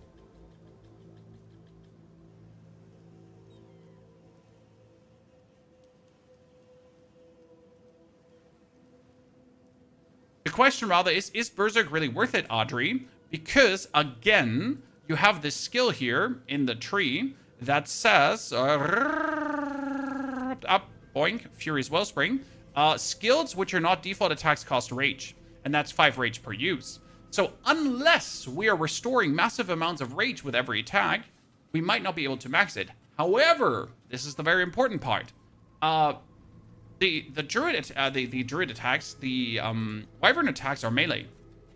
The question rather is Berserk really worth it, Audrey? Because, again, you have this skill here in the tree that says... up, boink, Fury's Wellspring. Skills which are not default attacks cost Rage. And that's 5 Rage per use. So unless we are restoring massive amounts of Rage with every attack, we might not be able to max it. However, this is the very important part. The Druid attacks, the Wyvern attacks are melee.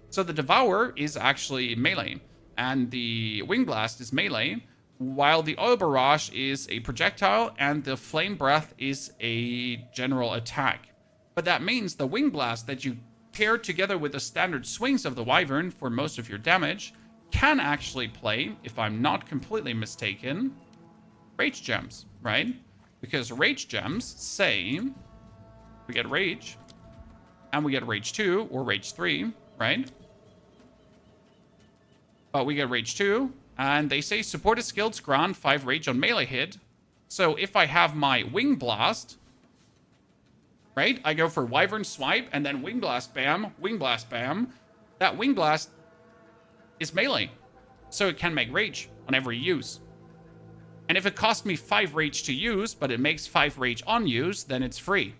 So the Devour is actually melee, and the Wing Blast is melee, while the oil barrage is a projectile and the flame breath is a general attack. But that means the wing blast that you pair together with the standard swings of the wyvern for most of your damage can actually play, if I'm not completely mistaken, rage gems, right? Because rage gems say we get rage and we get rage 2 or rage 3, right? But we get rage 2 and they say supported skills grant 5 rage on melee hit. So if I have my wing blast, right? I go for wyvern swipe and then wing blast bam, wing blast bam. That wing blast is melee, so it can make rage on every use. And if it costs me 5 rage to use, but it makes 5 rage on use, then it's free.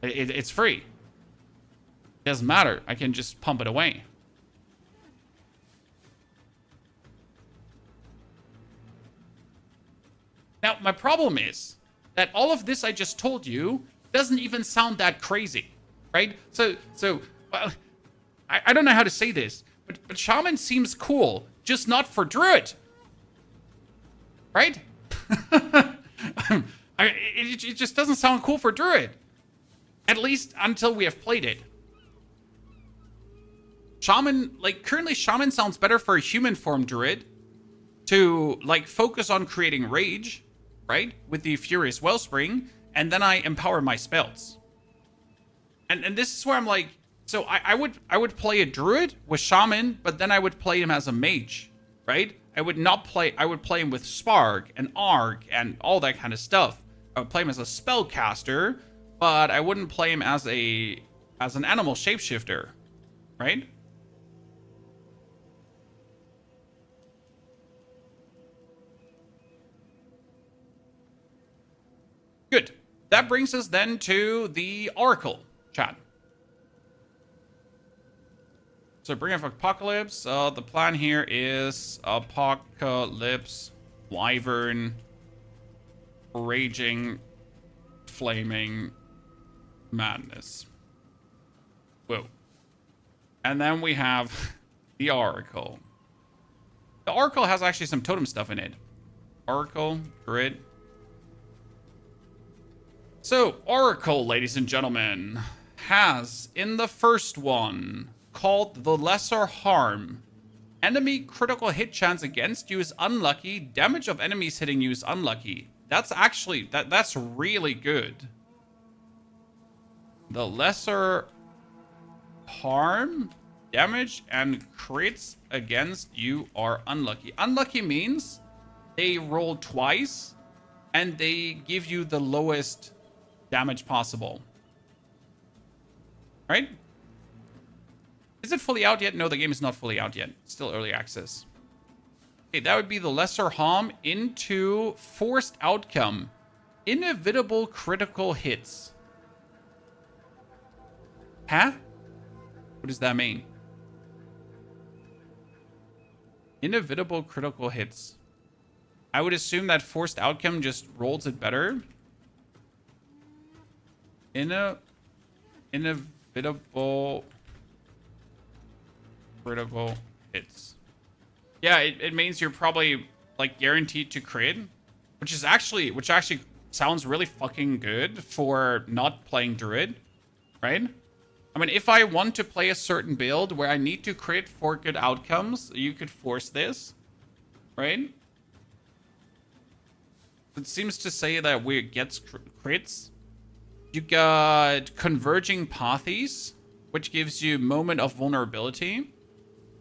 It's free. It doesn't matter. I can just pump it away. Now, my problem is that all of this I just told you doesn't even sound that crazy, right? So well, I don't know how to say this, but Shaman seems cool, just not for Druid. Right? It just doesn't sound cool for Druid. At least until we have played it. Shaman, like, currently Shaman sounds better for a human form Druid to, like, focus on creating rage, right? With the Furious Wellspring, and then I empower my spells. And this is where I'm like, so I would play a Druid with Shaman, but then I would play him as a mage, right? I would play him with Spark and Arc and all that kind of stuff. I would play him as a spellcaster, but I wouldn't play him as an animal shapeshifter, right? Good. That brings us then to the Oracle, chat. So bring up Apocalypse. The plan here is Apocalypse, Wyvern, Raging, Flaming, Madness. Whoa. And then we have the Oracle. The Oracle has actually some totem stuff in it. Oracle, Druid. So, Oracle, ladies and gentlemen, has in the first one called the Lesser Harm. Enemy critical hit chance against you is unlucky. Damage of enemies hitting you is unlucky. That's actually, that's really good. The Lesser Harm, damage, and crits against you are unlucky. Unlucky means they roll twice and they give you the lowest damage possible. Right? Is it fully out yet? No, the game is not fully out yet. It's still early access. Okay, that would be the Lesser Harm into Forced Outcome. Inevitable critical hits. Huh? What does that mean? Inevitable critical hits. I would assume that Forced Outcome just rolls it better. Inevitable critical hits. Yeah, it means you're probably like guaranteed to crit, which actually sounds really fucking good for not playing Druid, right? I mean, if I want to play a certain build where I need to crit for good outcomes, you could force this, right? It seems to say that where it gets crits. You got Converging Pathes, which gives you Moment of Vulnerability.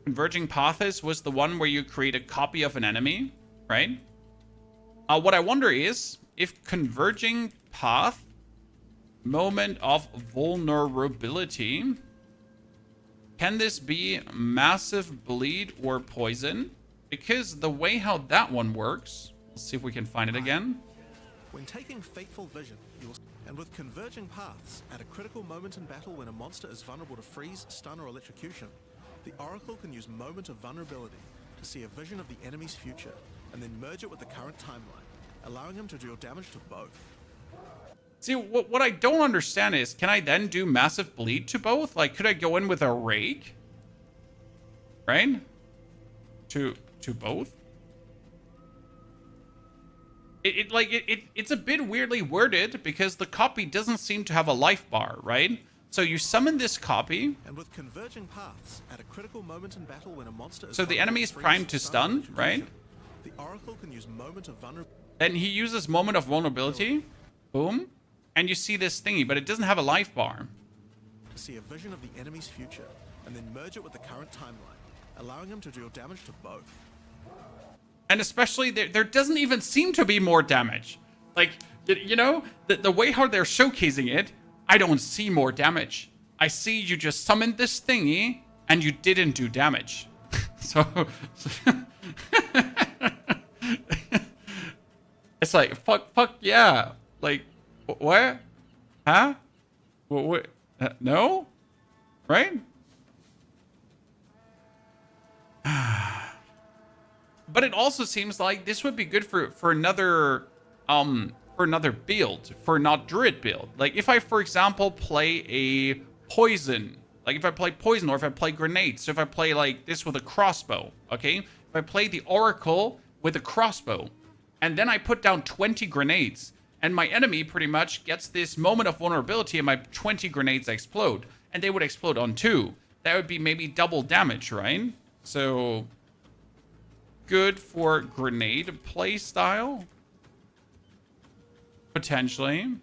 Converging Pathes was the one where you create a copy of an enemy, right? What I wonder is, if Converging Path, Moment of Vulnerability, can this be Massive Bleed or Poison? Because the way how that one works, let's see if we can find it again. When taking Fateful Vision, you will... And with Converging Paths, at a critical moment in battle when a monster is vulnerable to freeze, stun, or electrocution, the Oracle can use Moment of Vulnerability to see a vision of the enemy's future, and then merge it with the current timeline, allowing him to deal damage to both. See, what I don't understand is, can I then do Massive Bleed to both? Like, could I go in with a Rake? Right? To to both. It's a bit weirdly worded because the copy doesn't seem to have a life bar, right? So you summon this copy. And with converging paths, at a critical moment in battle when a monster is So the enemy is primed to stun, right? The Oracle can use Moment of Vulnerability. Then he uses Moment of Vulnerability. Boom. And you see this thingy, but it doesn't have a life bar. To see a vision of the enemy's future, and then merge it with the current timeline, allowing him to deal damage to both. And especially, there doesn't even seem to be more damage. Like, you know, the way how they're showcasing it, I don't see more damage. I see you just summoned this thingy, and you didn't do damage. so it's like, fuck yeah. Like, what? Huh? What? No? Right? But it also seems like this would be good for another build, for not Druid build. Like if I, for example, play a poison, like if I play poison or if I play grenades, so if I play like this with a crossbow, okay? If I play the Oracle with a crossbow, and then I put down 20 grenades, and my enemy pretty much gets this moment of vulnerability and my 20 grenades explode, and they would explode on 2. That would be maybe double damage, right? So good for grenade play style. Potentially.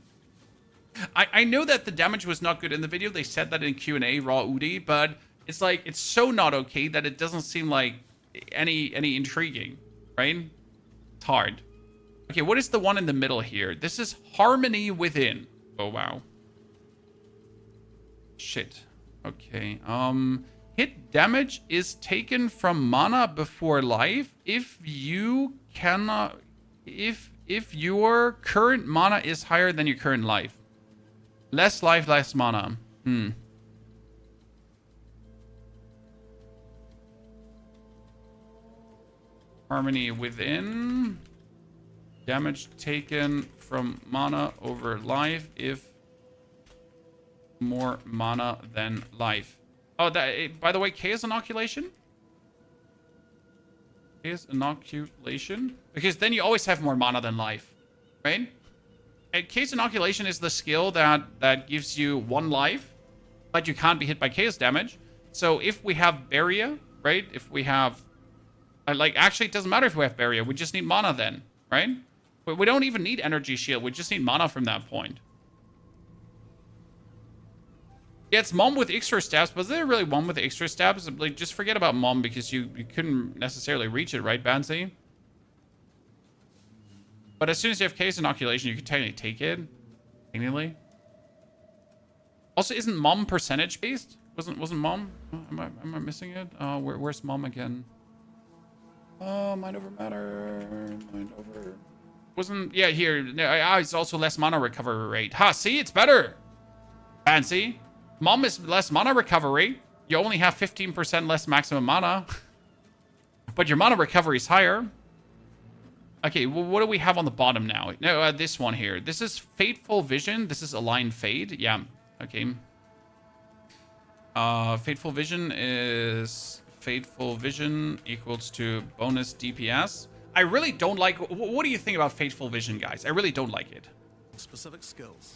I know that the damage was not good in the video. They said that in Q&A, raw Udi, but it's like, it's so not okay that it doesn't seem like any intriguing, right? It's hard. Okay, what is the one in the middle here? This is Harmony Within. Oh, wow. Shit. Okay, hit damage is taken from mana before life if you cannot... If your current mana is higher than your current life. Less life, less mana. Harmony Within. Damage taken from mana over life if more mana than life. Oh, that, by the way, Chaos Inoculation? Chaos Inoculation? Because then you always have more mana than life, right? And Chaos Inoculation is the skill that gives you 1 life, but you can't be hit by chaos damage. So if we have Barrier, right? If we have... like, actually, it doesn't matter if we have Barrier. We just need mana then, right? But we don't even need Energy Shield. We just need mana from that point. Yeah, it's Mom with extra stabs, but is there really one with extra stabs? Like, just forget about Mom because you couldn't necessarily reach it, right, Bansy? But as soon as you have Chaos Inoculation, you can technically take it. Technically. Also, isn't Mom percentage based? Wasn't Mom? Am I missing it? Where's Mom again? Mind over matter. Mind over. Wasn't, yeah, here. No, it's also less mana recovery rate. Ha, see, it's better. Fancy. Mom is less mana recovery. You only have 15% less maximum mana. But your mana recovery is higher. Okay, well, what do we have on the bottom now? No, this one here. This is Fateful Vision. This is Aligned Fade. Yeah, okay. Fateful Vision is... Fateful Vision equals to bonus DPS. I really don't like... What do you think about Fateful Vision, guys? I really don't like it. Specific skills.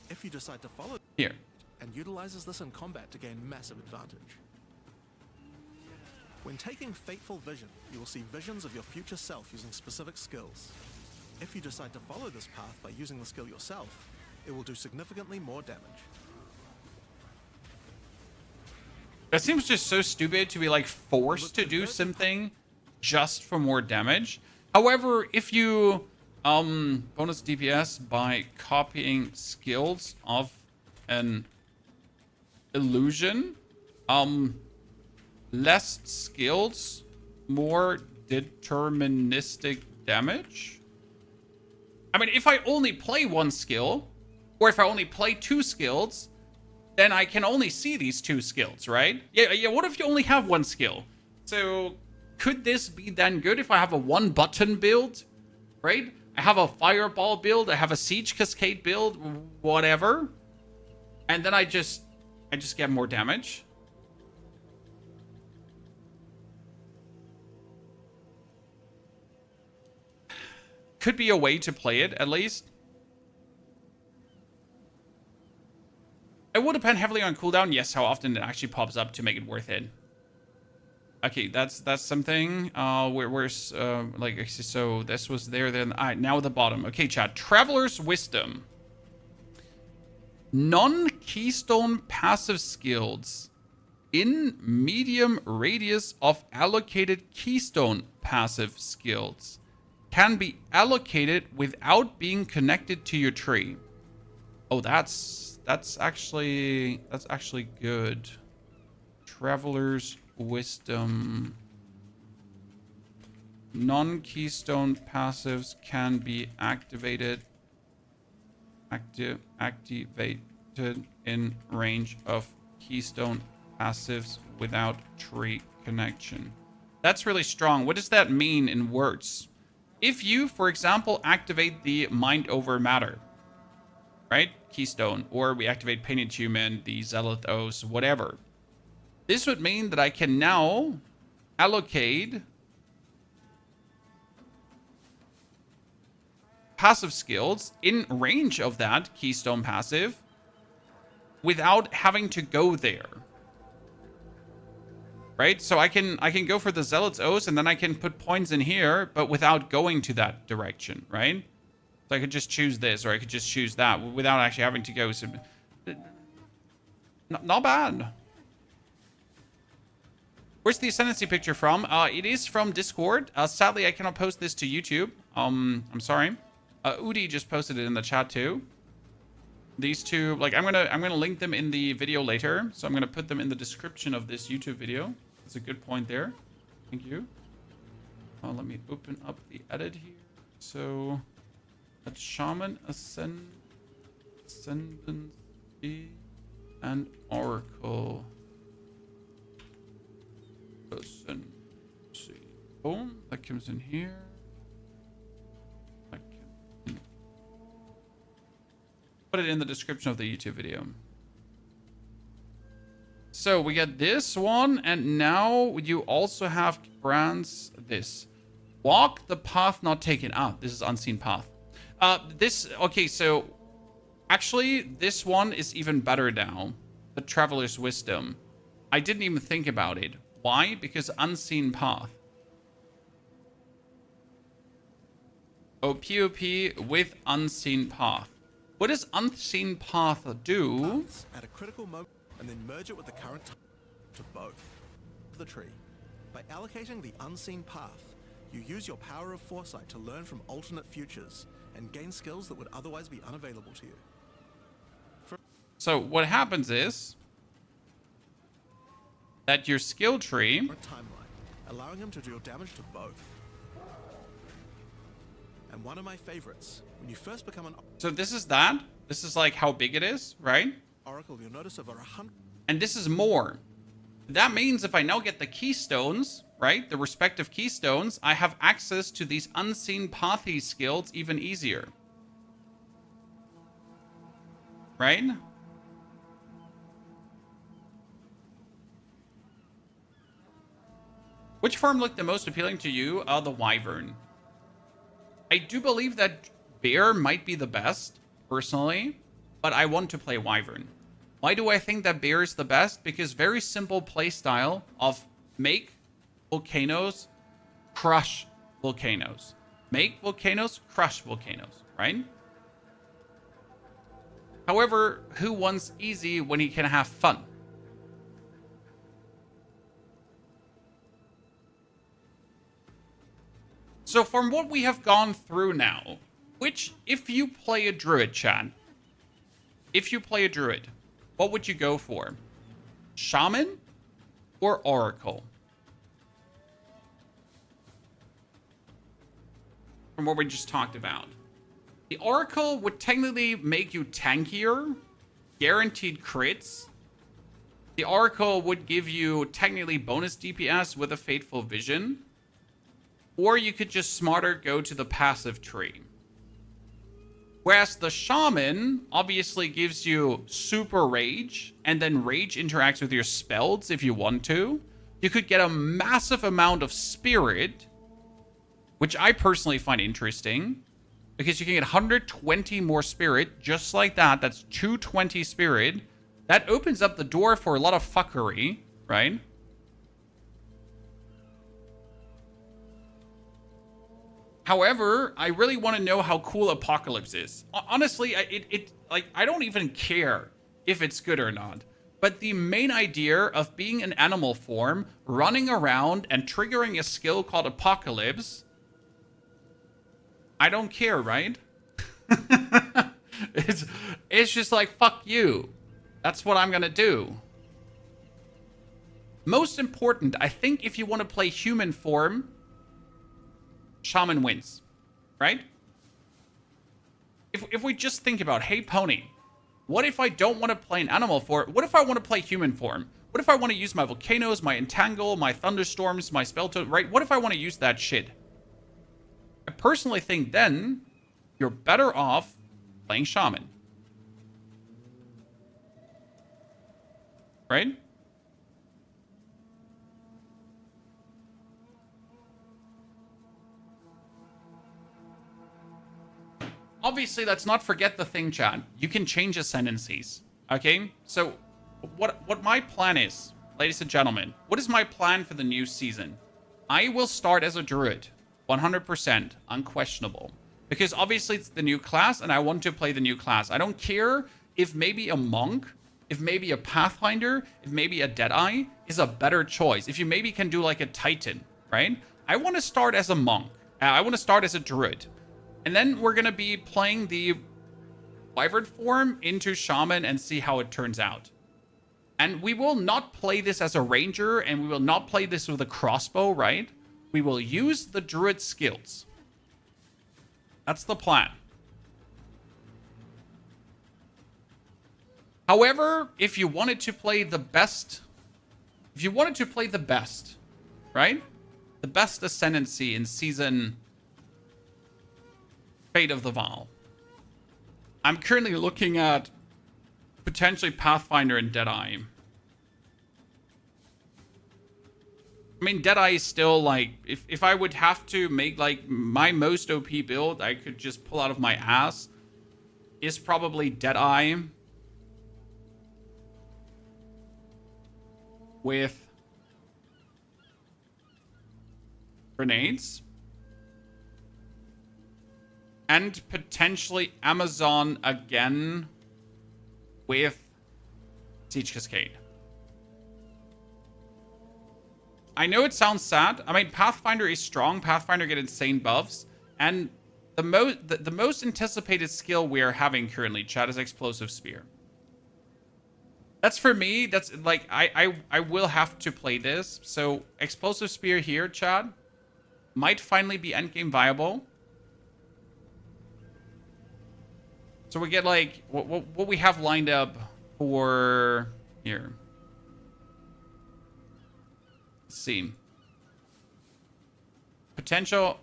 If you decide to follow... Here. And utilizes this in combat to gain massive advantage. When taking Fateful Vision, you will see visions of your future self using specific skills. If you decide to follow this path by using the skill yourself, it will do significantly more damage. That seems just so stupid to be like forced to do something just for more damage. However, if you bonus DPS by copying skills of an illusion, less skills, more deterministic damage. I mean, if I only play 1 skill, or if I only play 2 skills, then I can only see these 2 skills, right? Yeah, what if you only have 1 skill? So, could this be then good if I have a 1-button build, right? I have a Fireball build, I have a Siege Cascade build, whatever. And then I just get more damage. could be a way to play it, at least. It will depend heavily on cooldown. Yes, how often it actually pops up to make it worth it. Okay, that's something. Where's like, so this was there, then. All right, now at the bottom. Okay, chat. Traveler's Wisdom. Non-keystone passive skills in medium radius of allocated keystone passive skills can be allocated without being connected to your tree. Oh, that's actually good. Traveler's Wisdom. Non-keystone passives can be activated in range of keystone passives without tree connection. That's really strong. What does that mean in words? If you, for example, activate the Mind Over Matter, right? Keystone, or we activate Painted Human, the Zealot Oaths, whatever. This would mean that I can now allocate passive skills in range of that keystone passive without having to go there. Right? So I can go for the Zealot's Oaths, and then I can put points in here, but without going to that direction, right? So I could just choose this, or I could just choose that without actually having to go. So, not bad. Where's the Ascendancy picture from? It is from Discord. Sadly, I cannot post this to YouTube. I'm sorry. Udi just posted it in the chat too. These two, like, I'm gonna link them in the video later, so I'm gonna put them in the description of this YouTube video. That's a good point there. Thank you. Let me open up the edit here. So, at Shaman, Ascendancy, and Oracle. Ascendancy. Boom. That comes in here. Put it in the description of the YouTube video. So we got this one, and now you also have grants this. Walk the path not taken. Ah, this is unseen path. Okay, so actually this one is even better now. The Traveler's Wisdom. I didn't even think about it. Why? Because unseen path. Oh, POP with unseen path. What does unseen path do? At a critical moment, and then merge it with the current to both the tree. By allocating the unseen path, you use your power of foresight to learn from alternate futures and gain skills that would otherwise be unavailable to you. So what happens is that your skill tree Timeline, allowing him to deal damage to both. And one of my favorites, when you first become an so this is that. This is like how big it is, right? Oracle, you'll notice over 100. And this is more. That means if I now get the keystones, right? The respective keystones, I have access to these unseen pathy skills even easier. Right? Which form looked the most appealing to you? The Wyvern. I do believe that Bear might be the best, personally, but I want to play Wyvern. Why do I think that Bear is the best? Because very simple playstyle of make volcanoes, crush volcanoes. Make volcanoes, crush volcanoes, right? However, who wants easy when he can have fun? So from what we have gone through now, which, if you play a Druid, chat, if you play a Druid, what would you go for? Shaman or Oracle? From what we just talked about. The Oracle would technically make you tankier, guaranteed crits. The Oracle would give you technically bonus DPS with a Fateful Vision. Or you could just smarter go to the passive tree. Whereas the Shaman obviously gives you super rage, and then rage interacts with your spells if you want to. You could get a massive amount of spirit, which I personally find interesting. because you can get 120 more spirit, just like that. That's 220 spirit. That opens up the door for a lot of fuckery, right? However, I really want to know how cool Apocalypse is. Honestly, I don't even care if it's good or not. But the main idea of being an animal form, running around and triggering a skill called Apocalypse, I don't care, right? It's just like, fuck you. That's what I'm gonna do. Most important, I think if you want to play human form, Shaman wins, right? If we just think about, hey, Pony, what if I don't want to play an animal form? What if I want to play human form? What if I want to use my volcanoes, my entangle, my thunderstorms, my spell to, right? What if I want to use that shit? I personally think then you're better off playing Shaman. Right? Obviously, let's not forget the thing, Chad. You can change Ascendancies. Okay? So, what my plan is, ladies and gentlemen, what is my plan for the new season? I will start as a Druid. 100%. Unquestionable. Because obviously it's the new class, and I want to play the new class. I don't care if maybe a Monk, if maybe a Pathfinder, if maybe a Deadeye is a better choice. If you maybe can do like a Titan, right? I want to start as a Monk. I want to start as a Druid. And then we're going to be playing the Wyvern form into Shaman and see how it turns out. And we will not play this as a Ranger, and we will not play this with a crossbow, right? We will use the Druid skills. That's the plan. However, if you wanted to play the best... right? The best Ascendancy in season... Fate of the Vaal. I'm currently looking at potentially Pathfinder and Deadeye. I mean, Deadeye is still like, if I would have to make like my most OP build, I could just pull out of my ass, is probably Deadeye with grenades. And potentially Amazon again with Siege Cascade. I know it sounds sad. I mean, Pathfinder is strong. Pathfinder get insane buffs. And the most anticipated skill we are having currently, chat, is Explosive Spear. That's for me. That's like, I will have to play this. So Explosive Spear here, chat, might finally be endgame viable. So we get like what we have lined up for here. Let's see. Potential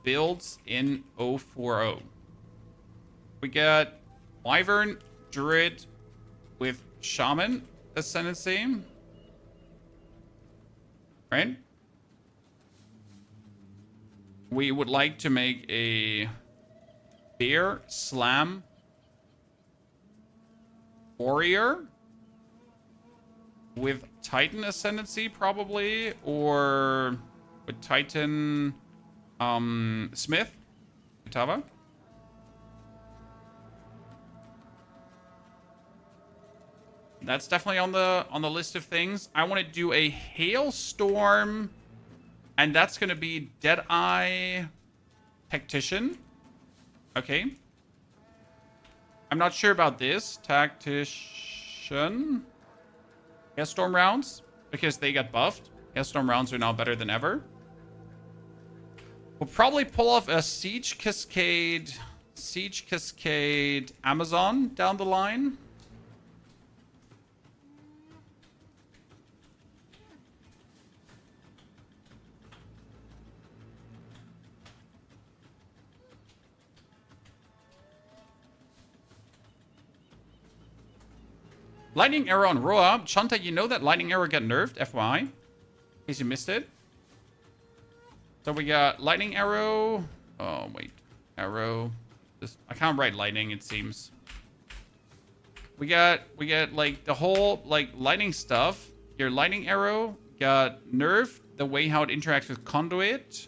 builds in 040. We got Wyvern, Druid with Shaman Ascendancy. Right? We would like to make a Bear Slam Warrior with Titan Ascendancy, probably, or with Titan Smith kitava. That's definitely on the list of things. I want to do a Hailstorm, and that's going to be Deadeye Tactician. Okay. I'm not sure about this. Tactician. Hailstorm rounds. Because they got buffed. Hailstorm rounds are now better than ever. We'll probably pull off a Siege Cascade. Siege Cascade Amazon down the line. Lightning Arrow on Roa. Chanta, you know that Lightning Arrow got nerfed, FYI. In case you missed it. So we got Lightning Arrow. Oh, wait. arrow. I can't write lightning, it seems. We got like the whole like lightning stuff. Your lightning arrow got nerfed the way how it interacts with conduit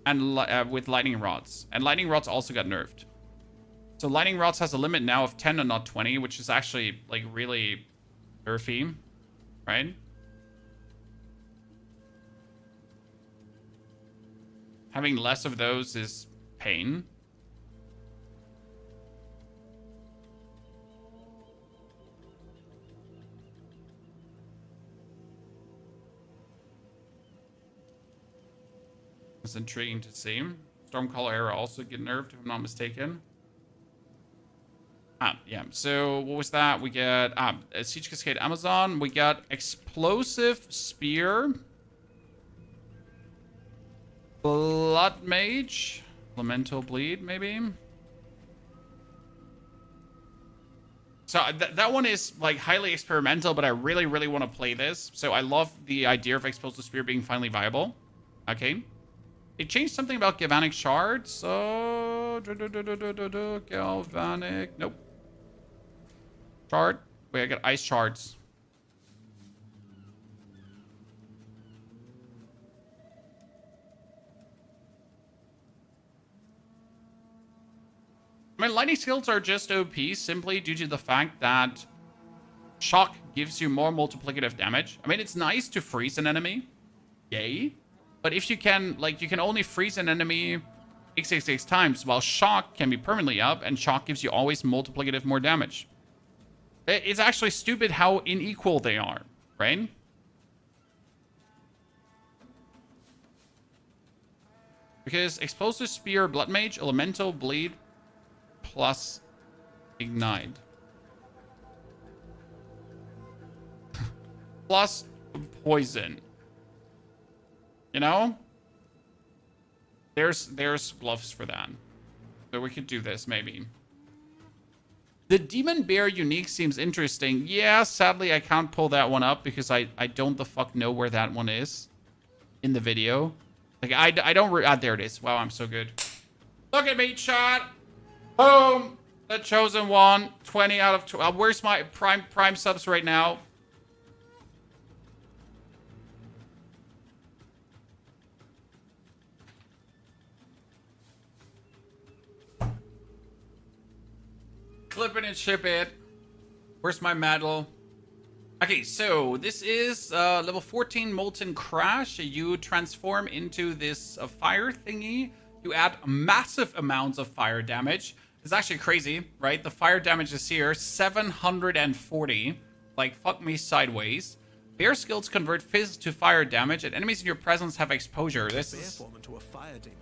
and with lightning rods. And lightning rods also got nerfed. So lightning rods has a limit now of 10 and not 20, which is actually like really nerfy, right? Having less of those is pain. It's intriguing to see. Stormcaller arrow also get nerfed, if I'm not mistaken. Yeah. So what was that? We got Siege Cascade Amazon. We got Explosive Spear. Blood Mage. Elemental Bleed, maybe. So that one is like highly experimental, but I really, really want to play this. So I love the idea of Explosive Spear being finally viable. Okay. It changed something about Galvanic Shards. So Galvanic. Nope. Shard. Wait, I got Ice Shards. I mean, lightning skills are just OP simply due to the fact that shock gives you more multiplicative damage. I mean, it's nice to freeze an enemy. Yay. But if you can, like, you can only freeze an enemy XXX times, while shock can be permanently up, and shock gives you always multiplicative more damage. It's actually stupid how unequal they are, right? Because Explosive Spear, Blood Mage, Elemental, Bleed, plus Ignite. Plus Poison. You know? There's gloves for that. So we could do this, maybe. The Demon Bear unique seems interesting. Yeah, sadly, I can't pull that one up because I don't the fuck know where that one is in the video. Like, I don't... there it is. Wow, I'm so good. Look at me, chat. Boom. The chosen one. 20 out of 12. Where's my prime subs right now? Clip it and ship it. Where's my medal? Okay, so this is level 14 Molten Crash. You transform into this fire thingy. You add massive amounts of fire damage. It's actually crazy, right? The fire damage is here, 740. Like, fuck me sideways. Bear skills convert fizz to fire damage, and enemies in your presence have exposure. This is... Bear form into a fire demon,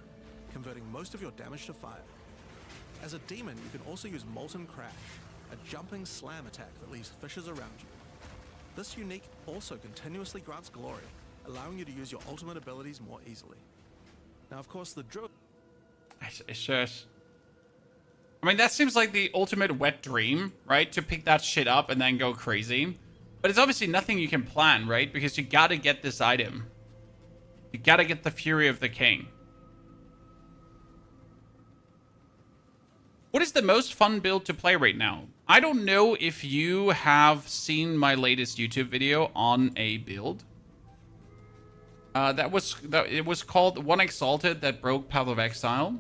converting most of your damage to fire. As a demon, you can also use Molten Crash, a jumping slam attack that leaves fissures around you. This unique also continuously grants glory, allowing you to use your ultimate abilities more easily. Now, of course, the Druid... It's just... I mean, that seems like the ultimate wet dream, right? To pick that shit up and then go crazy. But it's obviously nothing you can plan, right? Because you gotta get this item. You gotta get the Fury of the King. What is the most fun build to play right now? I don't know if you have seen my latest YouTube video on a build. It was called One Exalted that broke Path of Exile.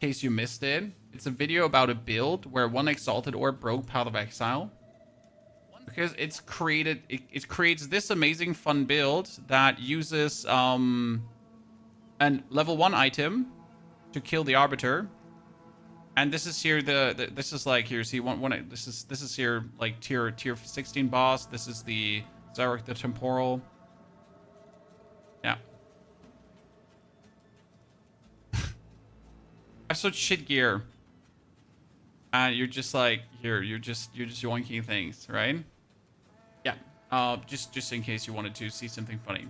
In case you missed it, it's a video about a build where One Exalted orb broke Path of Exile. Because it's created, it creates this amazing fun build that uses an level 1 item to kill the Arbiter. And this is here this is like here, see this is here like tier 16 boss. This is the Zarek the Temporal. Yeah. I have such shit gear. And you're just like here, you're just yoinking things, right? Yeah. Just in case you wanted to see something funny.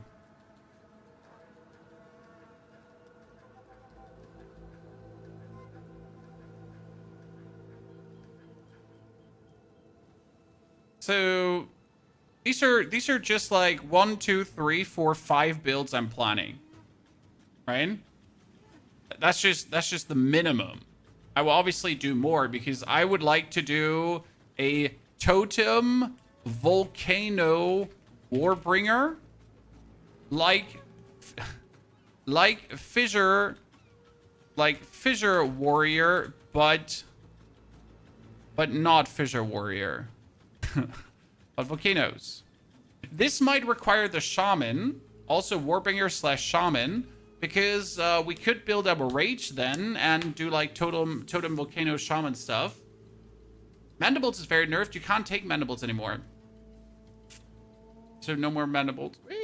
So these are just like 1, 2, 3, 4, 5 builds I'm planning, right? That's just the minimum. I will obviously do more because I would like to do a totem volcano warbringer, like fissure warrior, but not fissure warrior. But volcanoes. This might require the shaman, also warbringer slash shaman, because we could build up a rage then and do like totem volcano shaman stuff. Mandibles is very nerfed. You can't take mandibles anymore. So no more mandibles. Whee!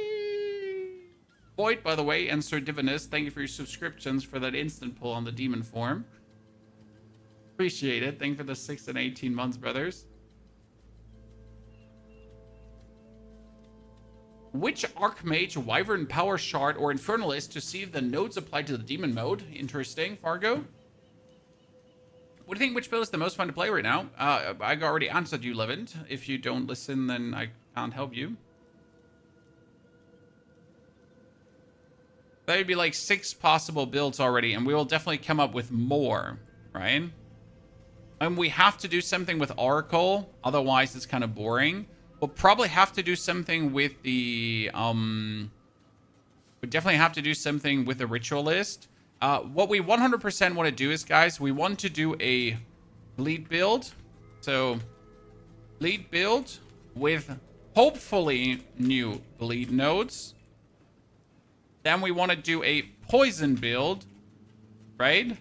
Void, by the way, and Sir Divinus, thank you for your subscriptions for that instant pull on the demon form. Appreciate it. Thank you for the 6 and 18 months, brothers. Which Archmage, Wyvern Power Shard, or Infernalist to see if the nodes apply to the demon mode? Interesting, Fargo. What do you think? Which build is the most fun to play right now? I already answered you, Levent. If you don't listen, then I can't help you. That would be like 6 possible builds already, and we will definitely come up with more, right? And we have to do something with Oracle, otherwise it's kind of boring. We'll probably have to do something with the, we definitely have to do something with the ritualist. What we 100% want to do is, guys, we want to do a lead build. So, lead build with hopefully new bleed nodes. Then we want to do a poison build, right?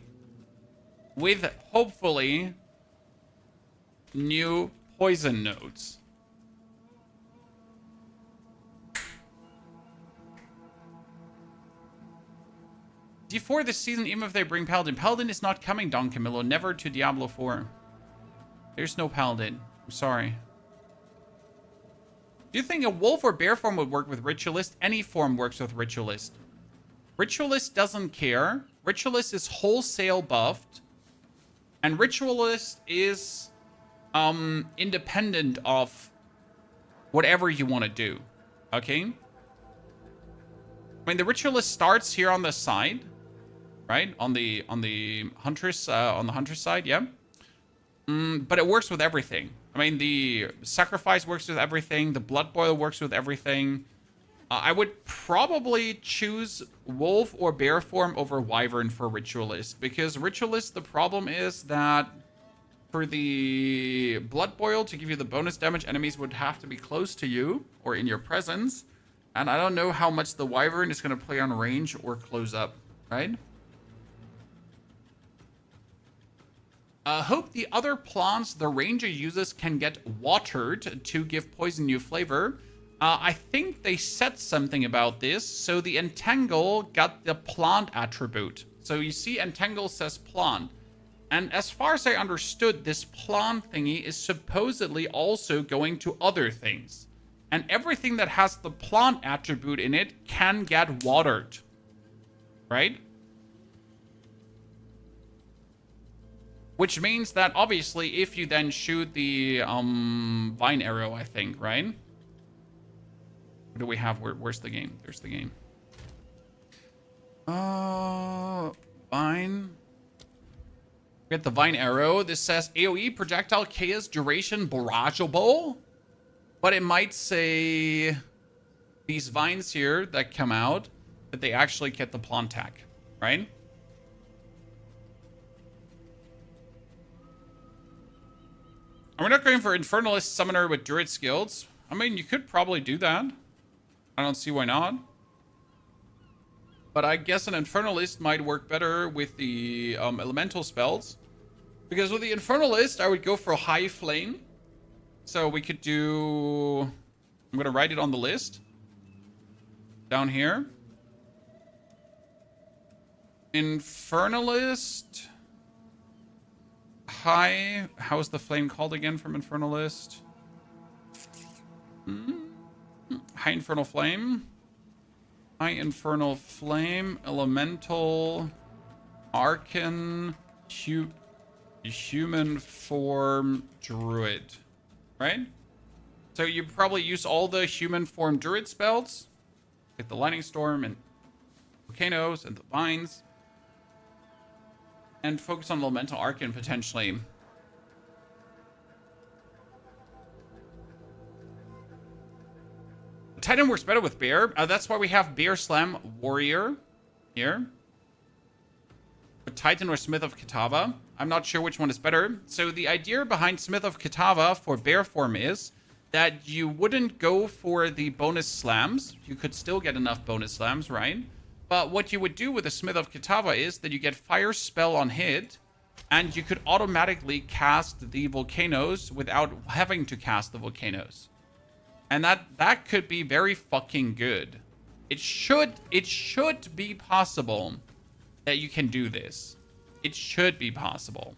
With hopefully new poison nodes. D4 this season, even if they bring Paladin. Paladin is not coming, Don Camillo. Never to Diablo 4. There's no Paladin. I'm sorry. Do you think a wolf or bear form would work with Ritualist? Any form works with Ritualist. Ritualist doesn't care. Ritualist is wholesale buffed. And Ritualist is independent of whatever you want to do. Okay? I mean, the Ritualist starts here on the side. Right? On the huntress side, yeah. But it works with everything. I mean, the sacrifice works with everything. The blood boil works with everything. I would probably choose wolf or bear form over wyvern for ritualist, because ritualist, the problem is that for the blood boil to give you the bonus damage, enemies would have to be close to you or in your presence, and I don't know how much the wyvern is going to play on range or close up, right? Hope the other plants the ranger uses can get watered to give poison new flavor. I think they said something about this. So the entangle got the plant attribute. So you see entangle says plant. And as far as I understood, this plant thingy is supposedly also going to other things. And everything that has the plant attribute in it can get watered. Right? Which means that obviously if you then shoot the vine arrow, I think, right? What do we have? Where's the game? There's the game. Vine. We get the vine arrow. This says AoE projectile chaos duration barrageable. But it might say these vines here that come out, that they actually get the plant tag, right? We're not going for infernalist summoner with druid skills. I mean, you could probably do that. I don't see why not. But I guess an infernalist might work better with the elemental spells. Because with the infernalist, I would go for a high flame. So we could do... I'm going to write it on the list. Down here. Infernalist... High... How's the flame called again from infernalist? High infernal flame. High infernal flame. Elemental. Arcan. Human form druid. Right? So you probably use all the human form druid spells. Like the lightning storm and volcanoes and the vines. And focus on Elemental Arcane potentially. Titan works better with Bear. That's why we have Bear Slam Warrior here. But Titan or Smith of Kitava. I'm not sure which one is better. So the idea behind Smith of Kitava for Bear form is that you wouldn't go for the bonus slams. You could still get enough bonus slams, right? But what you would do with the Smith of Kitava is that you get Fire Spell on hit, and you could automatically cast the Volcanoes without having to cast the Volcanoes. And that could be very fucking good. It should be possible that you can do this. It should be possible.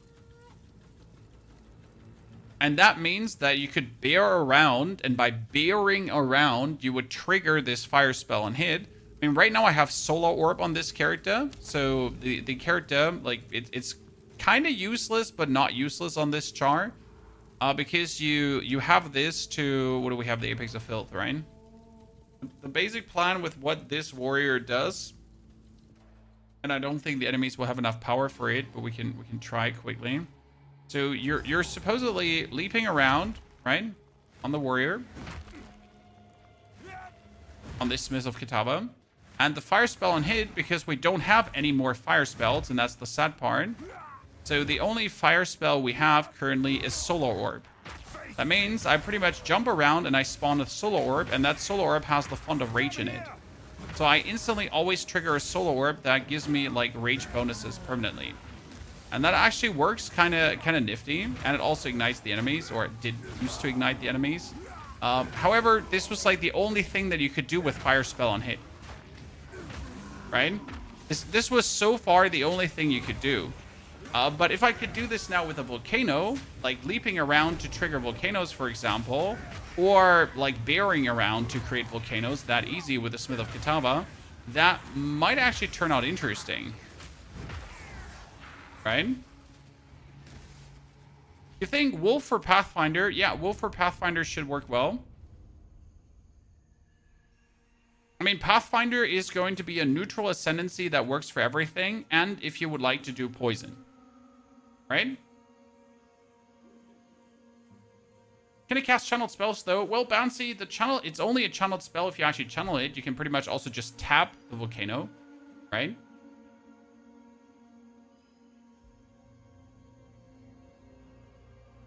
And that means that you could bear around, and by bearing around, you would trigger this Fire Spell on hit. I mean, right now I have Solar Orb on this character, so the character, like, it's kind of useless, but not useless on this char, because you have this to, what do we have, the Apex of Filth, right? The basic plan with what this warrior does, and I don't think the enemies will have enough power for it, but we can try quickly. So you're supposedly leaping around, right, on the warrior, on this Smith of Kitava. And the Fire Spell on hit, because we don't have any more Fire Spells, and that's the sad part. So the only Fire Spell we have currently is Solar Orb. That means I pretty much jump around and I spawn a Solar Orb, and that Solar Orb has the Font of Rage in it. So I instantly always trigger a Solar Orb that gives me, like, Rage bonuses permanently. And that actually works kind of nifty, and it also ignites the enemies, or it did used to ignite the enemies. However, this was, like, the only thing that you could do with Fire Spell on hit. Right? This was so far the only thing you could do. But if I could do this now with a volcano, like leaping around to trigger volcanoes, for example, or like bearing around to create volcanoes that easy with the Smith of Kitava, that might actually turn out interesting. Right? You think Wolf for Pathfinder? Yeah, Wolf for Pathfinder should work well. I mean, Pathfinder is going to be a neutral ascendancy that works for everything, and if you would like to do poison. Right? Can it cast channeled spells, though? Well, Bouncy, the channel, it's only a channeled spell if you actually channel it. You can pretty much also just tap the volcano. Right?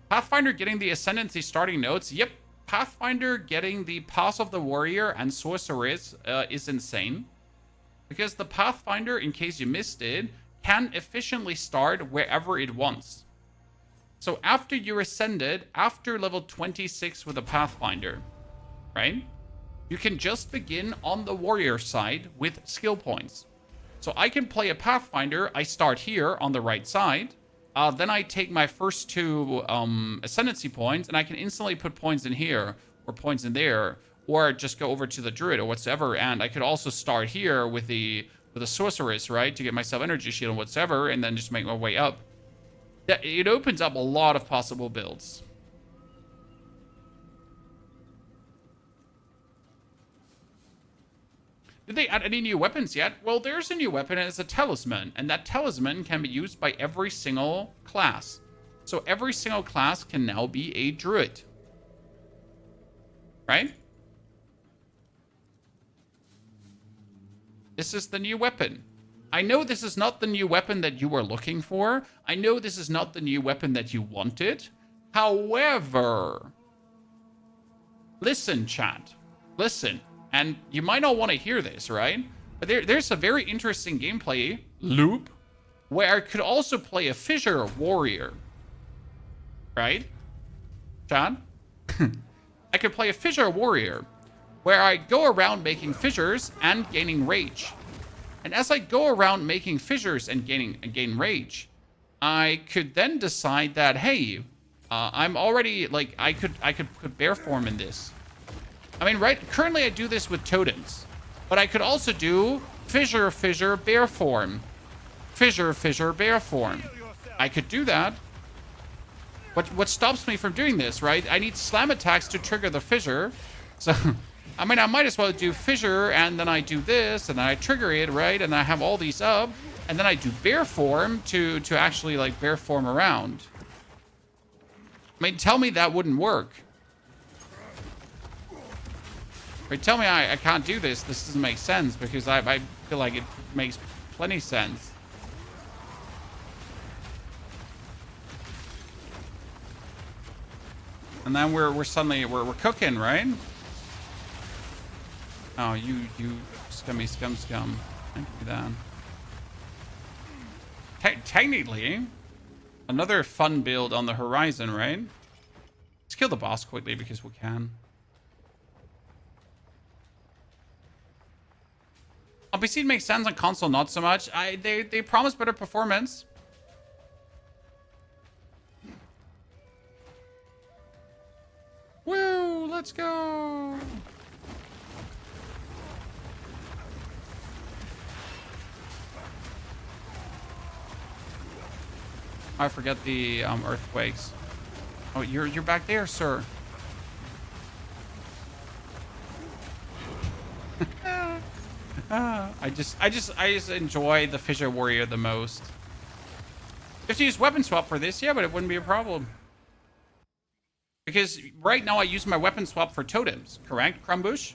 Pathfinder getting the Ascendancy starting notes. Yep. Pathfinder getting the Pass of the Warrior and Sorceress is insane. Because the Pathfinder, in case you missed it, can efficiently start wherever it wants. So after you're ascended, after level 26 with a Pathfinder, right? You can just begin on the warrior side with skill points. So I can play a Pathfinder. I start here on the right side. Then I take my first two Ascendancy points, and I can instantly put points in here, or points in there, or just go over to the Druid or whatsoever. And I could also start here with the Sorceress, right, to get myself Energy Shield and whatsoever, and then just make my way up. It opens up a lot of possible builds. Did they add any new weapons yet? Well, there's a new weapon, and it's a talisman. And that talisman can be used by every single class. So every single class can now be a druid. Right? This is the new weapon. I know this is not the new weapon that you were looking for. I know this is not the new weapon that you wanted. However, listen, chat. Listen. And you might not want to hear this, right? But there's a very interesting gameplay loop where I could also play a Fissure Warrior. Right? Chat? I could play a Fissure Warrior where I go around making fissures and gaining rage. And as I go around making fissures and gain rage, I could then decide that, hey, I'm already, like, I could put bear form in this. I mean, right, currently I do this with totems, but I could also do fissure, bear form. Fissure, bear form. I could do that. What stops me from doing this, right? I need slam attacks to trigger the fissure. So I mean, I might as well do fissure, and then I do this, and then I trigger it, right? And I have all these up, and then I do bear form to actually, like, bear form around. I mean, tell me that wouldn't work. Right, tell me I can't do this. This doesn't make sense, because I feel like it makes plenty sense. And then we're suddenly we're cooking, right? Oh, you scummy scum. I can do that. Technically, another fun build on the horizon, right? Let's kill the boss quickly because we can. On PC it makes sense, on console not so much. They promise better performance. Woo, let's go. I forget the earthquakes. Oh, you're back there, sir. I just enjoy the Fissure Warrior the most. If you use weapon swap for this, yeah, but it wouldn't be a problem. Because right now I use my weapon swap for totems, correct, Crumbush?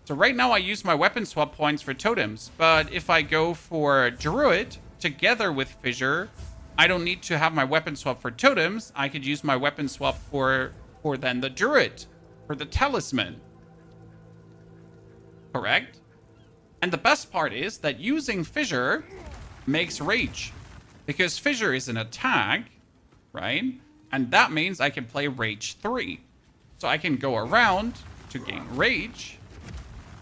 So right now I use my weapon swap points for totems, but if I go for Druid together with Fissure, I don't need to have my weapon swap for totems. I could use my weapon swap for then the Druid, for the Talisman. Correct? And the best part is that using Fissure makes Rage. Because Fissure is an attack, right? And that means I can play Rage 3. So I can go around to gain Rage,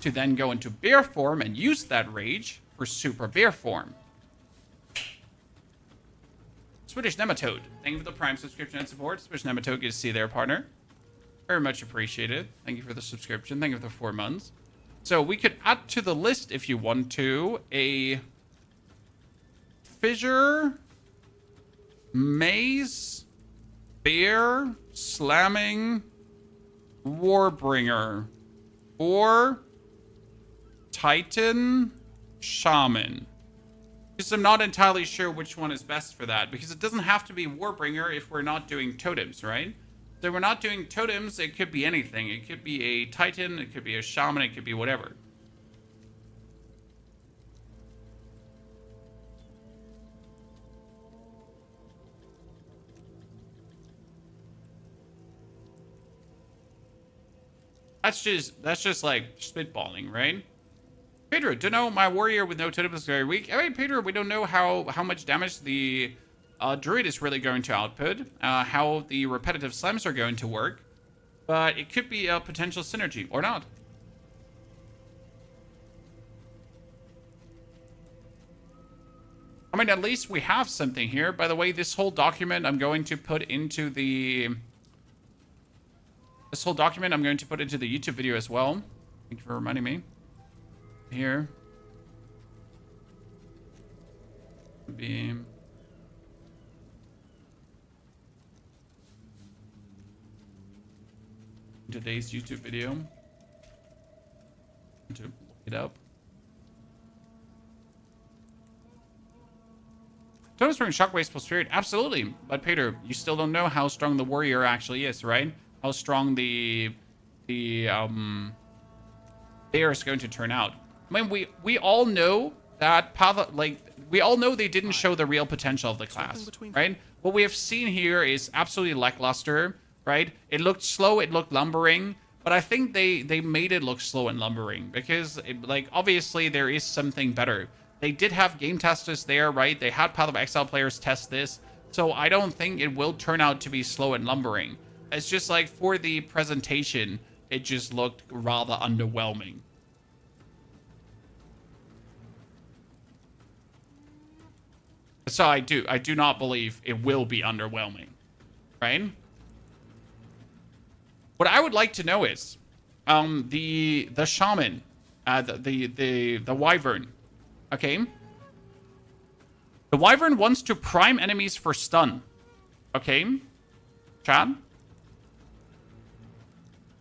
to then go into Bear form and use that Rage for Super Bear form. Swedish Nematode, thank you for the Prime subscription and support. Swedish Nematode, good to see you there, partner. Very much appreciated. Thank you for the subscription. Thank you for the 4 months. So we could add to the list, if you want to, a Fissure, Maze, Bear, Slamming, Warbringer, or Titan, Shaman. Because I'm not entirely sure which one is best for that. Because it doesn't have to be Warbringer if we're not doing totems, right? So we're not doing totems, it could be anything. It could be a Titan, it could be a Shaman, it could be whatever. That's just like spitballing, right? Pedro, don't know, my warrior with no totem is very weak. I mean, Pedro, we don't know how much damage the Druid is really going to output, how the repetitive slams are going to work, but it could be a potential synergy, or not. I mean, at least we have something here. By the way, this whole document I'm going to put into the... This whole document I'm going to put into the YouTube video as well. Thank you for reminding me. Here. Beam. Today's YouTube video. To look it up. Totem Spring Shockwave's plus spirit. Absolutely. But Peter, you still don't know how strong the warrior actually is, right? How strong the bear is going to turn out. I mean, we all know that we all know they didn't show the real potential of the class, right? What we have seen here is absolutely lackluster, right? It looked slow, it looked lumbering, but I think they made it look slow and lumbering because, obviously there is something better. They did have game testers there, right? They had Path of Exile players test this, so I don't think it will turn out to be slow and lumbering. It's just like for the presentation, it just looked rather underwhelming. So I do not believe it will be underwhelming, right? What I would like to know is, the Shaman, the Wyvern, okay? The Wyvern wants to prime enemies for stun, okay? Chad?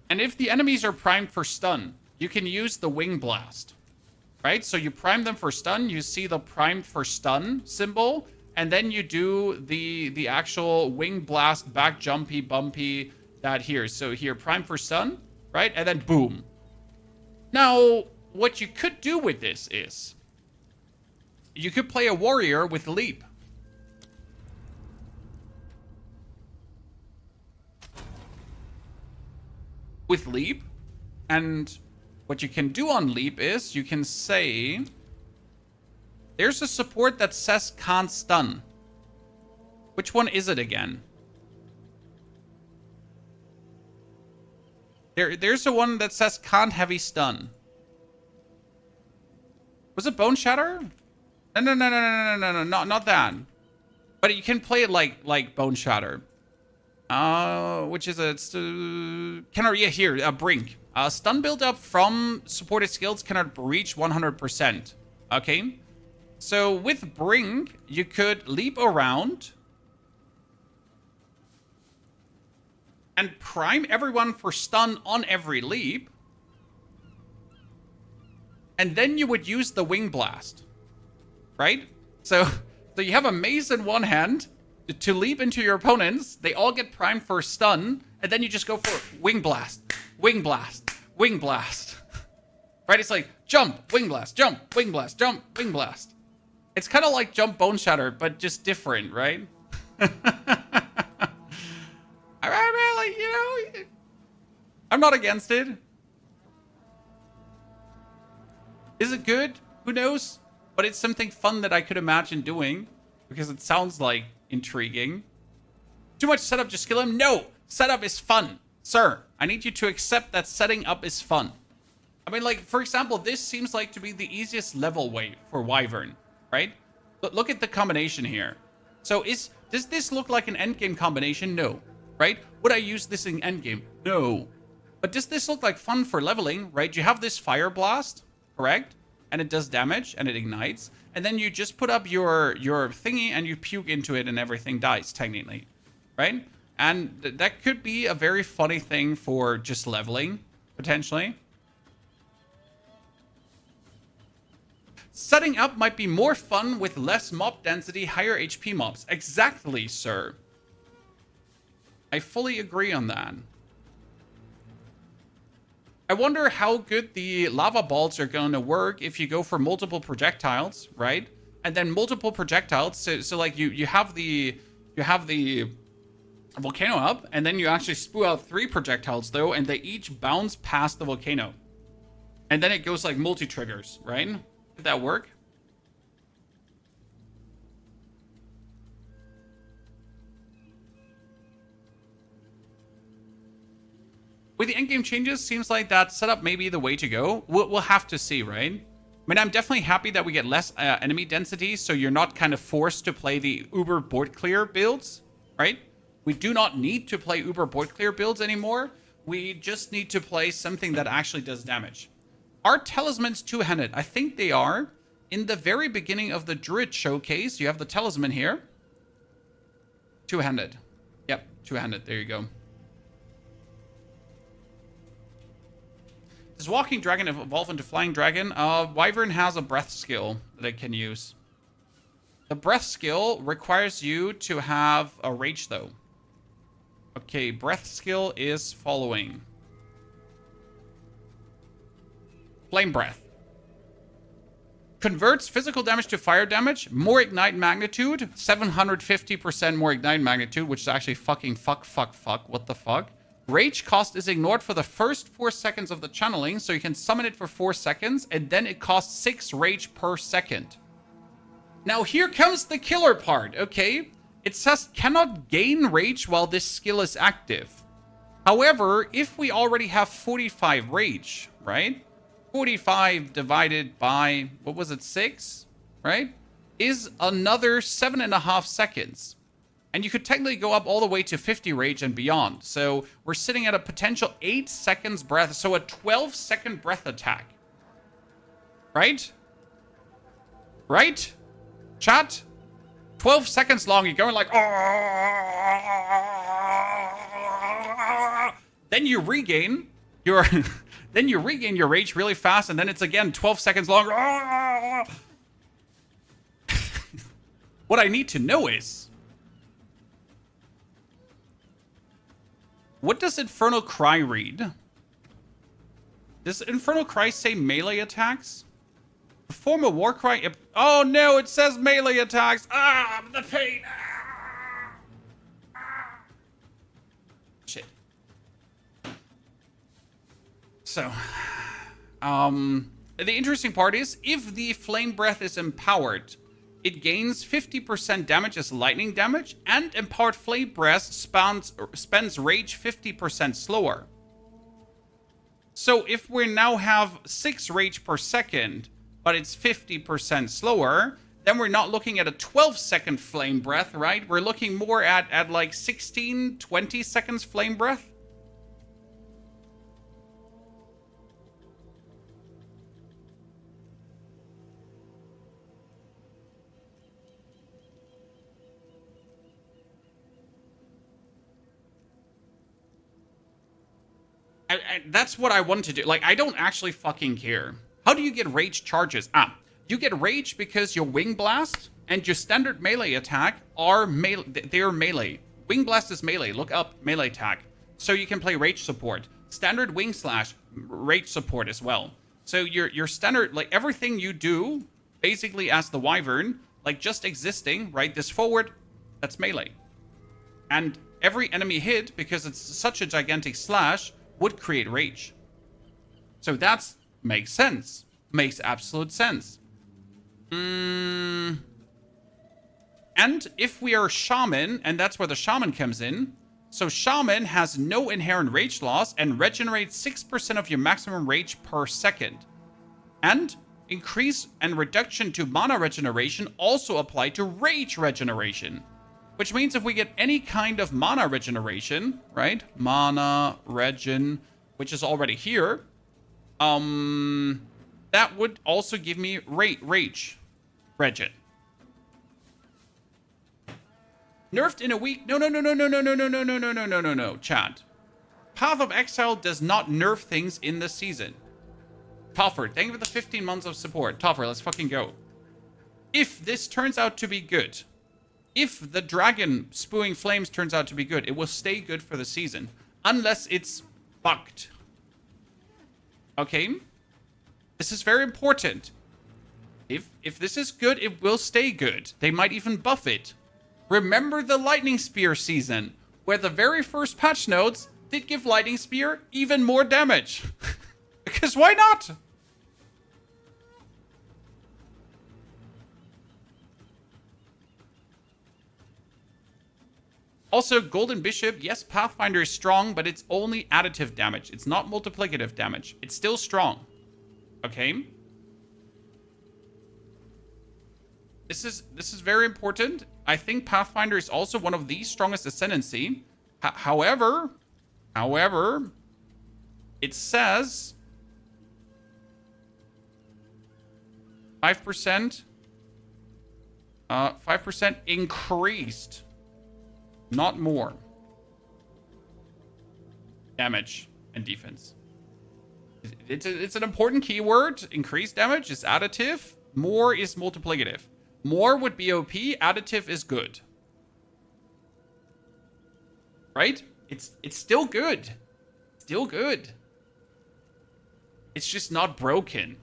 And if the enemies are primed for stun, you can use the Wing Blast. Right? So you prime them for stun, you see the primed for stun symbol, and then you do the actual Wing Blast back jumpy bumpy that here. So here, prime for stun, right? And then boom. Now, what you could do with this is you could play a warrior with leap. With leap, and what you can do on leap is you can say there's a support that says can't stun. Which one is it again? There's the one that says can't heavy stun. Was it Bone Shatter? No, not that. But you can play it like Bone Shatter. Which is Brink. Stun build up from supported skills cannot reach 100%. Okay? So with Brink, you could leap around and prime everyone for stun on every leap. And then you would use the Wing Blast. Right? So you have a mace in one hand to leap into your opponents. They all get primed for stun. And then you just go for Wing Blast. Wing Blast. Wing Blast. Right? It's like jump, Wing Blast, jump, Wing Blast, jump, Wing Blast. It's kind of like Jump Bone Shatter, but just different, right? I'm not against it. Is it good? Who knows? But it's something fun that I could imagine doing because it sounds like intriguing. Too much setup, just kill him? No! Setup is fun. Sir, I need you to accept that setting up is fun. I mean, like, for example, this seems like to be the easiest level way for Wyvern, right? But look at the combination here. So does this look like an endgame combination? No. Right? Would I use this in endgame? No. But does this look like fun for leveling, right? You have this Fire Blast, correct? And it does damage, and it ignites. And then you just put up your thingy, and you puke into it, and everything dies, technically. Right? And that could be a very funny thing for just leveling, potentially. Setting up might be more fun with less mob density, higher HP mobs. Exactly, sir. I fully agree on that. I wonder how good the lava balls are going to work if you go for multiple projectiles, right? And then multiple projectiles. So like you have the volcano up, and then you actually spew out 3 projectiles though, and they each bounce past the volcano. And then it goes like multi-triggers, right? Did that work? With the endgame changes, seems like that setup may be the way to go. We'll have to see, right? I mean, I'm definitely happy that we get less enemy density, so you're not kind of forced to play the uber board clear builds, right? We do not need to play uber board clear builds anymore. We just need to play something that actually does damage. Are talismans two-handed? I think they are. In the very beginning of the Druid showcase, you have the talisman here. Two-handed. Yep, two-handed. There you go. Does Walking Dragon evolve into Flying Dragon? Wyvern has a breath skill that it can use. The breath skill requires you to have a rage, though. Okay, breath skill is following. Flame Breath. Converts physical damage to fire damage. More ignite magnitude. 750% more ignite magnitude, which is actually fucking fuck. What the fuck? Rage cost is ignored for the first 4 seconds of the channeling, so you can summon it for 4 seconds, and then it costs 6 rage per second. Now here comes the killer part, okay? It says cannot gain rage while this skill is active. However, if we already have 45 rage, right? 45 divided by, what was it, 6, right? Is another 7.5 seconds. And you could technically go up all the way to 50 rage and beyond. So we're sitting at a potential 8 seconds breath. So a 12-second breath attack. Right? Right? Chat? 12 seconds long. You're going like... Then you regain. you're then you regain your rage really fast, and then it's again 12 seconds longer. What I need to know is, what does Infernal Cry read? Does Infernal Cry say melee attacks? Perform a war cry. Oh no, it says melee attacks. Ah, the pain. Shit. So, the interesting part is, if the Flame Breath is empowered, it gains 50% damage as lightning damage, and Empowered Flame Breath spends rage 50% slower. So if we now have 6 rage per second, but it's 50% slower, then we're not looking at a 12-second Flame Breath, right? We're looking more at like 16, 20 seconds Flame Breath. That's what I want to do. Like, I don't actually fucking care. How do you get rage charges? You get rage because your Wing Blast and your standard melee attack are melee. They're melee. Wing Blast is melee. Look up melee attack. So you can play rage support. Standard Wing Slash, rage support as well. So your standard, like everything you do, basically as the Wyvern, like just existing, right? This forward, that's melee. And every enemy hit, because it's such a gigantic slash, would create rage. So that makes sense. Makes absolute sense. And if we are Shaman, and that's where the Shaman comes in, so Shaman has no inherent rage loss and regenerates 6% of your maximum rage per second. And increase and reduction to mana regeneration also apply to rage regeneration. Which means if we get any kind of mana regeneration, right? Mana regen, which is already here. That would also give me rage regen. Nerfed in a week? No, chat. Path of Exile does not nerf things in this season. Toffer, thank you for the 15 months of support. Toffer, let's fucking go. If this turns out to be good, if the dragon spewing flames turns out to be good, it will stay good for the season. Unless it's bugged. Okay? This is very important. If this is good, it will stay good. They might even buff it. Remember the Lightning Spear season, where the very first patch notes did give Lightning Spear even more damage. Because why not? Also, Golden Bishop, yes, Pathfinder is strong, but it's only additive damage. It's not multiplicative damage. It's still strong. Okay? This is very important. I think Pathfinder is also one of the strongest Ascendancy. However, it says 5%, 5% increased. Not more. Damage and defense. It's an important keyword. Increased damage is additive. More is multiplicative. More would be OP. Additive is good. Right? It's still good. Still good. It's just not broken.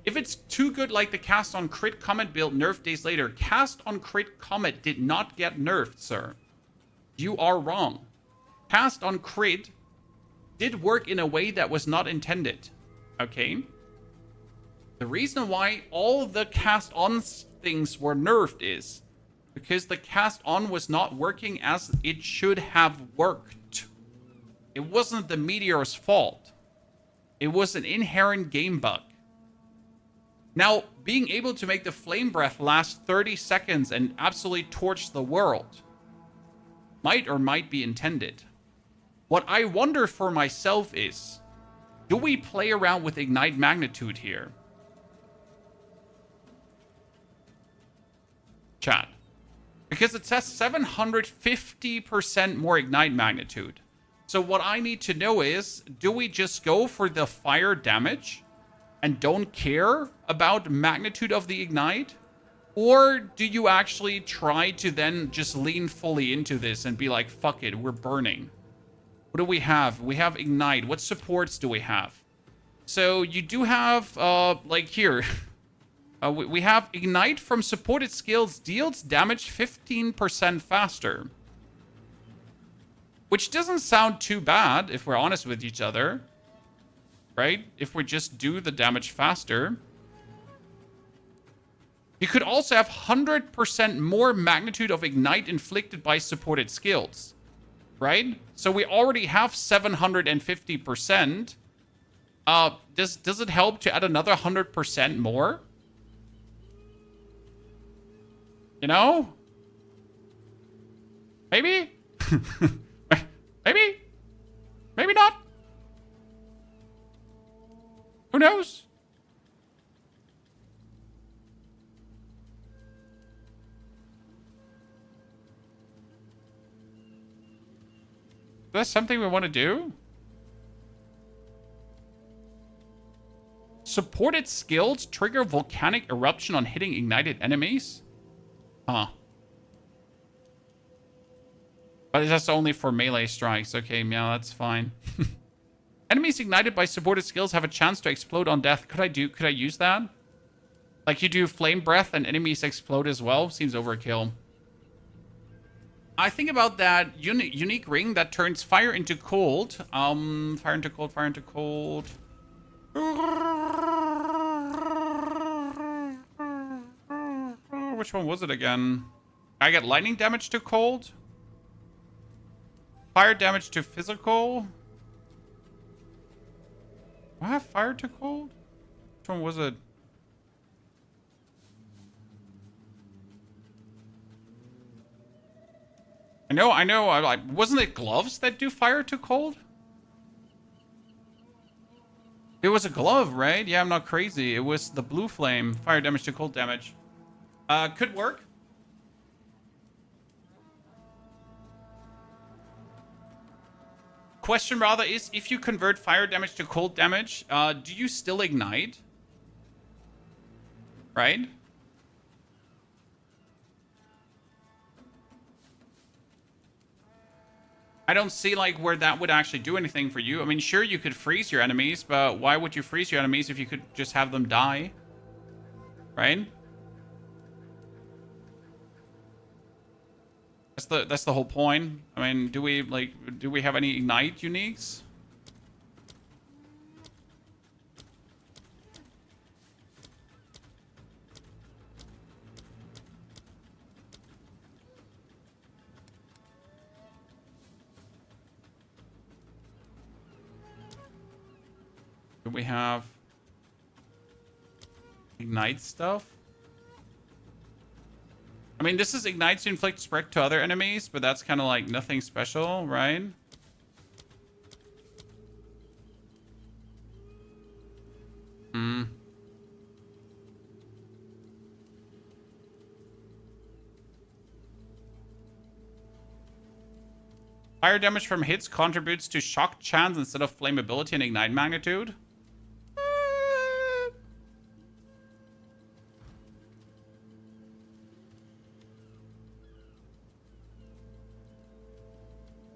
If it's too good like the Cast on Crit Comet build nerfed days later, Cast on Crit Comet did not get nerfed, sir. You are wrong. Cast on Crit did work in a way that was not intended. Okay? The reason why all the Cast on things were nerfed is because the Cast on was not working as it should have worked. It wasn't the Meteor's fault. It was an inherent game bug. Now, being able to make the Flame Breath last 30 seconds and absolutely torch the world might or might be intended. What I wonder for myself is, do we play around with Ignite Magnitude here? Chat. Because it says 750% more ignite magnitude. So what I need to know is, do we just go for the fire damage and don't care about magnitude of the ignite? Or do you actually try to then just lean fully into this and be like, fuck it, we're burning? What do we have? We have ignite. What supports do we have? So you do have, like here, we have ignite from supported skills deals damage 15% faster. Which doesn't sound too bad, if we're honest with each other. Right? If we just do the damage faster. You could also have 100% more magnitude of ignite inflicted by supported skills. Right? So we already have 750%. Does it help to add another 100% more? You know? Maybe? Maybe? Maybe not? Who knows? That's something we want to do? Supported skills trigger volcanic eruption on hitting ignited enemies? Huh. But that's only for melee strikes. Okay, yeah, that's fine. Enemies ignited by supported skills have a chance to explode on death. Could I use that? Like you do flame breath and enemies explode as well? Seems overkill. I think about that unique ring that turns fire into cold. Fire into cold, fire into cold. Which one was it again? I get lightning damage to cold. Fire damage to physical. Do I have fire to cold? Which one was it? I know. Wasn't it gloves that do fire to cold? It was a glove, right? Yeah, I'm not crazy. It was the blue flame. Fire damage to cold damage. Could work. Question rather is, if you convert fire damage to cold damage, do you still ignite? Right? I don't see like where that would actually do anything for you. I mean, sure, you could freeze your enemies, but why would you freeze your enemies if you could just have them die? Right? That's the whole point. I mean, do we have any ignite uniques? Do we have ignite stuff? I mean, this is ignite to inflict spread to other enemies, but that's kind of like nothing special, right? Fire damage from hits contributes to shock chance instead of flammability and ignite magnitude.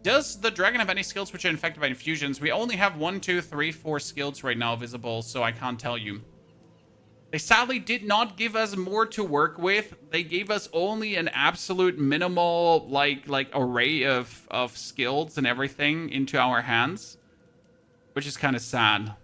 Does the dragon have any skills which are infected by infusions? We only have 1, 2, 3, 4 skills right now visible, so I can't tell you. They sadly did not give us more to work with. They gave us only an absolute minimal, like array of skills and everything into our hands, which is kind of sad.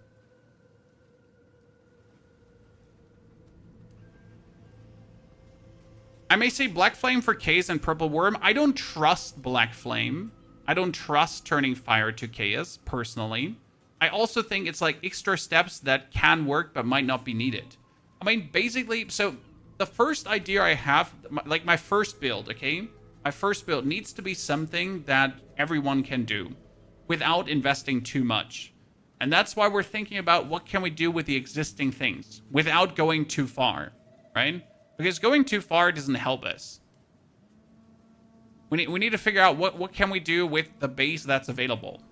I may say Black Flame for Chaos and Purple Worm. I don't trust Black Flame. I don't trust turning fire to chaos, personally. I also think it's like extra steps that can work but might not be needed. I mean, basically, so the first idea I have, like my first build, okay? My first build needs to be something that everyone can do without investing too much. And that's why we're thinking about what can we do with the existing things without going too far, right? Because going too far doesn't help us. We need to figure out what can we do with the base that's available.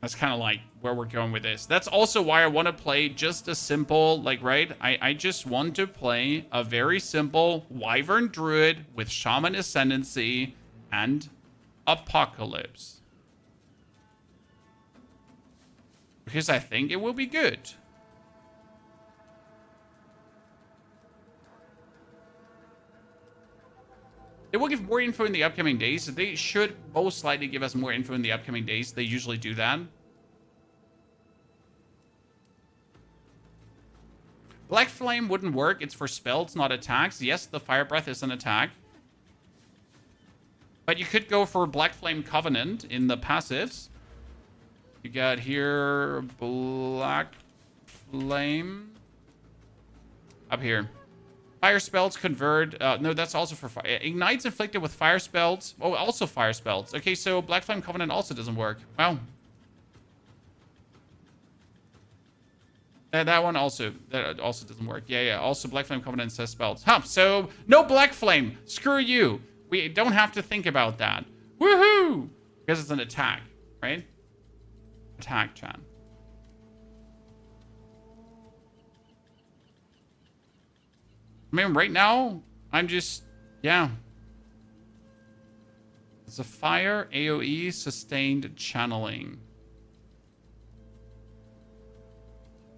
That's kind of like where we're going with this. That's also why I want to play just a simple, like, right? I just want to play a very simple Wyvern Druid with Shaman Ascendancy and Apocalypse. Because I think it will be good. They will give more info in the upcoming days. They should most likely give us more info in the upcoming days. They usually do that. Black Flame wouldn't work. It's for spells, not attacks. Yes, the Fire Breath is an attack. But you could go for Black Flame Covenant in the passives. You got here Black Flame. Up here. Fire spells convert. No, that's also for fire. Ignites inflicted with fire spells. Oh, also fire spells. Okay, so Black Flame Covenant also doesn't work. Wow. That one also doesn't work. Yeah. Also, Black Flame Covenant says spells. Huh, so no Black Flame. Screw you. We don't have to think about that. Woohoo! Because it's an attack, right? Attack, chat. I mean, right now, I'm just, yeah. It's a fire AoE sustained channeling.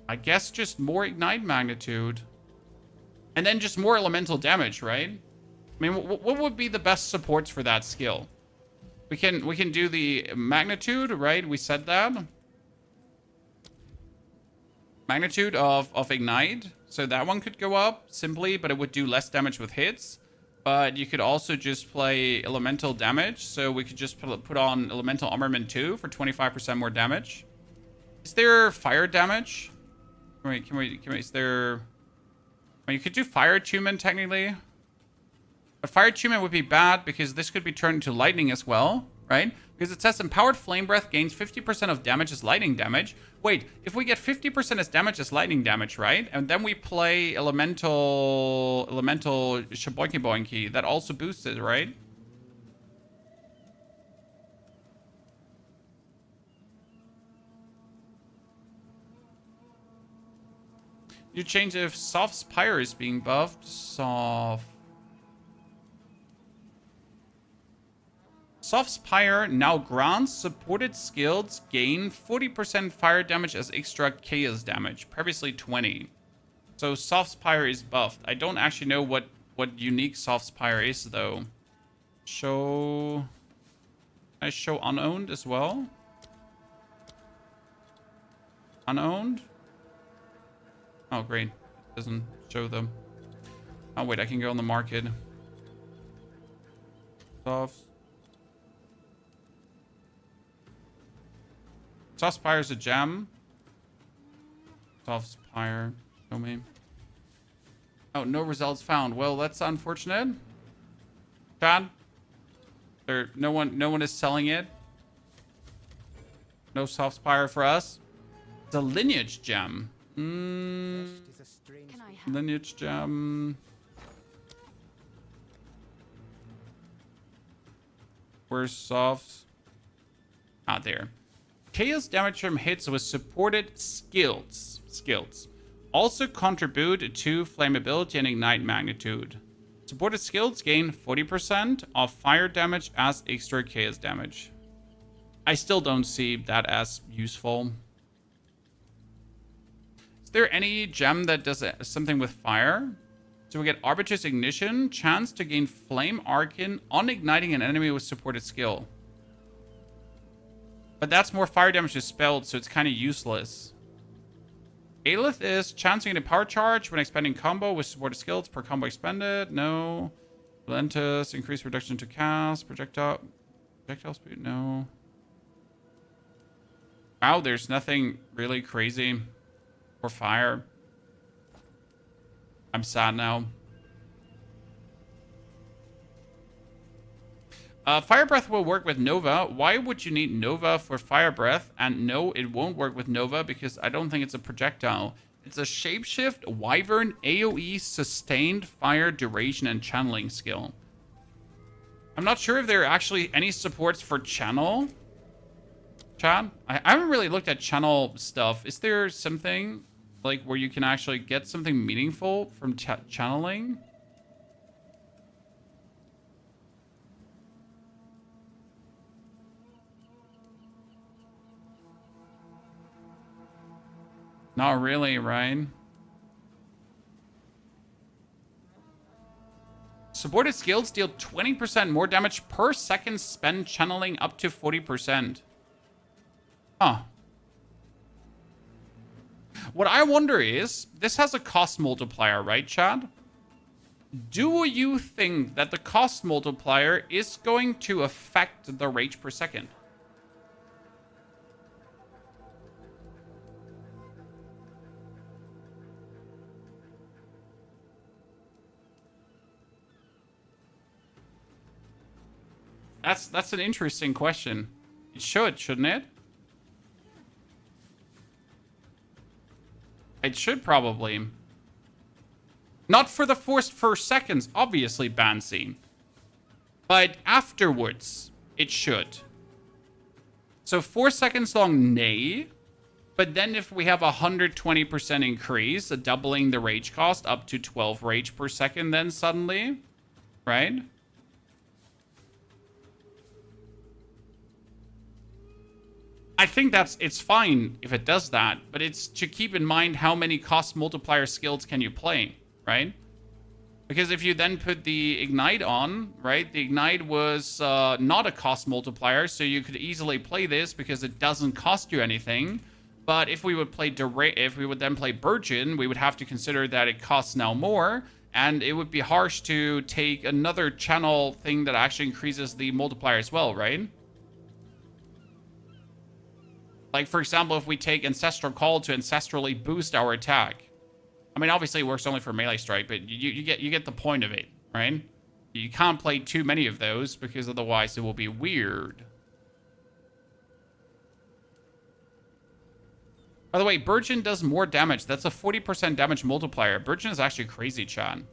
I guess just more ignite magnitude. And then just more elemental damage, right? I mean, what would be the best supports for that skill? We can do the magnitude, right? We said that. Magnitude of ignite. So that one could go up simply, but it would do less damage with hits. But you could also just play elemental damage. So we could just put on elemental armament 2 for 25% more damage. Is there fire damage? Can we, is there... I mean, you could do fire attunement technically. But fire attunement would be bad because this could be turned into lightning as well, right? Because it says empowered flame breath gains 50% of damage as lightning damage. Wait, if we get 50% as damage as lightning damage, right? And then we play elemental shaboinky boinky, that also boosts it, right? You change if Soft Spire is being buffed. Soft Spire now grants supported skills gain 40% fire damage as extra chaos damage. Previously 20. So Soft Spire is buffed. I don't actually know what unique Soft Spire is though. I show unowned as well. Unowned. Oh great. It doesn't show them. Oh wait, I can go on the market. Soft Spire is a gem. Soft Spire. Show me. Oh, no results found. Well, that's unfortunate. Chad? No one is selling it. No Soft Spire for us. It's a lineage gem. Lineage gem. Where's Soft? Ah, there. Chaos damage from hits with supported skills. Also contribute to flammability and ignite magnitude. Supported skills gain 40% of fire damage as extra chaos damage. I still don't see that as useful. Is there any gem that does something with fire? So we get Arbitrous Ignition, chance to gain Flame Arcane on igniting an enemy with supported skill. But that's more fire damage to spelled, so it's kind of useless. Aelith is chancing a power charge when expending combo with supported skills per combo expended. No. Relentless, increased reduction to cast. Projectile speed, no. Wow, there's nothing really crazy for fire. I'm sad now. Fire Breath will work with Nova. Why would you need Nova for Fire Breath? And no, it won't work with Nova because I don't think it's a projectile. It's a shapeshift, wyvern, AoE, sustained fire, duration, and channeling skill. I'm not sure if there are actually any supports for channel. Chad? I haven't really looked at channel stuff. Is there something like where you can actually get something meaningful from channeling? Not really, right? Supported skills deal 20% more damage per second spent channeling up to 40%. Huh. What I wonder is, this has a cost multiplier, right, Chad? Do you think that the cost multiplier is going to affect the rage per second? That's an interesting question. It should, shouldn't it? It should probably. Not for the first seconds, obviously, Bansy. But afterwards, it should. So 4 seconds long, nay. But then if we have a 120% increase, doubling the rage cost up to 12 rage per second then suddenly, right? I think it's fine if it does that, but it's to keep in mind how many cost multiplier skills can you play, right? Because if you then put the Ignite on, right, the Ignite was not a cost multiplier, so you could easily play this because it doesn't cost you anything. But if we would then play Burgeon, we would have to consider that it costs now more, and it would be harsh to take another channel thing that actually increases the multiplier as well, right? Like, for example, if we take Ancestral Call to ancestrally boost our attack. I mean, obviously it works only for melee strike, but you get the point of it, right? You can't play too many of those because otherwise it will be weird. By the way, Burgeon does more damage. That's a 40% damage multiplier. Burgeon is actually crazy, Chan.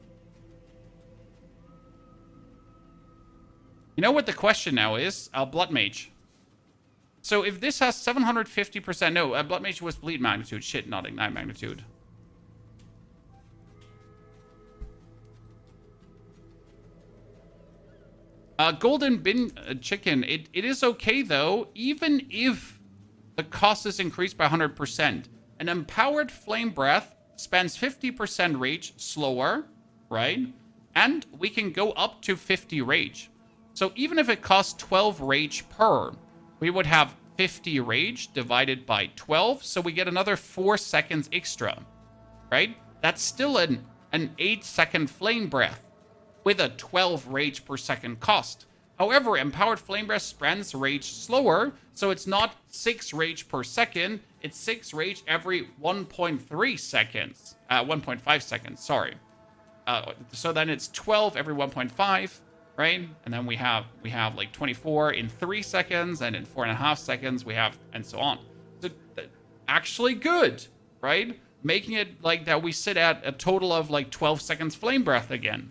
You know what the question now is? Blood Mage. So if this has 750%... No, Blood Mage was bleed magnitude. Shit, not ignite magnitude. Golden Bin Chicken. It is okay, though, even if the cost is increased by 100%. An Empowered Flame Breath spends 50% rage slower, right? And we can go up to 50 rage. So even if it costs 12 rage per... we would have 50 rage divided by 12, so we get another 4 seconds extra, right? That's still an 8-second flame breath with a 12 rage per second cost. However, Empowered Flame Breath spends rage slower, so it's not 6 rage per second, it's 6 rage every 1.3 seconds. 1.5 seconds, sorry. So then it's 12 every 1.5, right? And then we have like 24 in 3 seconds, and in 4.5 seconds we have, and so on. So actually good, right? Making it like that we sit at a total of like 12 seconds flame breath again.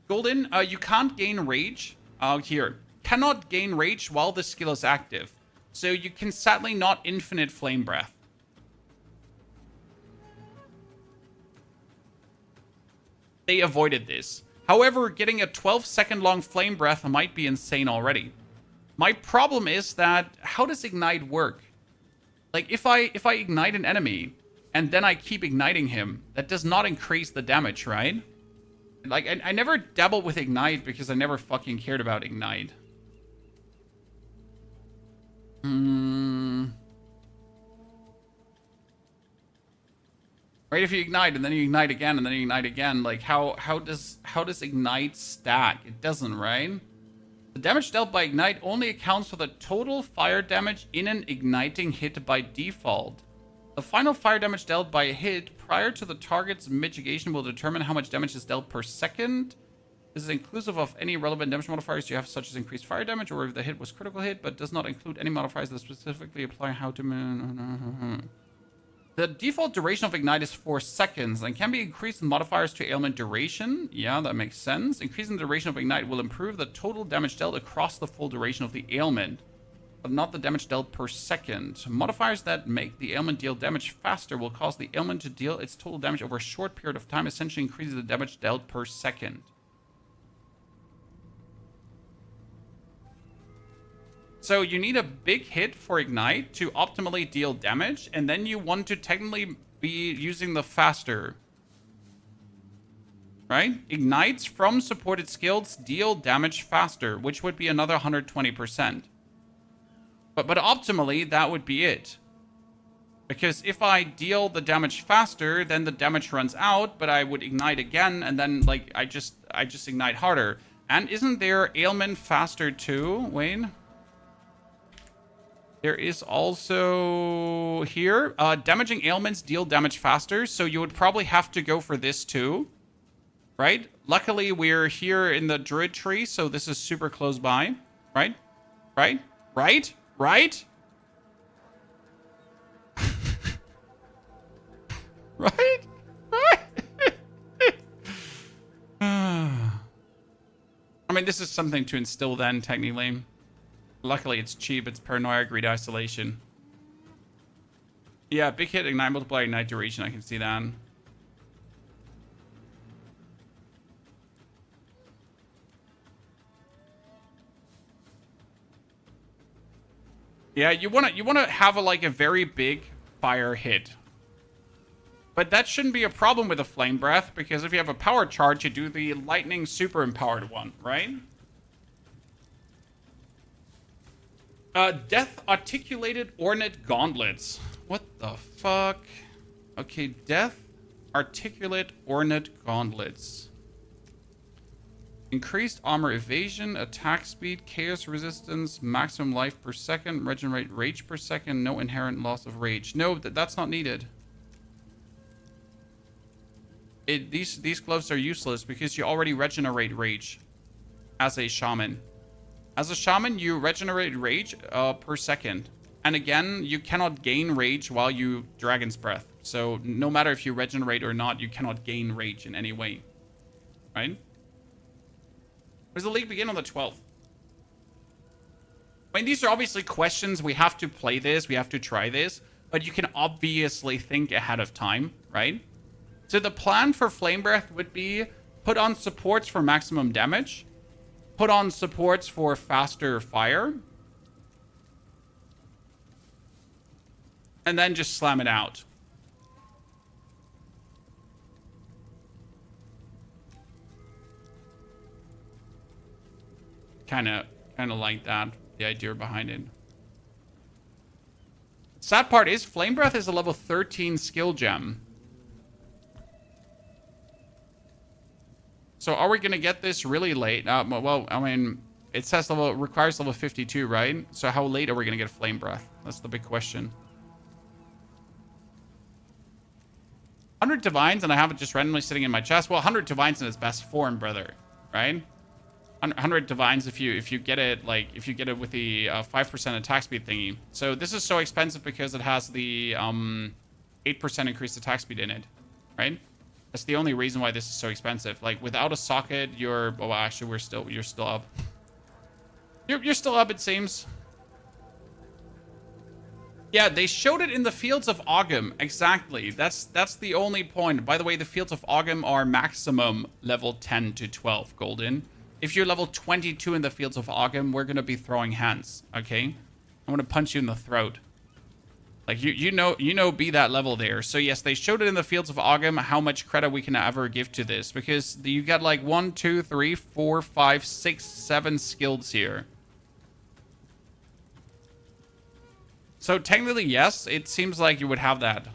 Golden, you can't gain rage. Here. Cannot gain rage while the skill is active. So you can sadly not infinite flame breath. They avoided this. However, getting a 12-second long flame breath might be insane already. My problem is that, how does Ignite work? Like, if I ignite an enemy, and then I keep igniting him, that does not increase the damage, right? Like, I never dabbled with Ignite because I never fucking cared about Ignite. Right, if you ignite and then you ignite again and then you ignite again, like how does Ignite stack? It doesn't, right? The damage dealt by Ignite only accounts for the total fire damage in an igniting hit by default. The final fire damage dealt by a hit prior to the target's mitigation will determine how much damage is dealt per second. This is inclusive of any relevant damage modifiers you have, such as increased fire damage, or if the hit was critical hit, but does not include any modifiers that specifically apply how to... The default duration of Ignite is 4 seconds and can be increased in modifiers to ailment duration. Yeah, that makes sense. Increasing the duration of Ignite will improve the total damage dealt across the full duration of the ailment, but not the damage dealt per second. Modifiers that make the ailment deal damage faster will cause the ailment to deal its total damage over a short period of time, essentially increasing the damage dealt per second. So you need a big hit for Ignite to optimally deal damage, and then you want to technically be using the faster. Right? Ignites from supported skills deal damage faster, which would be another 120%. But optimally, that would be it. Because if I deal the damage faster, then the damage runs out, but I would Ignite again, and then, like, I just Ignite harder. And isn't there ailment faster too, Wayne? There is also here, damaging ailments deal damage faster, so you would probably have to go for this too, right? Luckily, we're here in the Druid tree, so this is super close by, right? Right? Right? Right? Right? Right? I mean, this is something to instill then, technically. Luckily, it's cheap. It's paranoia, greed, isolation. Yeah, big hit, Ignite, multiplier, Ignite duration. I can see that. Yeah, you wanna have a very big fire hit. But that shouldn't be a problem with a Flame Breath, because if you have a power charge, you do the lightning super empowered one, right? Death Articulated Ornate Gauntlets. What the fuck? Okay, Death Articulate Ornate Gauntlets. Increased armor evasion, attack speed, chaos resistance, maximum life per second, regenerate rage per second, no inherent loss of rage. No, that's not needed. These gloves are useless because you already regenerate rage as a shaman. As a shaman, you regenerate rage per second. And again, you cannot gain rage while you Dragon's Breath. So no matter if you regenerate or not, you cannot gain rage in any way. Right? Does the league begin on the 12th? I mean, these are obviously questions. We have to play this. We have to try this. But you can obviously think ahead of time, right? So the plan for Flame Breath would be put on supports for maximum damage. Put on supports for faster fire. And then just slam it out. Kind of like that. The idea behind it. Sad part is Flame Breath is a level 13 skill gem. So are we going to get this really late? Well, I mean, it says requires level 52, right? So how late are we going to get Flame Breath? That's the big question. 100 Divines, and I have it just randomly sitting in my chest. Well, 100 Divines in its best form, brother. Right? 100 Divines if you get it, like, if you get it with the 5% attack speed thingy. So this is so expensive because it has the 8% increased attack speed in it. Right? That's the only reason why this is so expensive. Like, without a socket, you're... Well, actually, you're still up. You're still up, it seems. Yeah, they showed it in the Fields of Ogham. Exactly. That's the only point. By the way, the Fields of Ogham are maximum level 10 to 12 golden. If you're level 22 in the Fields of Ogham, we're going to be throwing hands, okay? I'm going to punch you in the throat. Like, you know, be that level there. So, yes, they showed it in the Fields of Ogham how much credit we can ever give to this. Because you got, like, 1, 2, 3, 4, 5, 6, 7 skills here. So, technically, yes, it seems like you would have that.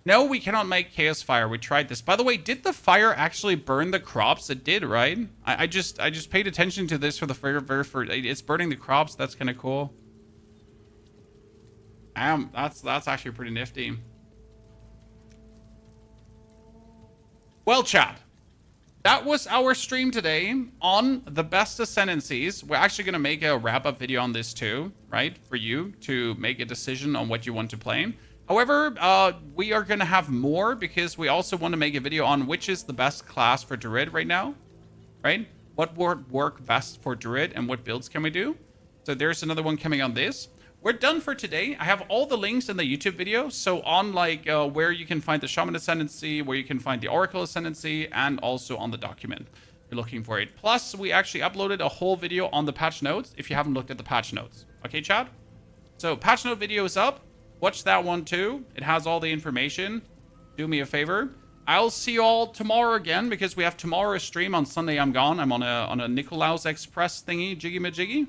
No, we cannot make Chaos Fire. We tried this. By the way, did the fire actually burn the crops? It did, right? I just paid attention to this for the very first... It's burning the crops. That's kind of cool. That's actually pretty nifty. Well, chat, that was our stream today on the best Ascendancies. We're actually going to make a wrap-up video on this too, right? For you to make a decision on what you want to play. However, we are going to have more because we also want to make a video on which is the best class for Druid right now, right? What would work best for Druid and what builds can we do? So there's another one coming on this. We're done for today. I have all the links in the YouTube video. So on like where you can find the Shaman Ascendancy, where you can find the Oracle Ascendancy, and also on the document. You're looking for it. Plus, we actually uploaded a whole video on the patch notes if you haven't looked at the patch notes. Okay, Chad? So patch note video is up. Watch that one too. It has all the information. Do me a favor. I'll see you all tomorrow again because we have tomorrow's stream. On Sunday, I'm gone. I'm on a Nicolaus Express thingy, jiggy-majiggy.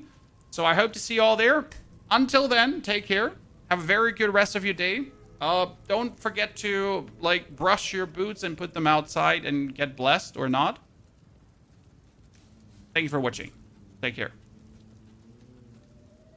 So I hope to see you all there. Until then, take care. Have a very good rest of your day. Don't forget to, like, brush your boots and put them outside and get blessed or not. Thank you for watching. Take care.